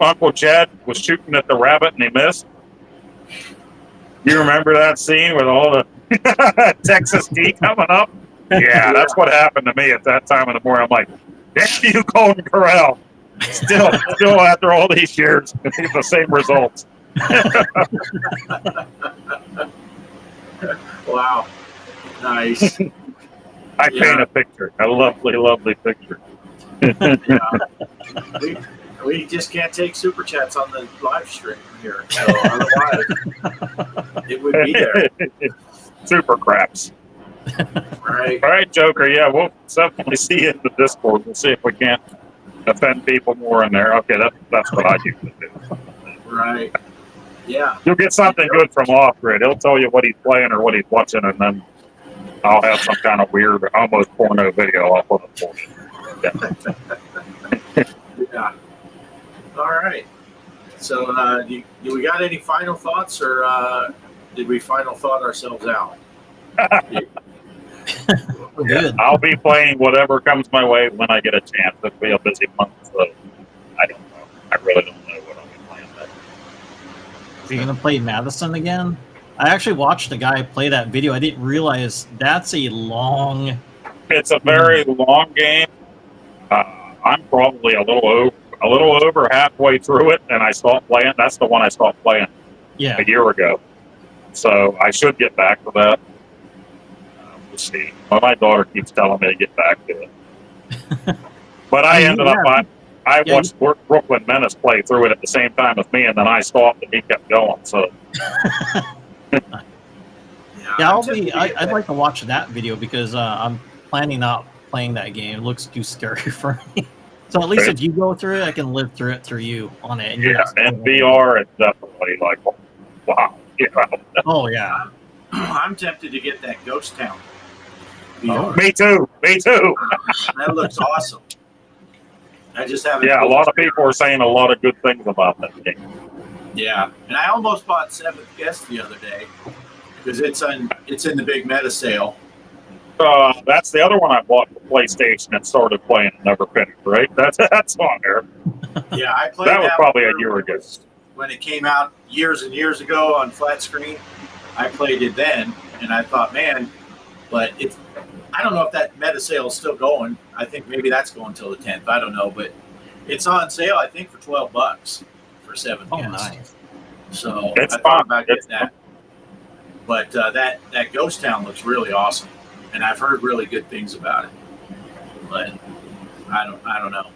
Uncle Jed was shooting at the rabbit and he missed. You remember that scene with all the Texas tea coming up? Yeah, that's what happened to me at that time in the morning. I'm like, damn you, Golden Corral. Still after all these years, the same results. Wow. Nice. I paint a picture, a lovely, lovely picture. Yeah. We just can't take super chats on the live stream here. So otherwise, it would be there. Super craps. Right. All right, Joker. Yeah, we'll definitely see you in the Discord. We'll see if we can't offend people more in there. Okay, that's what I usually do. Right. Yeah. You'll get something good from Off Grid. He'll tell you what he's playing or what he's watching, and then I'll have some kind of weird, almost porno video I'll put up for you. Yeah. All right. So, do we got any final thoughts, or did we final thought ourselves out? We're good. I'll be playing whatever comes my way when I get a chance. It'll be a busy month, so I don't know. I really don't know what I'll be playing next. Are you gonna play Madison again? I actually watched a guy play that video. I didn't realize that's a long. It's a very long game. I'm probably a little over halfway through it, and I stopped playing. That's the one I stopped playing Yeah. a year ago. So I should get back to that. We'll see. Well, my daughter keeps telling me to get back to it. But I ended up, I watched Brooklyn Menace play through it at the same time as me, and then I stopped and he kept going. So. Yeah, I'd like to watch that video because I'm planning not playing that game. It looks too scary for me. So at least if you go through it, I can live through it through you on it. And VR, it's definitely like, wow. Yeah. Oh, yeah. I'm tempted to get that Ghost Town. Oh. Me too. That looks awesome. I just haven't. Yeah, a lot of people are saying a lot of good things about that game. Yeah, and I almost bought Seventh Guest the other day because it's in the big meta sale. That's the other one I bought for PlayStation and started playing and never finished, right? That's on there. Yeah, I played that was probably a year ago. When it came out years and years ago on flat screen. I played it then, and I thought, man, but I don't know if that meta sale is still going. I think maybe that's going until the 10th. I don't know, but it's on sale, I think, for $12 for 7 Oh, Guest. nice. So it's I thought about it's getting that. But that Ghost Town looks really awesome, and I've heard really good things about it. But I don't know.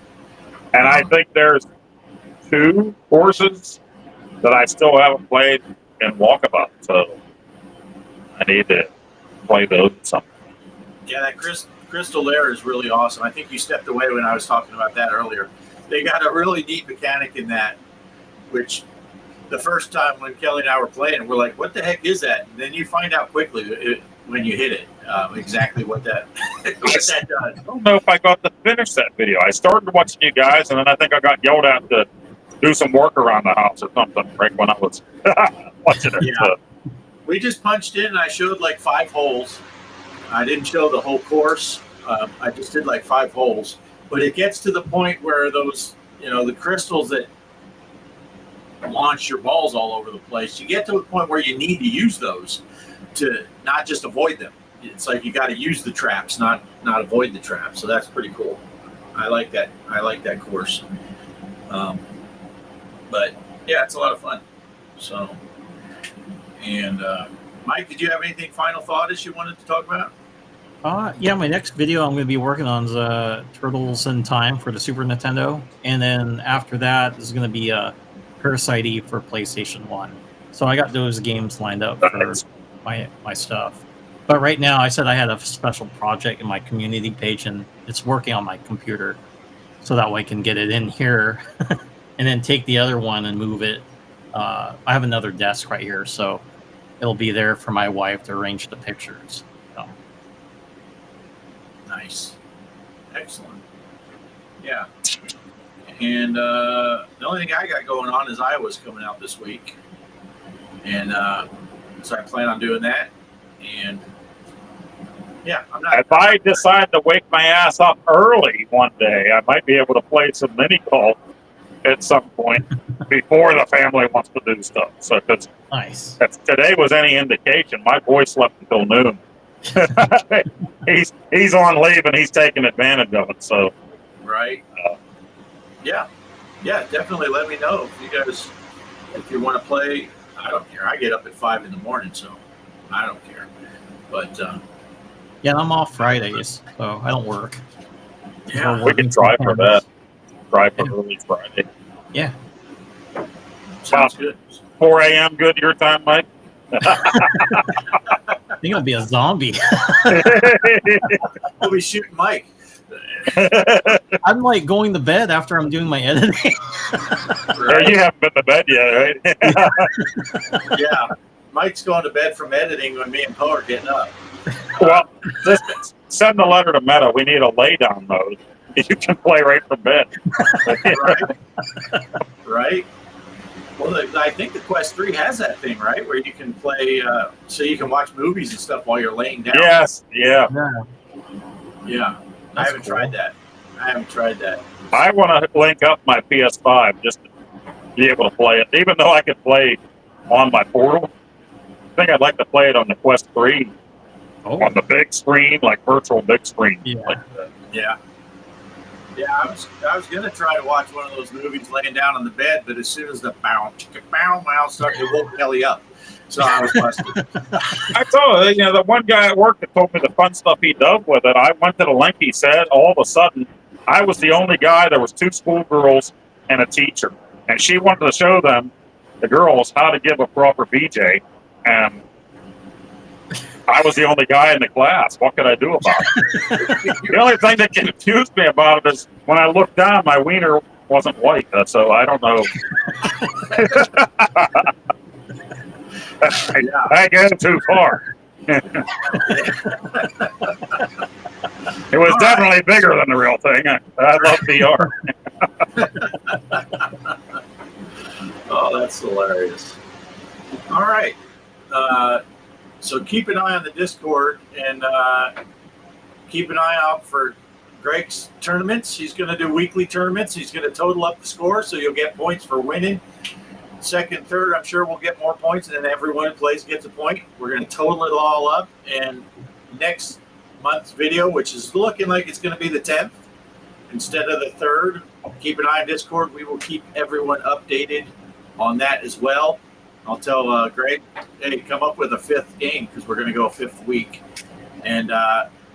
And I think there's 2 courses that I still haven't played in Walkabout, so I need to play those at some point. Yeah, that Crystal Lair is really awesome. I think you stepped away when I was talking about that earlier. They got a really neat mechanic in that, which the first time when Kelly and I were playing, we're like, what the heck is that? And then you find out quickly when you hit it exactly what that does. I don't know if I got to finish that video. I started watching you guys, and then I think I got yelled at to do some work around the house or something right when I was watching it. Yeah. So. We just punched in, and I showed like 5 holes. I didn't show the whole course. I just did like 5 holes. But it gets to the point where those, the crystals that launch your balls all over the place, you get to a point where you need to use those to not just avoid them. It's like you got to use the traps, not avoid the traps. So that's pretty cool. I like that. I like that course. But yeah, it's a lot of fun. So, and Mike, did you have anything final thought you wanted to talk about? Yeah, my next video I'm going to be working on is Turtles in Time for the Super Nintendo, and then after that is going to be Parasite Eve for PlayStation 1. So I got those games lined up for my stuff. But right now, I said I had a special project in my community page, and it's working on my computer, so that way I can get it in here, and then take the other one and move it. I have another desk right here, so it'll be there for my wife to arrange the pictures. So. Nice. Excellent. Yeah. And the only thing I got going on is Iowa's coming out this week. And so I plan on doing that. And yeah, I'm not. If I decide to wake my ass up early one day, I might be able to play some mini golf at some point before the family wants to do stuff. So, because Nice. if today was any indication, my boy slept until noon. he's on leave and he's taking advantage of it. So, Right. Yeah, definitely let me know if you want to play. I don't care. I get up at 5 in the morning, so I don't care. But Yeah, I'm off Fridays, so I don't work. yeah, we can try for that. Try for early Friday. Yeah. sounds good. 4 a.m. good your time, Mike? I think I'll be a zombie. We'll be shooting Mike. I'm like going to bed after I'm doing my editing. You haven't been to bed yet, right? Yeah. Mike's going to bed from editing when me and Poe are getting up. Well, just send a letter to Meta. We need a lay down mode. You can play right from bed. Right? Well, I think the Quest 3 has that thing, right? Where you can play, so you can watch movies and stuff while you're laying down. Yes, yeah. Yeah. I haven't tried that. I want to link up my PS5 just to be able to play it, even though I could play on my portal. I think I'd like to play it on the Quest 3 on the big screen, like virtual big screen. Yeah. Like that. Yeah. Yeah, I was gonna try to watch one of those movies laying down on the bed, but as soon as the bow started, it woke Kelly up. So I was busted. I told you, the one guy at work that told me the fun stuff he does with it. I went to the link he said. All of a sudden, I was the only guy. There was 2 schoolgirls and a teacher, and she wanted to show them, the girls, how to give a proper VJ, and I was the only guy in the class. What could I do about it? The only thing that confused me about it is when I looked down, my wiener wasn't white, so I don't know. I get too far. It was definitely bigger than the real thing. I love VR. Oh, that's hilarious. All right. So keep an eye on the Discord and keep an eye out for Greg's tournaments. He's going to do weekly tournaments. He's going to total up the score, so you'll get points for winning. Second, third, I'm sure we'll get more points, and then everyone who plays gets a point. We're going to total it all up, and next month's video, which is looking like it's going to be the 10th instead of the 3rd, keep an eye on Discord. We will keep everyone updated on that as well. I'll tell Greg, hey, come up with a 5th game because we're going to go a 5th week. And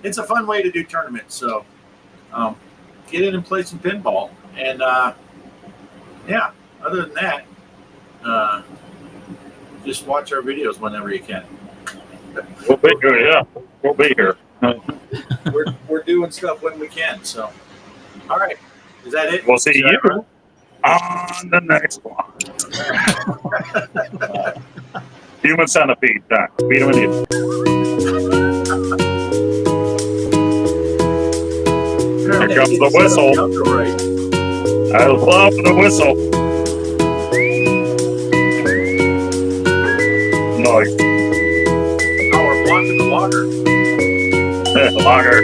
it's a fun way to do tournaments. So get in and play some pinball. And, yeah, other than that, just watch our videos whenever you can. We'll be here, yeah. We'll be here. We're doing stuff when we can. So, all right. Is that it? We'll see you on the next one. Human centipede time. Beat him in the Here comes the whistle. I love the whistle. Nice. Oh, we're blocking the water. Lager.